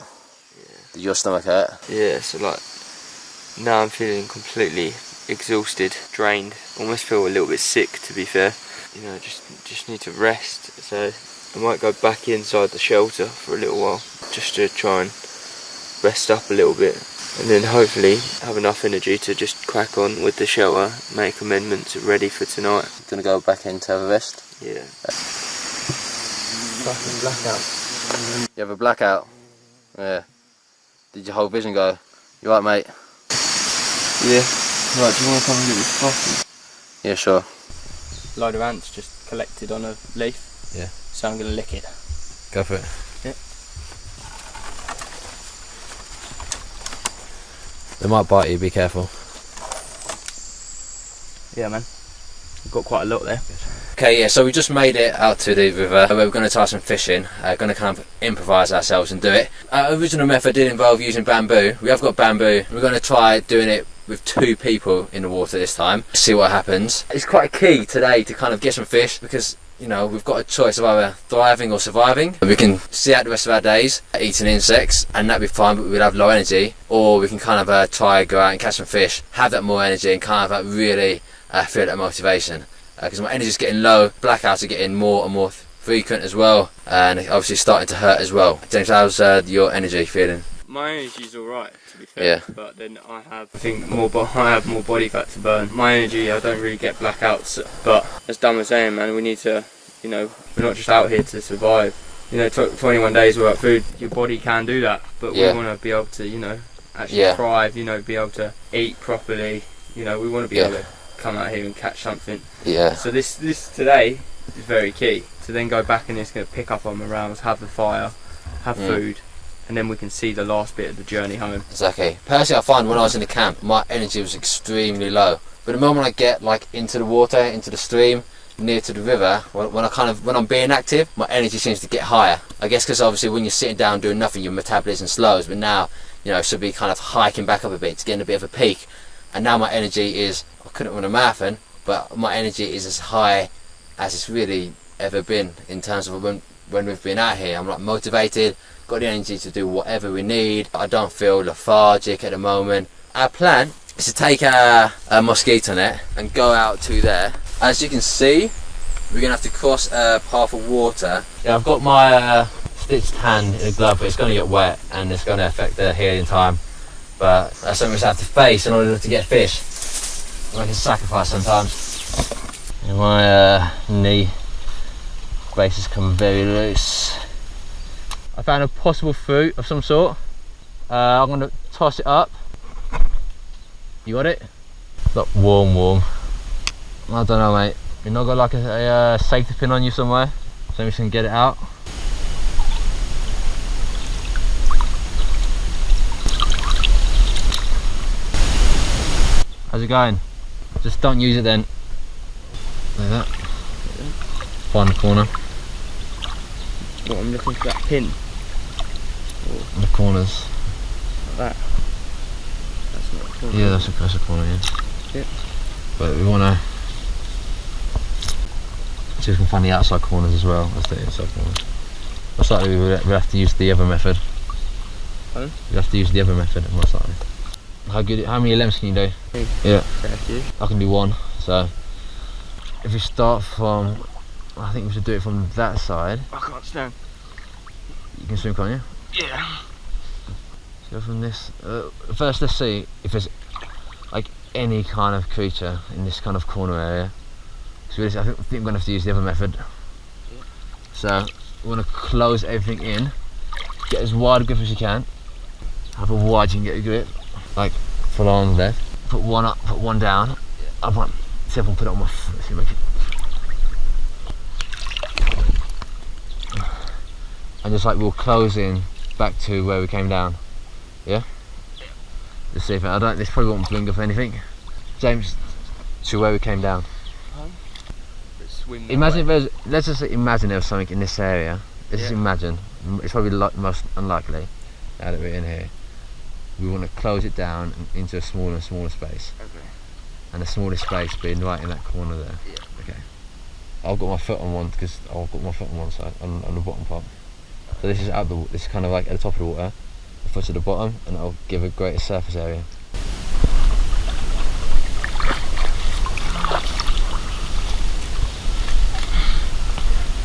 Yeah. Did your stomach hurt? Yeah, so like, now I'm feeling completely exhausted, drained, almost feel a little bit sick, to be fair. You know, just need to rest, so I might go back inside the shelter for a little while, just to try and rest up a little bit, and then hopefully have enough energy to just crack on with the shelter, make amendments ready for tonight. Gonna go back in to have a rest? Yeah. Fucking blackout. You have a blackout? Yeah. Did your whole vision go? You right, mate? Yeah. Right, do you want to come and get this coffee? Yeah, sure. Load of ants just collected on a leaf. Yeah. So I'm going to lick it. Go for it. Yeah. They might bite you, be careful. Yeah, man. I've got quite a lot there. Okay, yeah, so we just made it out to the river. We're going to try some fishing. Going to kind of improvise ourselves and do it. Our original method did involve using bamboo. We have got bamboo. We're going to try doing it with 2 people in the water this time. See what happens. It's quite key today to kind of get some fish, because you know, we've got a choice of either thriving or surviving. We can see out the rest of our days eating insects and that'd be fine, but we'd have low energy, or we can kind of try, go out and catch some fish, have that more energy and kind of really feel that motivation. Because my energy's getting low, blackouts are getting more and more frequent as well, and obviously starting to hurt as well. James, how's your energy feeling? My energy's alright, to be fair. Yeah. But then I have more body fat to burn. My energy, I don't really get blackouts. But as Dan was saying, man, we need to, you know, we're not just out here to survive. You know, 21 days without food, your body can do that. But we want to be able to, you know, actually thrive. You know, be able to eat properly. You know, we want to be able to come out here and catch something. Yeah. So this today is very key. To then go back and it's going to pick up on morales, have the fire, have food. And then we can see the last bit of the journey home. Exactly. Personally, I find when I was in the camp, my energy was extremely low. But the moment I get like into the water, into the stream, near to the river, when I'm being active, my energy seems to get higher. I guess because obviously when you're sitting down doing nothing, your metabolism slows. But now, you know, it should be kind of hiking back up a bit to getting a bit of a peak. And now my energy is, I couldn't run a marathon, but my energy is as high as it's really ever been in terms of when we've been out here. I'm like motivated. Got the energy to do whatever we need. I don't feel lethargic at the moment. Our plan is to take a mosquito net and go out to there. As you can see, we're gonna have to cross a path of water. Yeah, I've got my stitched hand in a glove, but it's gonna get wet and it's gonna affect the healing time. But that's something we have to face in order to get fish. I can sacrifice sometimes. And my knee brace has come very loose. I found a possible fruit of some sort. I'm going to toss it up. You got it? It's not warm. I don't know, mate. You've not got like a safety pin on you somewhere, so we can get it out. How's it going? Just don't use it then. Like that. Find the corner. What, I'm looking for that pin. The corners. Like that. That's not a corner. Yeah, that's a corner, yeah. Yep. But we want to see if we can find the outside corners as well as the inside corners. Most likely we'll have to use the other method. Pardon? We'll have to use the other method most likely. How many lengths can you do? 3. Yeah. I can do 1. So if we start from, I think we should do it from that side. I can't stand. You can swim, can't you? Yeah. So go from this. First, let's see if there's like any kind of creature in this kind of corner area. So I think we're gonna have to use the other method. Yeah. So we want to close everything in, get as wide a grip as you can. However wide you can get a grip, like full on left. Put one up, put one down. Yeah. I want see if I can put it on my foot. Let's see if I can. And just like we'll close in back to where we came down. Yeah? Let's see if this probably won't bring up anything. James, to where we came down. Imagine if there's, let's just imagine there was something in this area. Let's just imagine, it's probably the most unlikely now that we're in here. We want to close it down into a smaller and smaller space. Okay. And the smallest space being right in that corner there. Yeah. Okay. I've got my foot on one because I've got my foot on one side, on the bottom part. So this is this is kind of like at the top of the water, the foot at the bottom, and it'll give a greater surface area.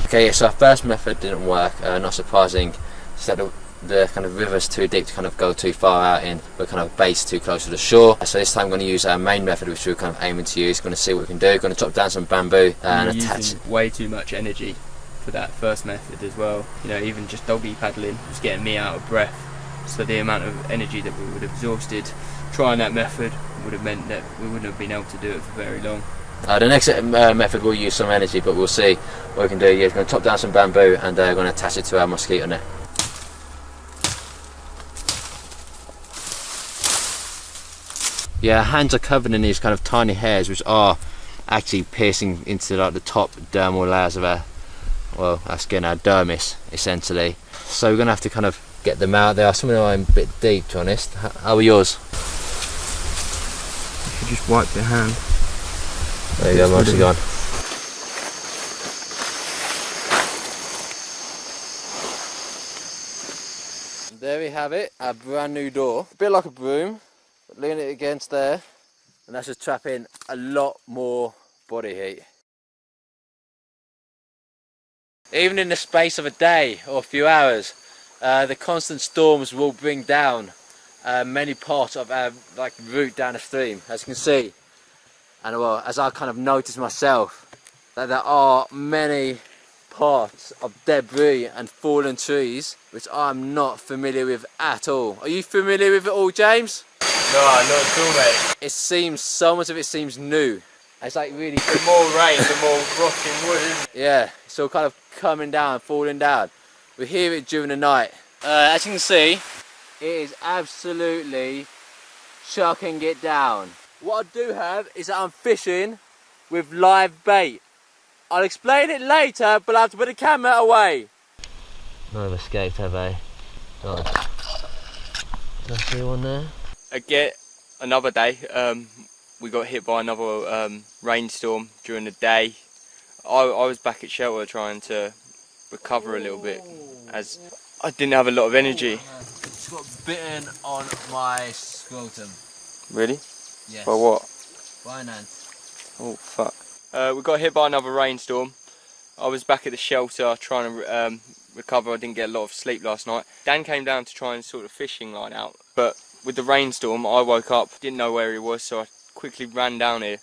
Okay, so our first method didn't work, not surprising. So the kind of river's too deep to kind of go too far out in, but kind of base too close to the shore. So this time I'm going to use our main method, which we're kind of aiming to use. Going to see what we can do. Going to chop down some bamboo and attach. Way too much energy for that first method as well. You know, even just doggy paddling was getting me out of breath. So the amount of energy that we would have exhausted trying that method would have meant that we wouldn't have been able to do it for very long. The next method will use some energy, but we'll see what we can do. Yeah, we're going to chop down some bamboo and we're going to attach it to our mosquito net. Yeah, our hands are covered in these kind of tiny hairs, which are actually piercing into like the top dermal layers of our skin, our dermis, essentially. So we're going to have to kind of get them out. There are some of them a bit deep, to be honest. How are yours? you just wipe your hand. There you go, mostly gone. There we have it, our brand new door. A bit like a broom, but lean it against there, and that's just trapping a lot more body heat. Even in the space of a day or a few hours, the constant storms will bring down many parts of our route down the stream, as you can see. And well, as I kind of noticed myself, that there are many parts of debris and fallen trees which I'm not familiar with at all. Are you familiar with it all, James? No, not at all, mate. It seems, so much of it seems new. It's like really... The more rain, the more rotting wood, isn't it? Yeah, it's all kind of coming down, falling down. We hear it during the night. As you can see, it is absolutely chucking it down. What I do have is that I'm fishing with live bait. I'll explain it later, but I have to put the camera away. No, I've escaped, have I? Go on. Did I see one there? Again, another day. We got hit by another rainstorm during the day. I was back at shelter trying to recover a little bit, as I didn't have a lot of energy. It's got bitten on my scrotum. Really? Yes. By what? By an ant. Oh fuck. We got hit by another rainstorm. I was back at the shelter trying to recover. I didn't get a lot of sleep last night. Dan came down to try and sort the fishing line out, but with the rainstorm I woke up, didn't know where he was, so I quickly ran down the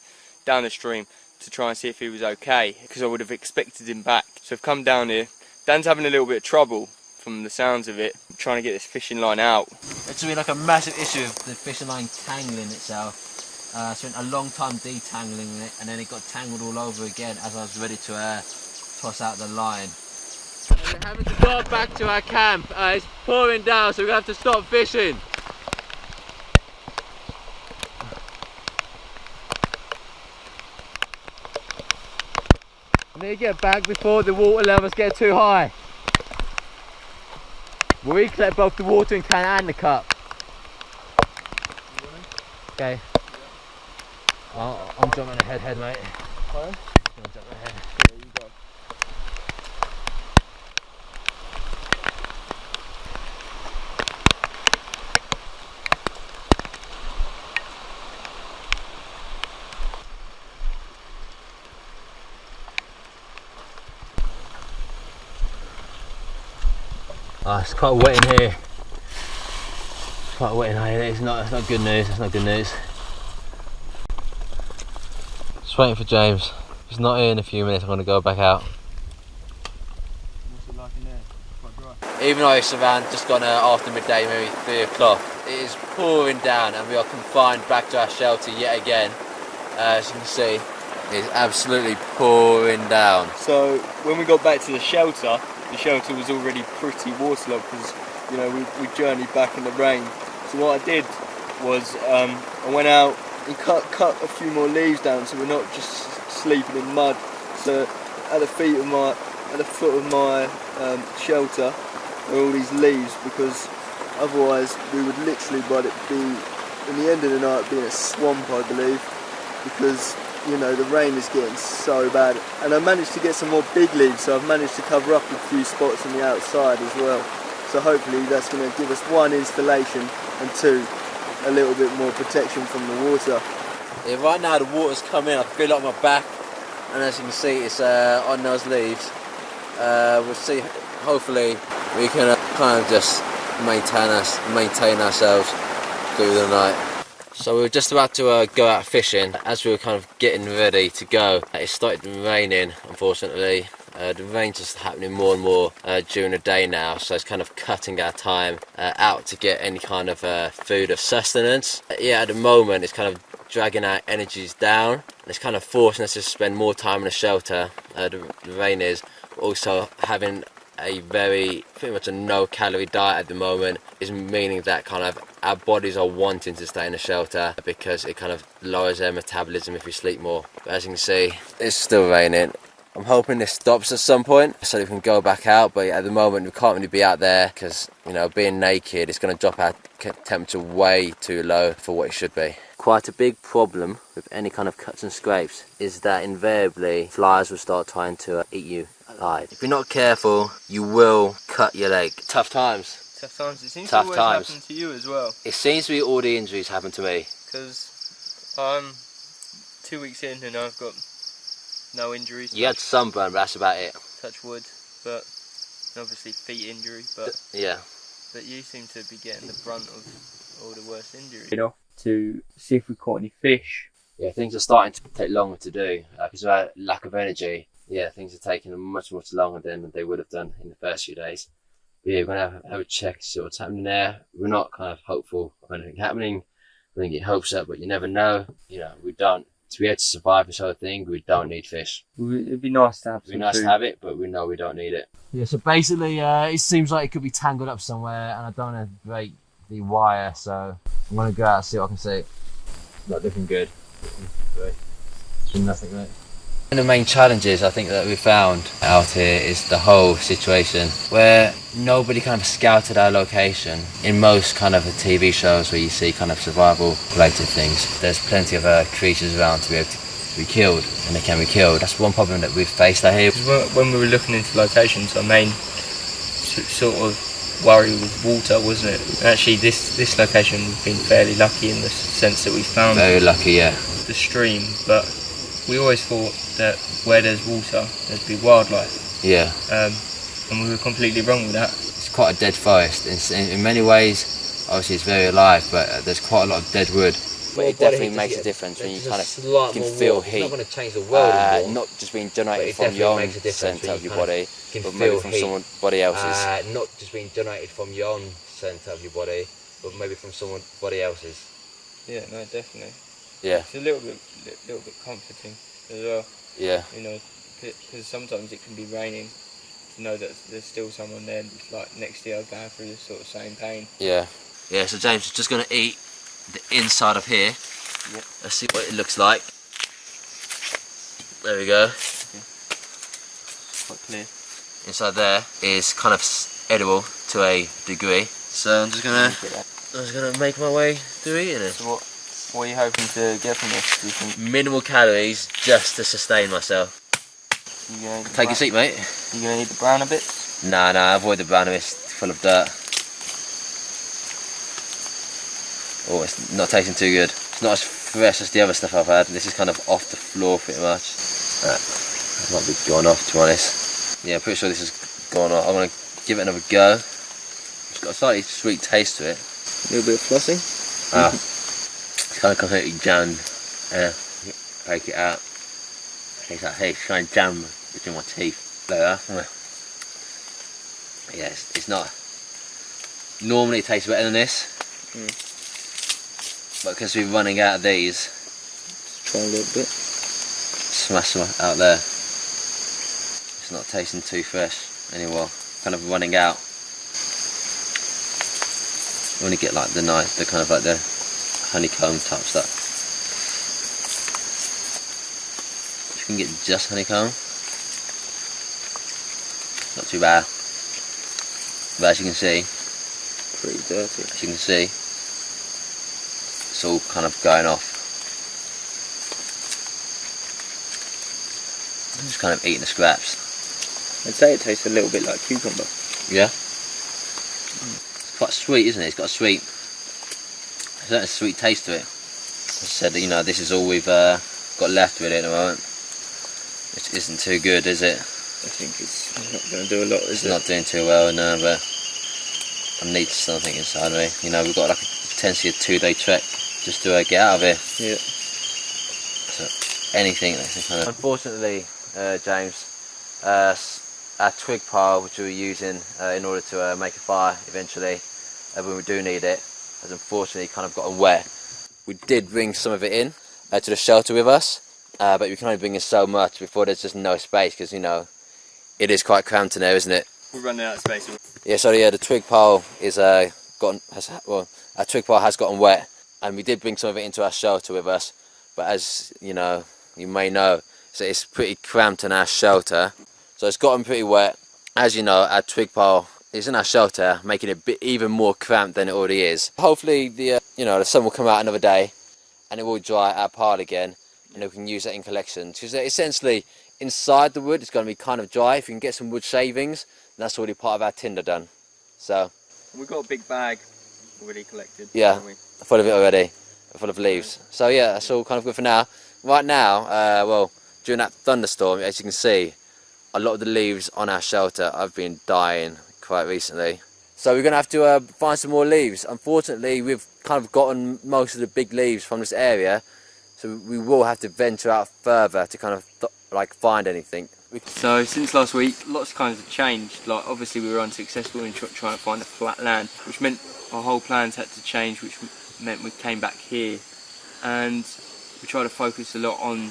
stream to try and see if he was okay, because I would have expected him back. So I've come down here. Dan's having a little bit of trouble from the sounds of it, trying to get this fishing line out. It's been like a massive issue of the fishing line tangling itself. I spent a long time detangling it, and then it got tangled all over again as I was ready to toss out the line. And we're having to go back to our camp. It's pouring down, so we're going to have to stop fishing. I need to get back before the water levels get too high. We collect both the watering can and the cup. Okay. I'm jumping ahead, mate. Pardon? I'm jumping ahead. Yeah, you go. Oh, it's quite wet in here. It's quite wet in here. It's not good news. It's not good news. Just waiting for James. If he's not here in a few minutes, I'm going to go back out. What's it like in there? Quite dry. Even though it's around just gone after midday, maybe 3 o'clock, it is pouring down and we are confined back to our shelter yet again. As you can see, it's absolutely pouring down. So when we got back to the shelter was already pretty waterlogged because, you know, we journeyed back in the rain. So what I did was I went out and cut a few more leaves down so we're not just sleeping in mud. So at the foot of my shelter are all these leaves, because otherwise we would literally, but it be in the end of the night be in a swamp, I believe, because, you know, the rain is getting so bad. And I managed to get some more big leaves, so I've managed to cover up a few spots on the outside as well. So hopefully that's going to give us 1, installation, and 2, a little bit more protection from the water. Yeah, right now the water's coming, I feel it on my back, and as you can see it's on those leaves. We'll see, hopefully we can kind of just maintain ourselves through the night. So we were just about to go out fishing. As we were kind of getting ready to go, it started raining, unfortunately. The rain's just happening more and more during the day now, so it's kind of cutting our time out to get any kind of food or sustenance. Yeah, at the moment it's kind of dragging our energies down, and it's kind of forcing us to spend more time in the shelter. The rain is also having a pretty much a no calorie diet at the moment, is meaning that kind of our bodies are wanting to stay in the shelter because it kind of lowers their metabolism if we sleep more. But as you can see, it's still raining. I'm hoping this stops at some point so we can go back out, but at the moment we can't really be out there because, you know, being naked is going to drop our temperature way too low for what it should be. Quite a big problem with any kind of cuts and scrapes is that invariably flies will start trying to eat you alive. If you're not careful, you will cut your leg. Tough times. Tough times. It seems Tough to always times. happen to you as well. It seems to be all the injuries happen to me. Because I'm 2 weeks in and I've got no injuries. You had sunburn, but that's about it. Touch wood, but and obviously feet injury. But Yeah. But you seem to be getting the brunt of all the worst injuries. To see if we caught any fish. Yeah, things are starting to take longer to do because of our lack of energy. Yeah, things are taking much longer than they would have done in the first few days. But yeah, we're going to have a check, see what's happening there. We're not kind of hopeful of anything happening. We don't get hopes up, but you never know. You know, we don't. To be able to survive this whole thing, we don't need fish. It'd be nice to have It'd be nice to have it, but we know we don't need it. Yeah, so basically it seems like it could be tangled up somewhere and I don't want to break the wire, so I'm going to go out and see what I can see. Not looking good. Nothing, mate. One of the main challenges I think that we found out here is the whole situation where nobody kind of scouted our location. In most kind of TV shows where you see kind of survival related things, there's plenty of creatures around to be able to be killed, and they can be killed. That's one problem that we've faced out here. When we were looking into locations, our main sort of worry was water, wasn't it? Actually, this location we've been fairly lucky in the sense that we found Very lucky, yeah. the stream, but we always thought that where there's water, there'd be wildlife. Yeah. And we were completely wrong with that. It's quite a dead forest. In many ways, obviously it's very alive, but there's quite a lot of dead wood. But it definitely makes a difference when you kind of can feel heat. It's not going to change the world anymore, not just being generated but it from your own definitely makes a difference centre when of you your kind body, can but feel maybe from heat. somebody else's. not just being generated from your own centre of your body, but maybe from somebody else's. Yeah, no, definitely. Yeah. It's a little bit comforting as well. Yeah. You know, because sometimes it can be raining. To know that there's still someone there, like next to you, going through the sort of same pain. Yeah. Yeah. So James is just going to eat the inside of here. Yep. Let's see what it looks like. There we go. Quite clear. Inside there is kind of edible to a degree. So I'm just gonna make my way through eating it. So what are you hoping to get from this? Do you think Minimal calories just to sustain myself. you're gonna eat the Take a seat, mate. You're gonna eat the browner bits? Nah, avoid the brown bits. It's full of dirt. Oh, it's not tasting too good. It's not as fresh as the other stuff I've had. This is kind of off the floor pretty much. It might be gone off, to be honest. Yeah, I'm pretty sure this has gone off. I'm going to give it another go. It's got a slightly sweet taste to it. A little bit of flossing? It's kind of completely jammed. Break it out. It's like, hey, it's kind of jam between my teeth. Like that. Yeah, it's not. Normally it tastes better than this. But because we're running out of these, Try a little bit. smash them out there. It's not tasting too fresh anymore. Kind of running out. You want to get like the kind of like the honeycomb type stuff. If you can get just honeycomb, not too bad. But as you can see, Pretty dirty. as you can see, it's all kind of going off. I'm just kind of eating the scraps. I'd say it tastes a little bit like cucumber. Yeah. It's quite sweet, isn't it? It's got a certain sweet taste to it. As I said, you know, this is all we've got left with it at the moment. Which isn't too good, is it? I think it's not going to do a lot, is It's it? not doing too well, no, but I need something inside me. You know, we've got like potentially a 2-day trek just to get out of here. Yeah. So anything that can kind of... Unfortunately, James, our twig pile, which we were using in order to make a fire eventually, when we do need it, has unfortunately kind of gotten wet. We did bring some of it in to the shelter with us, but we can only bring in so much before there's just no space, because, you know, it is quite cramped in there, isn't it? We're running out of space. Yeah, so yeah, the twig pile is our twig pile has gotten wet, and we did bring some of it into our shelter with us. But as you know, you may know, so it's pretty cramped in our shelter. So it's gotten pretty wet. As you know, our twig pile is in our shelter, making it even more cramped than it already is. Hopefully the sun will come out another day and it will dry our pile again, and we can use that in collection. Because essentially inside the wood it's going to be kind of dry. If you can get some wood shavings, that's already part of our tinder done. So We've got a big bag already collected. yeah, haven't we? full of it already, full of leaves. So yeah, that's all kind of good for now. Right now, well, during that thunderstorm, as you can see, a lot of the leaves on our shelter have been dying quite recently. So we're going to have to find some more leaves. Unfortunately, we've kind of gotten most of the big leaves from this area, so we will have to venture out further to kind of find anything. So since last week, lots of kinds have changed. Like obviously we were unsuccessful in trying to find a flat land, which meant our whole plans had to change, which meant we came back here, and we tried to focus a lot on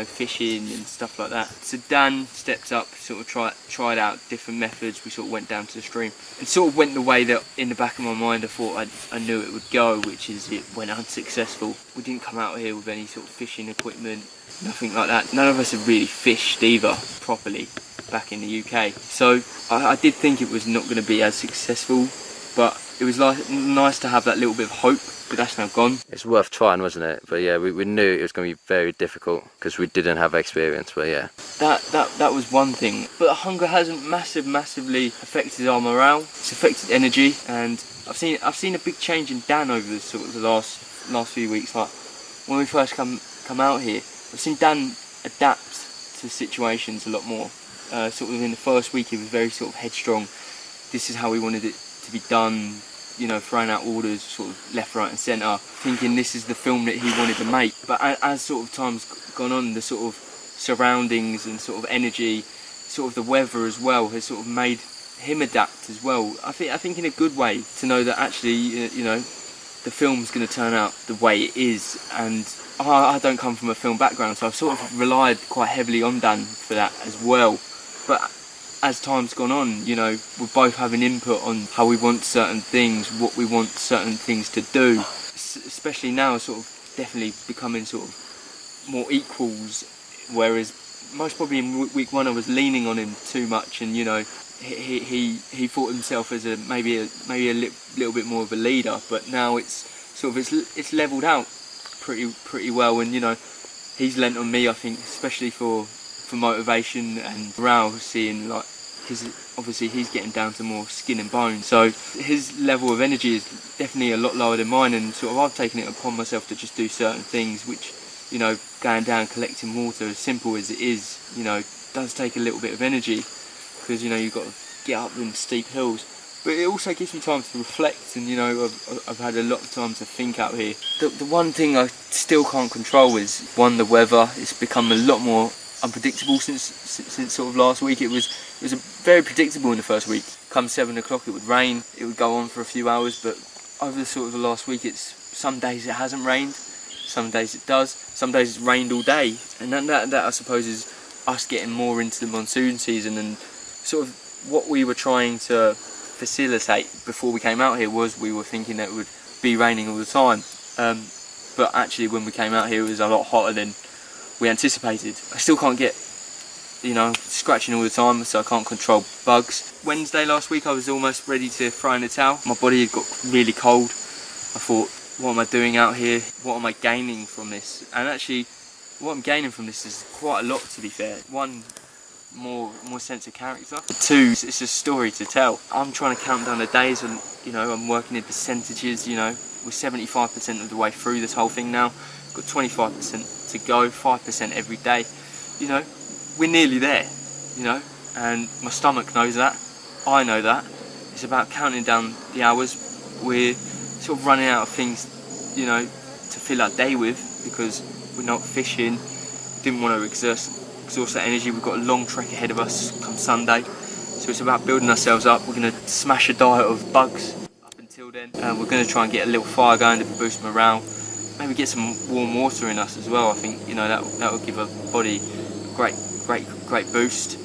fishing and stuff like that. So Dan stepped up, sort of tried out different methods. We sort of went down to the stream and sort of went the way that in the back of my mind I thought I knew it would go, which is it went unsuccessful. We didn't come out here with any sort of fishing equipment, nothing like that. None of us have really fished either properly back in the UK. So I did think it was not going to be as successful, but it was nice to have that little bit of hope. But that's now gone. It's worth trying, wasn't it? But yeah, we knew it was going to be very difficult because we didn't have experience. But yeah, that was one thing. But hunger hasn't massively affected our morale. It's affected energy, and I've seen a big change in Dan over the sort of the last few weeks. Like when we first come out here, I've seen Dan adapt to situations a lot more. Sort of in the first week, he was very sort of headstrong. This is how we wanted it to be done. Throwing out orders sort of left, right and centre, thinking this is the film that he wanted to make. But as sort of time's gone on, the sort of surroundings and sort of energy, sort of the weather as well, has sort of made him adapt as well. I think in a good way, to know that actually, the film's going to turn out the way it is. And I don't come from a film background, so I've sort of relied quite heavily on Dan for that as well. But as time's gone on, we're both having input on how we want certain things, what we want certain things to do, especially now sort of definitely becoming sort of more equals, whereas most probably in week one I was leaning on him too much, and he thought himself as maybe a little bit more of a leader, but now it's levelled out pretty well, and he's lent on me, I think, especially for motivation and morale, seeing because obviously he's getting down to more skin and bone, so his level of energy is definitely a lot lower than mine, and sort of I've taken it upon myself to just do certain things which going down collecting water, as simple as it is, does take a little bit of energy, because you've got to get up them steep hills, but it also gives me time to reflect, and I've had a lot of time to think out here. The one thing I still can't control is the weather. It's become a lot more unpredictable since sort of last week. It was very predictable in the first week. Come 7 o'clock it would rain, it would go on for a few hours, but over the sort of the last week, it's some days it hasn't rained, some days it does, some days it's rained all day, and that I suppose is us getting more into the monsoon season, and sort of what we were trying to facilitate before we came out here was we were thinking that it would be raining all the time, but actually when we came out here it was a lot hotter than we anticipated. I still can't get scratching all the time, so I can't control bugs. Wednesday last week I was almost ready to throw in the towel. My body had got really cold. I thought, what am I doing out here? What am I gaining from this? And actually what I'm gaining from this is quite a lot, to be fair. One, more sense of character. Two, it's a story to tell. I'm trying to count down the days, and I'm working in percentages. We're 75% of the way through this whole thing now. Got 25% to go, 5% every day. We're nearly there, and my stomach knows that, I know that. It's about counting down the hours. We're sort of running out of things, to fill our day with, because we're not fishing. Didn't want to exhaust that energy. We've got a long trek ahead of us come Sunday, so it's about building ourselves up. We're going to smash a diet of bugs up until then, and we're going to try and get a little fire going to boost morale. Maybe get some warm water in us as well. I think that will give our body a great boost.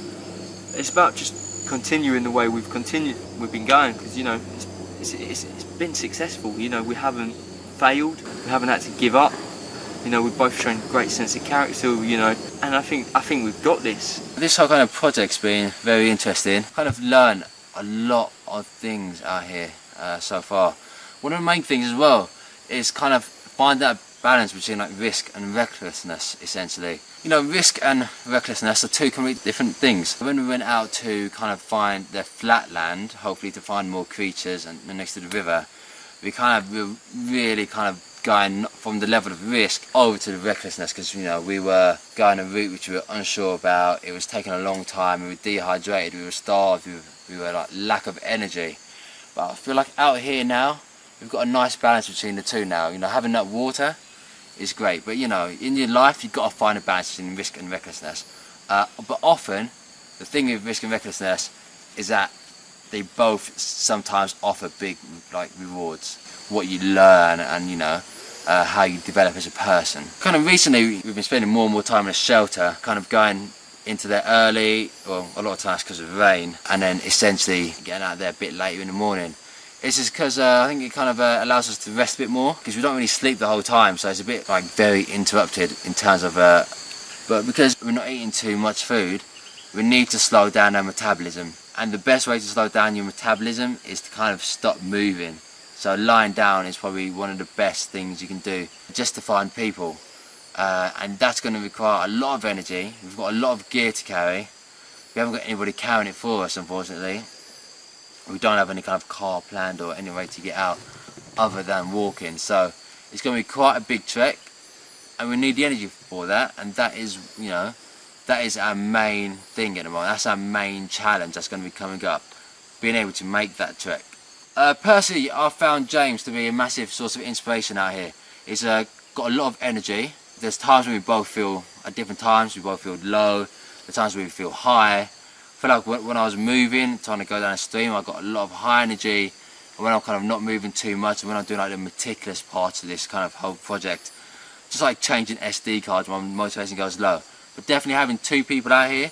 It's about just continuing the way we've been going, because it's been successful. We haven't failed, we haven't had to give up. We've both shown a great sense of character. and I think we've got this. This whole kind of project's been very interesting. Kind of learned a lot of things out here so far. One of the main things as well is kind of find that balance between like risk and recklessness, essentially. You know, risk and recklessness are two completely different things. When we went out to kind of find the flat land, hopefully to find more creatures and next to the river, we were really kind of going from the level of risk over to the recklessness, because you know we were going a route which we were unsure about. It was taking a long time. We were dehydrated. We were starved. We were like lack of energy. But I feel like out here now we've got a nice balance between the two now. You know, having that water is great, but you know, in your life you've got to find a balance between risk and recklessness. But often the thing with risk and recklessness is that they both sometimes offer big like rewards. What you learn and you know how you develop as a person. Kind of recently we've been spending more and more time in a shelter, kind of going into there early, well a lot of times because of rain, and then essentially getting out there a bit later in the morning. It's just because I think it kind of allows us to rest a bit more, because we don't really sleep the whole time, so it's a bit like very interrupted in terms of but because we're not eating too much food, we need to slow down our metabolism, and the best way to slow down your metabolism is to kind of stop moving. So lying down is probably one of the best things you can do just to find people, and that's going to require a lot of energy. We've got a lot of gear to carry. We haven't got anybody carrying it for us, unfortunately. We don't have any kind of car planned or any way to get out other than walking, so it's going to be quite a big trek, and we need the energy for that, and that is, you know, that is our main thing at the moment. That's our main challenge that's going to be coming up, being able to make that trek. Personally, I've found James to be a massive source of inspiration out here. He's got a lot of energy. There's times when we both feel, at different times, we both feel low. The times when we feel high. I feel like when I was moving, trying to go down a stream, I got a lot of high energy. And when I'm kind of not moving too much, and when I'm doing like the meticulous parts of this kind of whole project, just like changing SD cards, my motivation goes low. But definitely having two people out here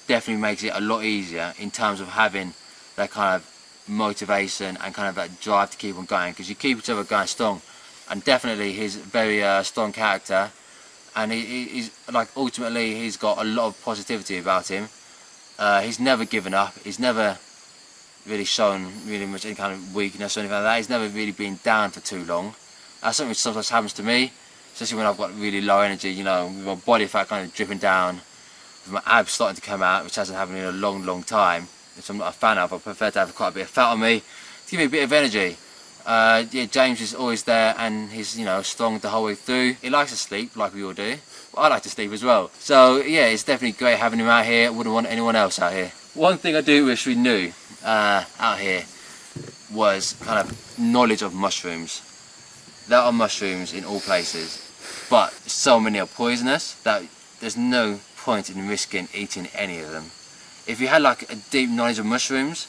definitely makes it a lot easier in terms of having that kind of motivation and kind of that drive to keep on going, because you keep each other going strong. And definitely he's a very strong character, and he's like, ultimately he's got a lot of positivity about him. He's never given up. He's never really shown really much any kind of weakness or anything like that. He's never really been down for too long. That's something which sometimes happens to me, especially when I've got really low energy, you know, with my body fat kind of dripping down, with my abs starting to come out, which hasn't happened in a long time, which I'm not a fan of. I prefer to have quite a bit of fat on me to give me a bit of energy. Yeah, James is always there, and he's, you know, strong the whole way through. He likes to sleep like we all do. I like to sleep as well. So yeah, it's definitely great having him out here. Wouldn't want anyone else out here. One thing I do wish we knew out here was kind of knowledge of mushrooms. There are mushrooms in all places, but so many are poisonous that there's no point in risking eating any of them. If you had like a deep knowledge of mushrooms,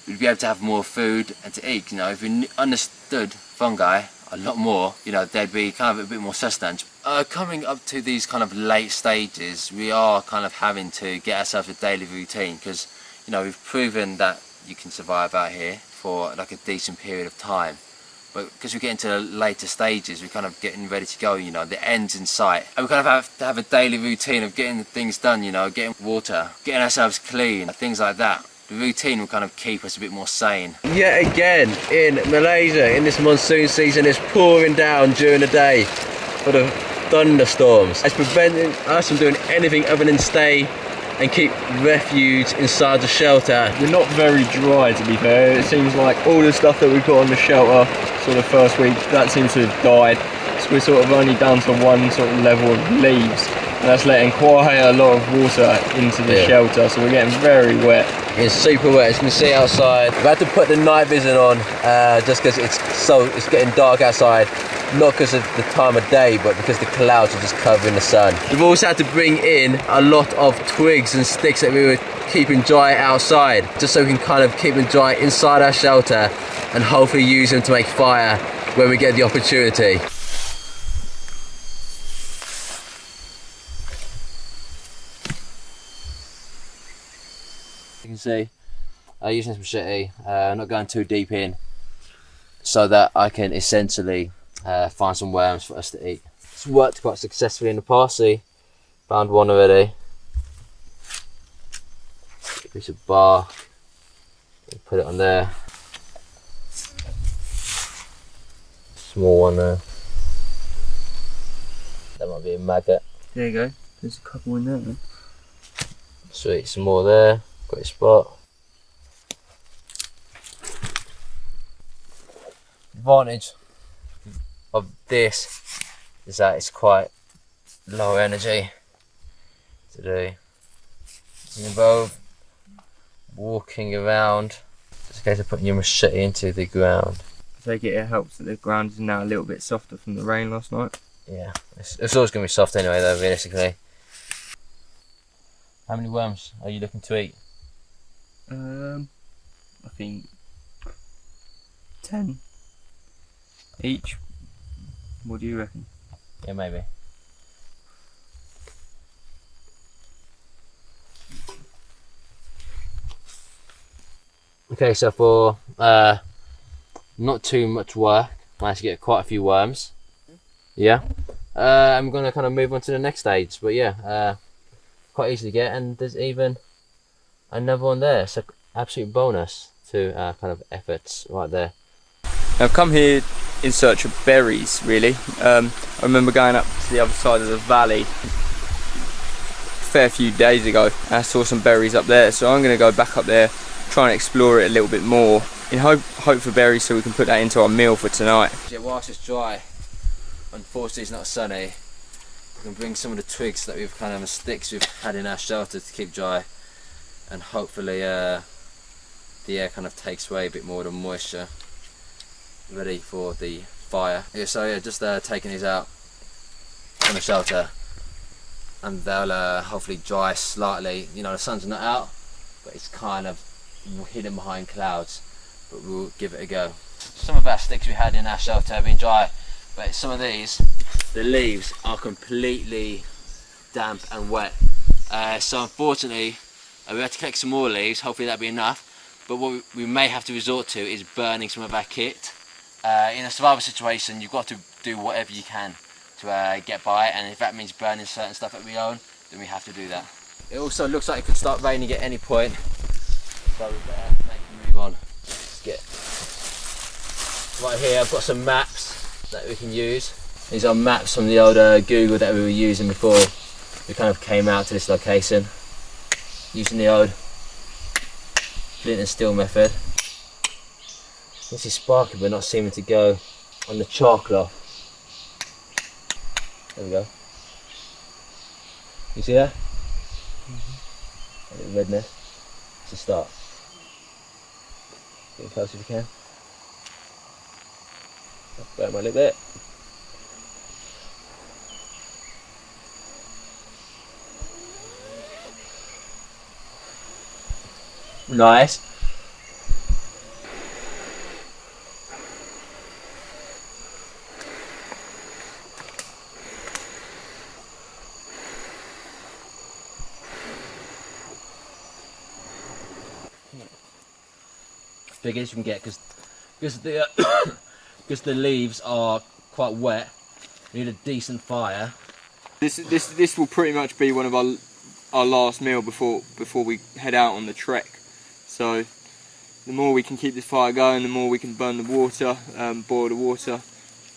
we'd be able to have more food and to eat. You know, if we understood fungi a lot more, you know, there'd be kind of a bit more sustenance. Coming up to these kind of late stages, we are kind of having to get ourselves a daily routine, because, you know, we've proven that you can survive out here for like a decent period of time. But because we get into the later stages, we're kind of getting ready to go, you know, the end's in sight. And we kind of have to have a daily routine of getting things done, you know, getting water, getting ourselves clean, things like that. The routine will kind of keep us a bit more sane. Yet again, in Malaysia, in this monsoon season, it's pouring down during the day for the thunderstorms. It's preventing us from doing anything other than stay and keep refuge inside the shelter. We're not very dry, to be fair. It seems like all the stuff that we put on the shelter sort of first week, that seems to have died. So we're sort of only down to one sort of level of leaves, and that's letting quite a lot of water into the shelter, so we're getting very wet. It's super wet, as you can see outside. We've had to put the night vision on just because it's getting dark outside. Not because of the time of day, but because the clouds are just covering the sun. We've also had to bring in a lot of twigs and sticks that we were keeping dry outside, just so we can kind of keep them dry inside our shelter and hopefully use them to make fire when we get the opportunity. You can see, using this machete, not going too deep in, so that I can essentially find some worms for us to eat. It's worked quite successfully in the past. See, Found one already. Piece of bark. Put it on there. Small one there. That might be a maggot. There you go. There's a couple in there, man. Sweet, some more there. Got your spot. Advantage of this is that it's quite low energy to do. You involve walking around. It's a case of putting your machete into the ground. I take it helps that the ground is now a little bit softer from the rain last night. Yeah, it's always going to be soft anyway though, realistically. How many worms are you looking to eat? I think 10 each. What do you reckon? Yeah, maybe. Okay, so for not too much work, managed to get quite a few worms. Yeah. I'm gonna kind of move on to the next stage, but yeah, quite easy to get, and there's even another one there. So absolute bonus to kind of efforts right there. I've come here in search of berries, really. I remember going up to the other side of the valley a fair few days ago, and I saw some berries up there, so I'm going to go back up there, try and explore it a little bit more in hope for berries so we can put that into our meal for tonight. Yeah, whilst it's dry, unfortunately it's not sunny, we can bring some of the twigs that we've kind of, and sticks we've had in our shelter to keep dry, and hopefully the air kind of takes away a bit more of the moisture, ready for the fire. Yeah, so yeah, just taking these out from the shelter, and they'll hopefully dry slightly. You know, the sun's not out, but it's kind of hidden behind clouds, but we'll give it a go. Some of our sticks we had in our shelter have been dry, but some of these, the leaves are completely damp and wet. So unfortunately, we have to collect some more leaves, hopefully that'll be enough, but what we may have to resort to is burning some of our kit. In a survival situation, you've got to do whatever you can to get by, and if that means burning certain stuff that we own, then we have to do that. It also looks like it could start raining at any point, so we better make a move on. Let's get right here. I've got some maps that we can use. These are maps from the old Google that we were using before we kind of came out to this location, using the old flint and steel method. This is sparking but not seeming to go on the char cloth. There we go. You see that? A little redness. It's a start. Get close if you can. Burn my lip bit. Nice. Big as you can get, because the leaves are quite wet. We need a decent fire. This will pretty much be one of our last meal before we head out on the trek. So the more we can keep this fire going, the more we can burn the water, boil the water,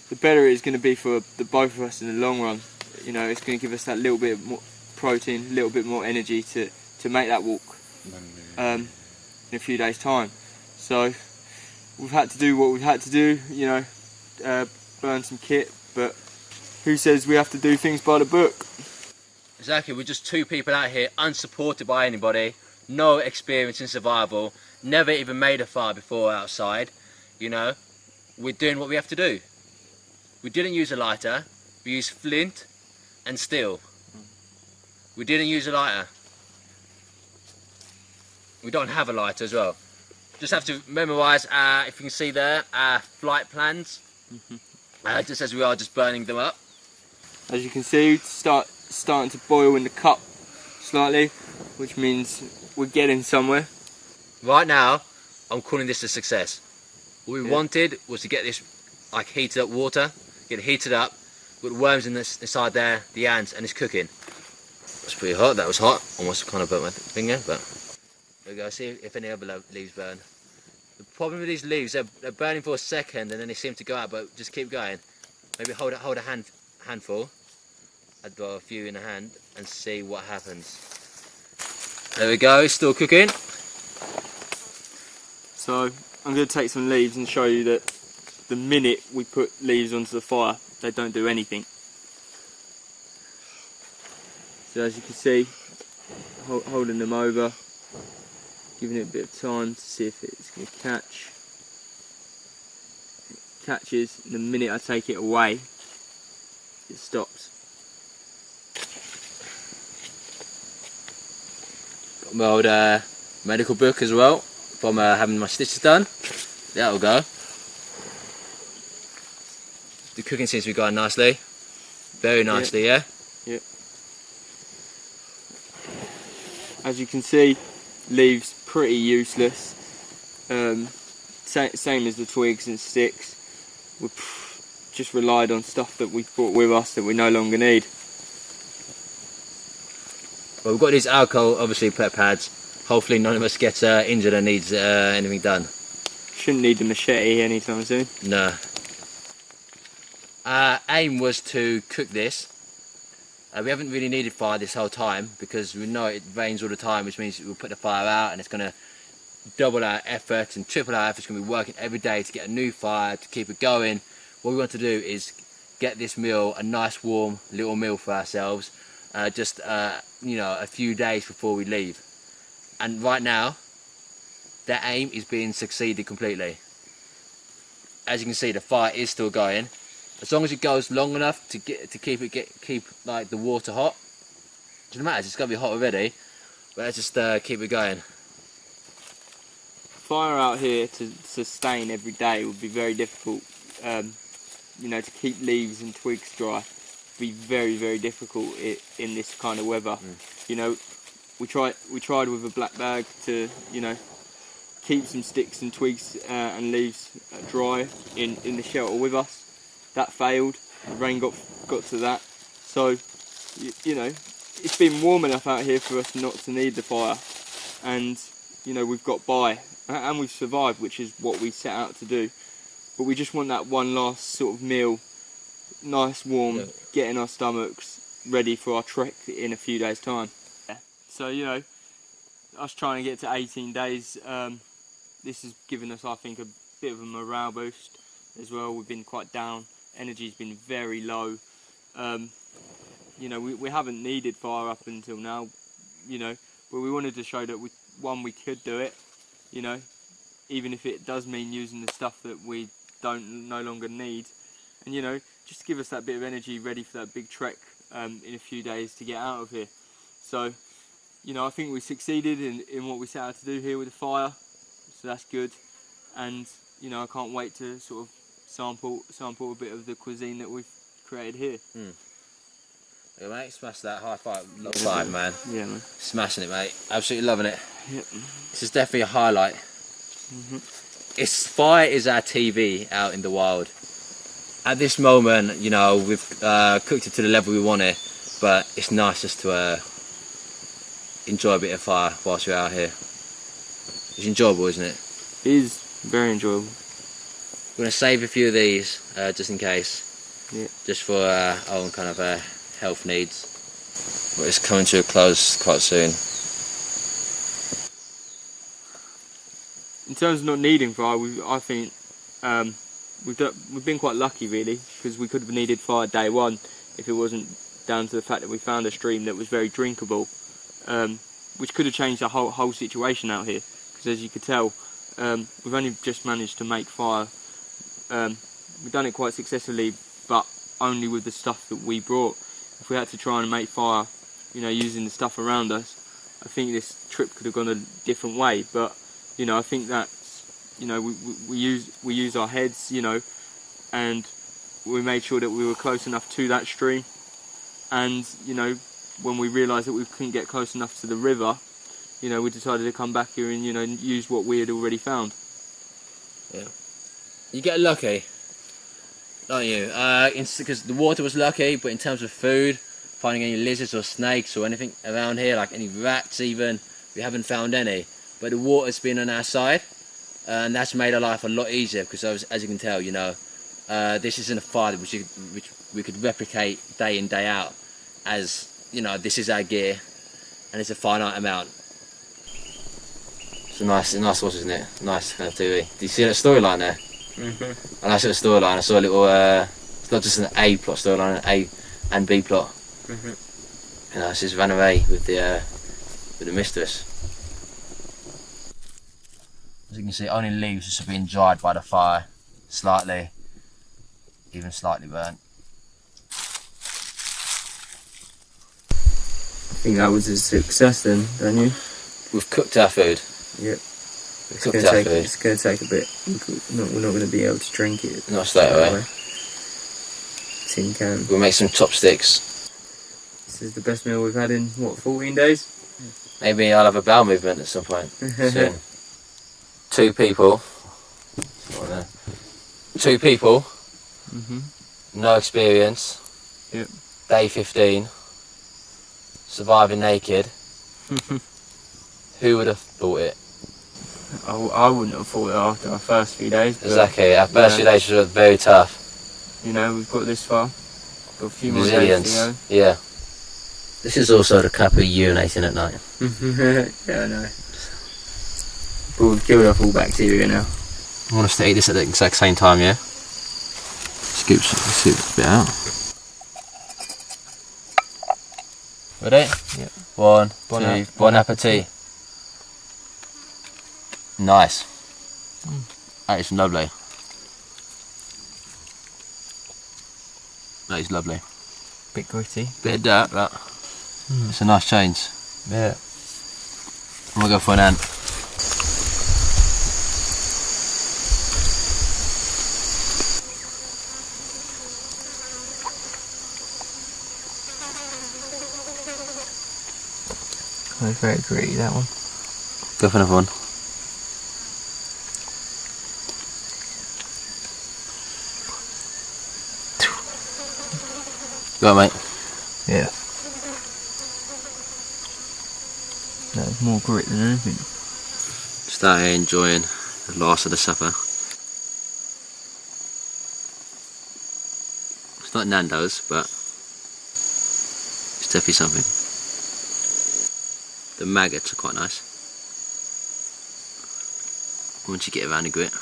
the better it is going to be for the both of us in the long run. You know, it's going to give us that little bit more protein, a little bit more energy to make that walk in a few days' time. So we've had to do what we've had to do, you know, burn some kit, but who says we have to do things by the book? Exactly, we're just two people out here, unsupported by anybody, no experience in survival, never even made a fire before outside, you know. We're doing what we have to do. We didn't use a lighter, we used flint and steel. We didn't use a lighter. We don't have a lighter as well. Just have to memorise, if you can see there, our flight plans, just as we are just burning them up. As you can see, starting to boil in the cup slightly, which means we're getting somewhere. Right now, I'm calling this a success. What we wanted was to get this like heated up water, get it heated up, with worms inside there, the ants, and it's cooking. It's pretty hot. That was hot. Almost kind of burnt my finger, but there we go. See if any other leaves burn. The problem with these leaves, they're burning for a second and then they seem to go out, but just keep going. Maybe hold a handful. I'd draw a few in a hand and see what happens. There we go, still cooking. So I'm going to take some leaves and show you that the minute we put leaves onto the fire, they don't do anything. So as you can see, holding them over, giving it a bit of time to see if it's going to catch. It catches, and the minute I take it away, it stops. Got my old medical book as well, from having my stitches done. That'll go. The cooking seems to be going nicely. Very nicely, yeah? Yep. As you can see, leaves pretty useless. Same as the twigs and sticks. We've just relied on stuff that we've brought with us that we no longer need. Well, we've got these alcohol, obviously, pet pads. Hopefully none of us gets injured and needs anything done. Shouldn't need the machete anytime soon. No. Our aim was to cook this. We haven't really needed fire this whole time because we know it rains all the time, which means we'll put the fire out and it's going to double our effort and triple our effort. It's going to be working every day to get a new fire, to keep it going. What we want to do is get this meal, a nice warm little meal for ourselves, just you know, a few days before we leave. And right now, that aim is being succeeded completely. As you can see, the fire is still going. As long as it goes long enough to keep like the water hot. It doesn't matter, it's gonna be hot already. But let's just keep it going. Fire out here to sustain every day would be very difficult. You know, to keep leaves and twigs dry would be very, very difficult in this kind of weather. You know, we tried with a black bag to, you know, keep some sticks and twigs and leaves dry in the shelter with us. That failed. The rain got to that. So, you know, it's been warm enough out here for us not to need the fire, and you know, we've got by and we've survived, which is what we set out to do. But we just want that one last sort of meal, nice warm, getting our stomachs ready for our trek in a few days' time. So, you know, us trying to get to 18 days, this has given us, I think, a bit of a morale boost as well. We've been quite down. Energy's been very low. You know, we haven't needed fire up until now, you know, but we wanted to show that we could do it, you know, even if it does mean using the stuff that we no longer need, and you know, just to give us that bit of energy ready for that big trek in a few days to get out of here. So, you know, I think we succeeded in what we set out to do here with the fire, so that's good. And you know, I can't wait to sort of sample a bit of the cuisine that we've created here. Yeah, mate, smash that high five. Love five, man. Yeah, man. Smashing it, mate. Absolutely loving it. Yep. This is definitely a highlight. Fire is our TV out in the wild. At this moment, you know, we've cooked it to the level we want it, but it's nice just to enjoy a bit of fire whilst we're out here. It's enjoyable, isn't it? It is very enjoyable. We're going to save a few of these just in case, just for our own kind of health needs. But it's coming to a close quite soon. In terms of not needing fire, I think we've been quite lucky really, because we could have needed fire day one if it wasn't down to the fact that we found a stream that was very drinkable, which could have changed the whole situation out here. Because as you could tell, we've only just managed to make fire. We've done it quite successfully, but only with the stuff that we brought. If we had to try and make fire, you know, using the stuff around us, I think this trip could have gone a different way. But you know, I think that's, you know, we use our heads, you know, and we made sure that we were close enough to that stream. And you know, when we realised that we couldn't get close enough to the river, you know, we decided to come back here and, you know, use what we had already found. Yeah. You get lucky, don't you? Because the water was lucky, but in terms of food, finding any lizards or snakes or anything around here, like any rats even. We haven't found any, but the water's been on our side, and that's made our life a lot easier because, as you can tell, you know, this isn't a fire which we could replicate day in, day out, as, you know, this is our gear, and it's a finite amount. It's a nice watch, isn't it? Nice kind of TV. Do you see that storyline there? Mm-hmm. And I saw the storyline. I saw a little. It's not just an A plot storyline, an A and B plot. Mm-hmm. You know, she just ran away with the mistress. As you can see, only leaves just being dried by the fire, slightly, even slightly burnt. I think that was a success then, don't you? We've cooked our food. Yep. We've cooked our food. It's going to take a bit. We're not going to be able to drink it. Not straight away. Tin can. We'll make some chopsticks. This is the best meal we've had in, what, 14 days? Maybe I'll have a bowel movement at some point soon. 2 people. Two people. Mm-hmm. No experience. Yep. Day 15. Surviving naked. Who would have thought it? I wouldn't have thought it after our first few days. Exactly, our first few days were very tough. You know, we've got this far. Got a few more Resilience. days to go. Yeah. This is also the cup of urinating at night. Yeah, I know. But we've killed off all bacteria now. I want us to eat this at the exact same time, yeah? Scoop a bit out. Ready? Yep. One, two, bon appetit. Nice. That is lovely. That is lovely. Bit gritty. Bit of dirt, but it's a nice change. Yeah. I'm gonna go for an ant. Oh, it's very gritty, that one. Go for another one. Go on, mate. Yeah. That was more grit than anything. Just out here enjoying the last of the supper. It's not Nando's, but it's definitely something. The maggots are quite nice. Once you get around the grit,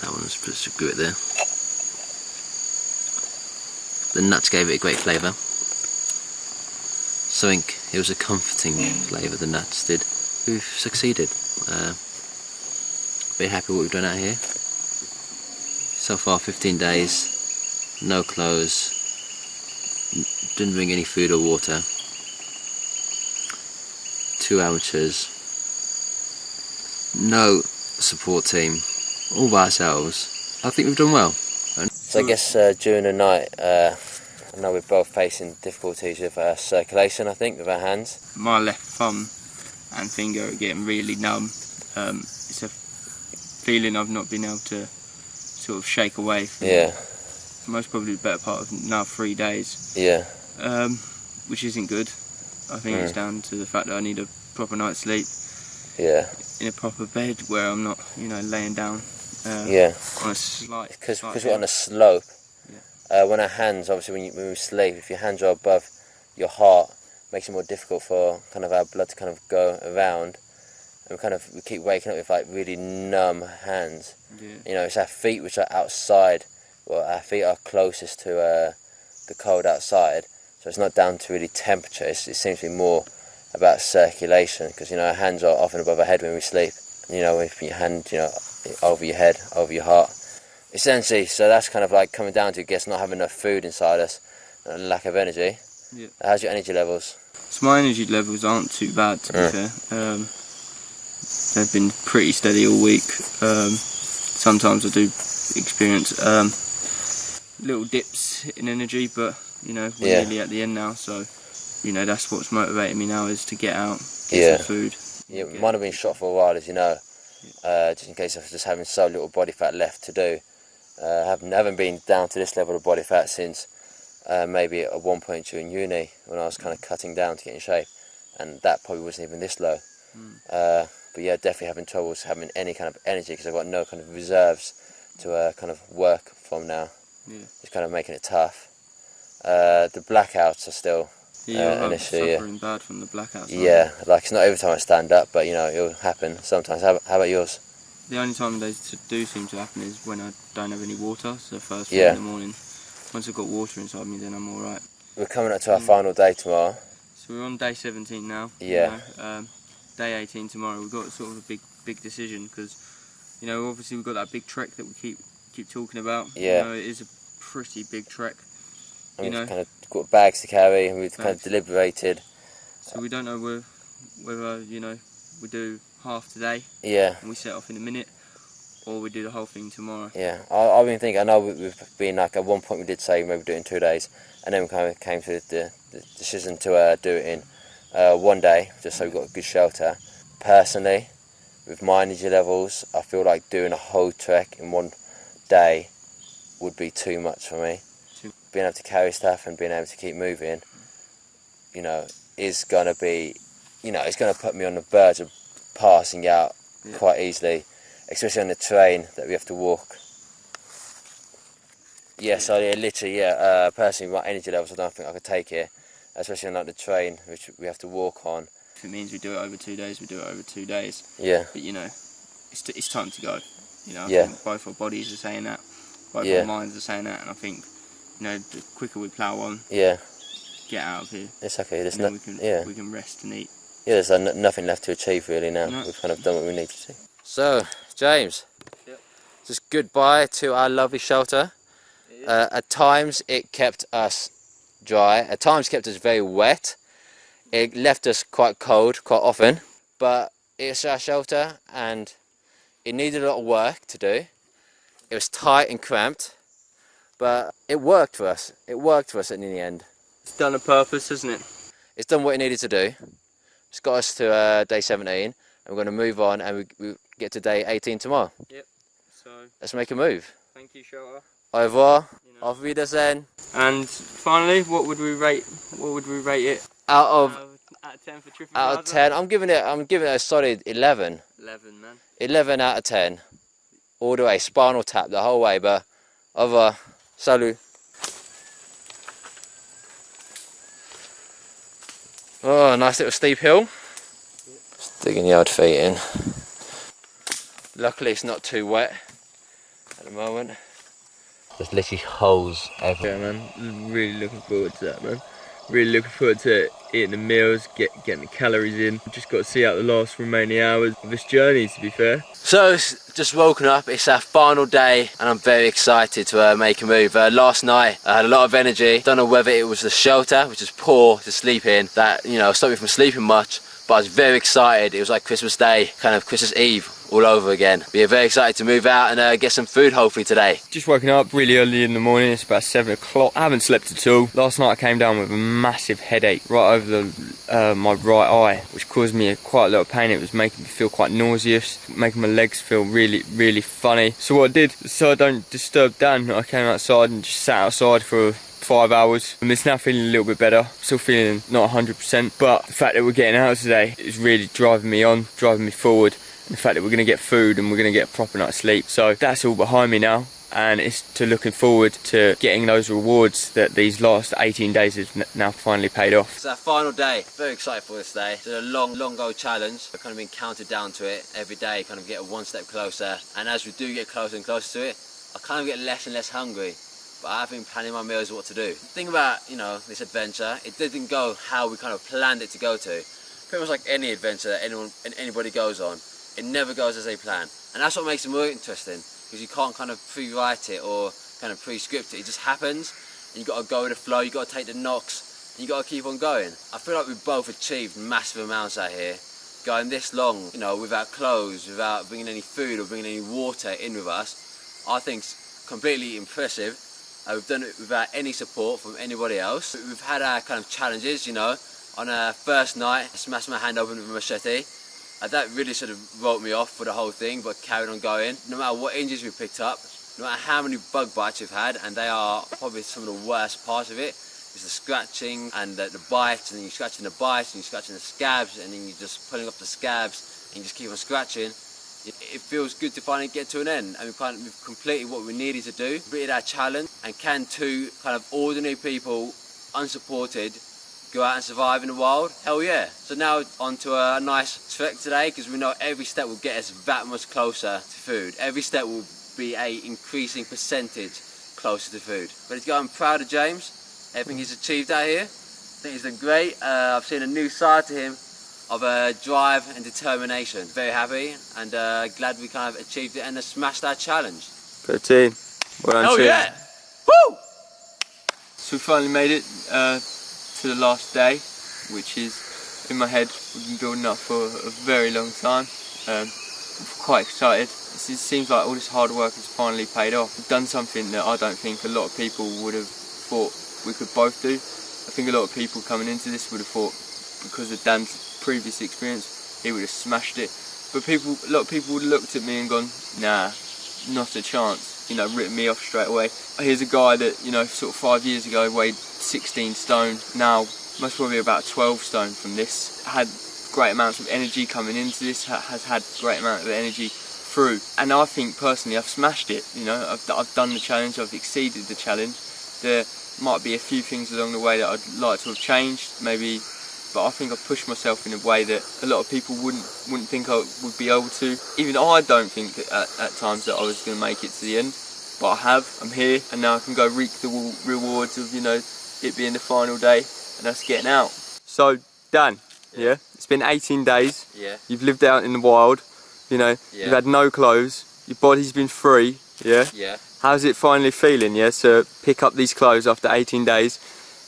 that one's just a grit there. The nuts gave it a great flavour. It was a comforting flavour, the nuts did. We've succeeded. Very happy with what we've done out here. So far 15 days, no clothes, didn't bring any food or water. 2 amateurs, no support team, all by ourselves. I think we've done well. So I guess during the night, I know we're both facing difficulties with circulation, I think, with our hands. My left thumb and finger are getting really numb. It's a feeling I've not been able to sort of shake away from. Yeah. Most probably the better part of now 3 days. Yeah. Which isn't good. I think it's down to the fact that I need a proper night's sleep. Yeah. In a proper bed where I'm not, laying down. Yeah. On a slight. Because we're on a slope. Yeah. When our hands, obviously, when we sleep, if your hands are above your heart, it makes it more difficult for kind of our blood to kind of go around, and we keep waking up with like really numb hands. Yeah. It's our feet which are outside. Well, our feet are closest to the cold outside, so it's not down to really temperature. It seems to be more about circulation, because our hands are often above our head when we sleep. If your hand, over your head, over your heart. Essentially, so that's kind of like coming down to, I guess, not having enough food inside us and lack of energy. Yeah. How's your energy levels? So my energy levels aren't too bad, to be fair. They've been pretty steady all week. Sometimes I do experience little dips in energy, but we're nearly at the end now, so that's what's motivating me now, is to get out, get some food. Yeah, mine have been shot for a while, as you know, just in case of just having so little body fat left to do. I haven't been down to this level of body fat since maybe at one point during uni when I was kind of cutting down to get in shape, and that probably wasn't even this low. But yeah, definitely having troubles having any kind of energy because I've got no kind of reserves to kind of work from now. It's kind of making it tough. The blackouts are still an issue. Suffering bad from the blackouts. Yeah, like it's not every time I stand up, but you know it'll happen sometimes. How about yours? The only time they do seem to happen is when I don't have any water. So first thing in the morning, once I've got water inside me, then I'm all right. We're coming up to our final day tomorrow. So we're on day 17 now. Yeah. You know, day 18 tomorrow. We've got sort of a big decision because, you know, obviously we've got that big trek that we keep talking about. Yeah. You know, it is a pretty big trek. And we've kind of got bags to carry, and we've kind of deliberated. So we don't know whether you know we do half today. Yeah. And we set off in a minute, or we do the whole thing tomorrow. Yeah. I've been thinking. I know we've been like at one point we did say maybe do it in 2 days, and then we kind of came to the decision to do it in 1 day, just so we've got a good shelter. Personally, with my energy levels, I feel like doing a whole trek in 1 day would be too much for me. Being able to carry stuff and being able to keep moving, you know, is going to be, you know, it's going to put me on the verge of passing out quite easily, especially on the terrain that we have to walk. Yeah, so literally, personally, my energy levels, I don't think I could take it, especially on like the terrain which we have to walk on. If it means we do it over 2 days, we do it over 2 days. Yeah. But you know, it's time to go. You know, I think both our bodies are saying that, both our minds are saying that, and I think, you know, the quicker we plough on, get out of here. It's okay. There's we can rest and eat. Yeah, there's nothing left to achieve really now. No. We've kind of done what we need to do. So, James, just goodbye to our lovely shelter. At times it kept us dry. At times kept us very wet. It left us quite cold quite often. But it's our shelter and it needed a lot of work to do. It was tight and cramped. But it worked for us. It worked for us in the end. It's done a purpose, hasn't it? It's done what it needed to do. It's got us to day 17, and we're going to move on, and we get to day 18 tomorrow. Yep. So let's make a move. Thank you, shelter. Au revoir. Auf Wiedersehen. And finally, what would we rate? What would we rate it? Out of 10 for Tripping out of 10, I'm giving it a solid 11. 11, man. 11 out of 10. All the way, spinal tap the whole way, but au revoir. Salut. Oh, nice little steep hill. Just digging the old feet in. Luckily it's not too wet at the moment. There's literally holes everywhere. Yeah, man. Really looking forward to that, man. Really looking forward to eating the meals, getting the calories in. Just got to see out the last remaining hours of this journey, to be fair. So it's just woken up, it's our final day and I'm very excited to make a move. Last night I had a lot of energy. Don't know whether it was the shelter, which is poor to sleep in, that, you know, stopped me from sleeping much, but I was very excited. It was like Christmas Day, kind of Christmas Eve all over again. We are very excited to move out and get some food hopefully today. Just woken up really early in the morning, it's about 7 o'clock. I haven't slept at all. Last night I came down with a massive headache right over my right eye, which caused me quite a lot of pain. It was making me feel quite nauseous, making my legs feel really funny. So what I did, so I don't disturb Dan, I came outside and just sat outside for 5 hours, and it's now feeling a little bit better. Still feeling not 100%, but the fact that we're getting out today is really driving me on, driving me forward. And the fact that we're going to get food and we're going to get a proper night's sleep. So that's all behind me now, and it's to looking forward to getting those rewards that these last 18 days have now finally paid off. It's our final day. Very excited for this day. It's a long goal challenge. I've kind of been counted down to it every day, kind of get one step closer. And as we do get closer and closer to it, I kind of get less and less hungry. But I've been planning my meals, what to do. The thing about, you know, this adventure, it didn't go how we kind of planned it to go to. Pretty much like any adventure that anybody goes on, it never goes as they plan. And that's what makes it more interesting, because you can't kind of pre-write it or kind of pre-script it. It just happens, and you got to go with the flow, you got to take the knocks, and you got to keep on going. I feel like we've both achieved massive amounts out here, going this long, you know, without clothes, without bringing any food or bringing any water in with us. I think it's completely impressive. We've done it without any support from anybody else. We've had our kind of challenges, you know. On our first night, I smashed my hand open with a machete. That really sort of wrote me off for the whole thing, but carried on going. No matter what injuries we picked up, no matter how many bug bites you've had, and they are probably some of the worst parts of it, is the scratching and the bites, and then you're scratching the bites, and you're scratching the scabs, and then you're just pulling off the scabs, and you just keep on scratching. It feels good to finally get to an end, and we've completed what we needed to do, completed our challenge, and can two kind of ordinary people, unsupported, go out and survive in the wild? Hell yeah. So now on to a nice trek today, because we know every step will get us that much closer to food. Every step will be a increasing percentage closer to food. But it's I'm proud of James, everything he's achieved out here. I think he's done great. I've seen a new side to him of drive and determination. Very happy, and glad we kind of achieved it and smashed our challenge. Go team. Well done, Oh team. yeah! Woo! So we finally made it to the last day, which is, in my head, we've been building up for a very long time. I'm quite excited. It seems like all this hard work has finally paid off. We've done something that I don't think a lot of people would have thought we could both do. I think a lot of people coming into this would have thought, because of Dan's previous experience, he would have smashed it. But a lot of people looked at me and gone, nah, not a chance. You know, written me off straight away. Here's a guy that, you know, sort of 5 years ago weighed 16 stone, now most probably about 12 stone from this. Had great amounts of energy coming into this, has had great amount of energy through. And I think personally I've smashed it. You know, I've done the challenge, I've exceeded the challenge. There might be a few things along the way that I'd like to have changed, maybe, but I think I've pushed myself in a way that a lot of people wouldn't think I would be able to. Even I don't think at times that I was going to make it to the end, but I have. I'm here, and now I can go reap the rewards of, you know, it being the final day, and that's getting out. So Dan, yeah, it's been 18 days. Yeah. You've lived out in the wild. You know, Yeah. you've had no clothes. Your body's been free. Yeah. Yeah. How's it finally feeling? Yeah, to pick up these clothes after 18 days.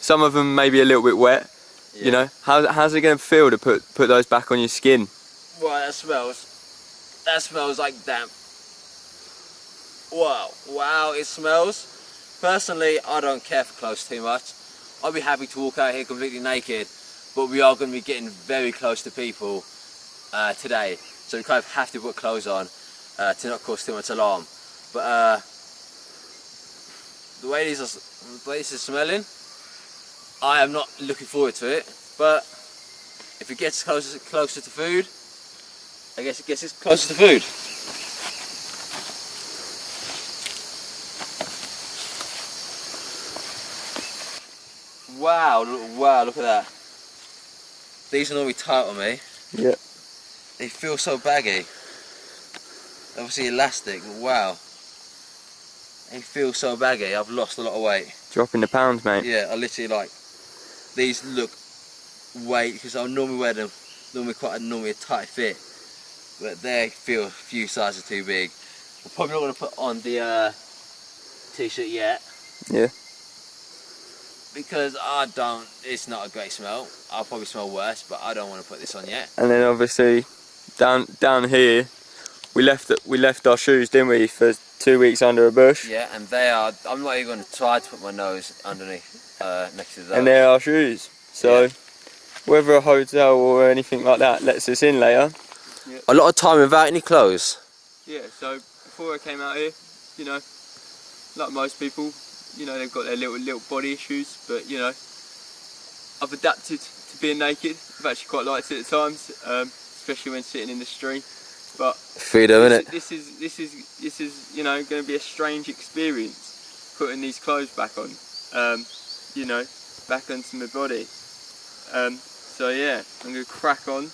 Some of them maybe a little bit wet. Yeah. You know, how's it going to feel to put those back on your skin? Well, that smells like damp. Wow, it smells. Personally, I don't care for clothes too much. I'll be happy to walk out here completely naked, but we are going to be getting very close to people today, so we kind of have to put clothes on to not cause too much alarm. But the way this is smelling, I am not looking forward to it, but if it gets closer to food, I guess it gets us closer to food. Wow, look at that. These are normally tight on me. Yeah. They feel so baggy. Obviously elastic, but wow. They feel so baggy. I've lost a lot of weight. Dropping the pounds, mate. Yeah, I literally these look weight, because I normally wear them, normally a tight fit, but they feel a few sizes too big. I'm probably not going to put on the t-shirt yet. Yeah. Because it's not a great smell. I'll probably smell worse, but I don't want to put this on yet. And then obviously down here, we left our shoes, didn't we, for 2 weeks under a bush. Yeah, and I'm not even going to try to put my nose underneath, next to those. And they're our shoes. So Yeah. whether a hotel or anything like that lets us in later. Yeah. A lot of time without any clothes. Yeah, so before I came out here, you know, like most people, you know, they've got their little body issues, but you know, I've adapted to being naked. I've actually quite liked it at times, especially when sitting in the stream. But Freedom, innit? this is you know, going to be a strange experience, putting these clothes back on, you know, back onto my body. So yeah, I'm going to crack on.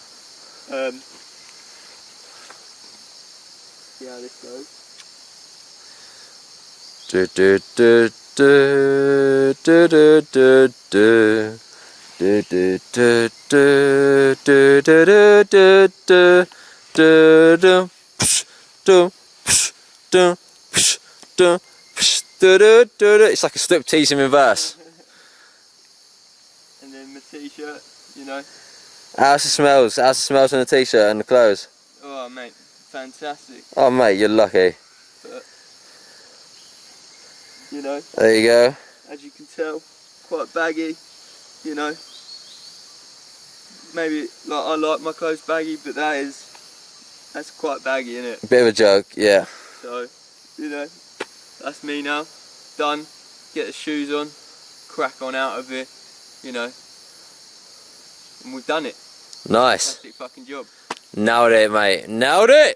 See how this goes. Do do do do do do do do do do do do do do do do do do. It's like a striptease in reverse. And then my t-shirt, you know. How's the smells? How's the smells on the t-shirt and the clothes? Oh mate, fantastic. Oh mate, you're lucky. But, you know, There you go. as you can tell, quite baggy, you know. Maybe like I like my clothes baggy, but that's quite baggy, isn't it? Bit of a joke, yeah. So, you know, That's me now. Done. Get the shoes on. Crack on out of here. You know. And we've done it. Nice. Fantastic fucking job. Nailed it, mate. Nailed it.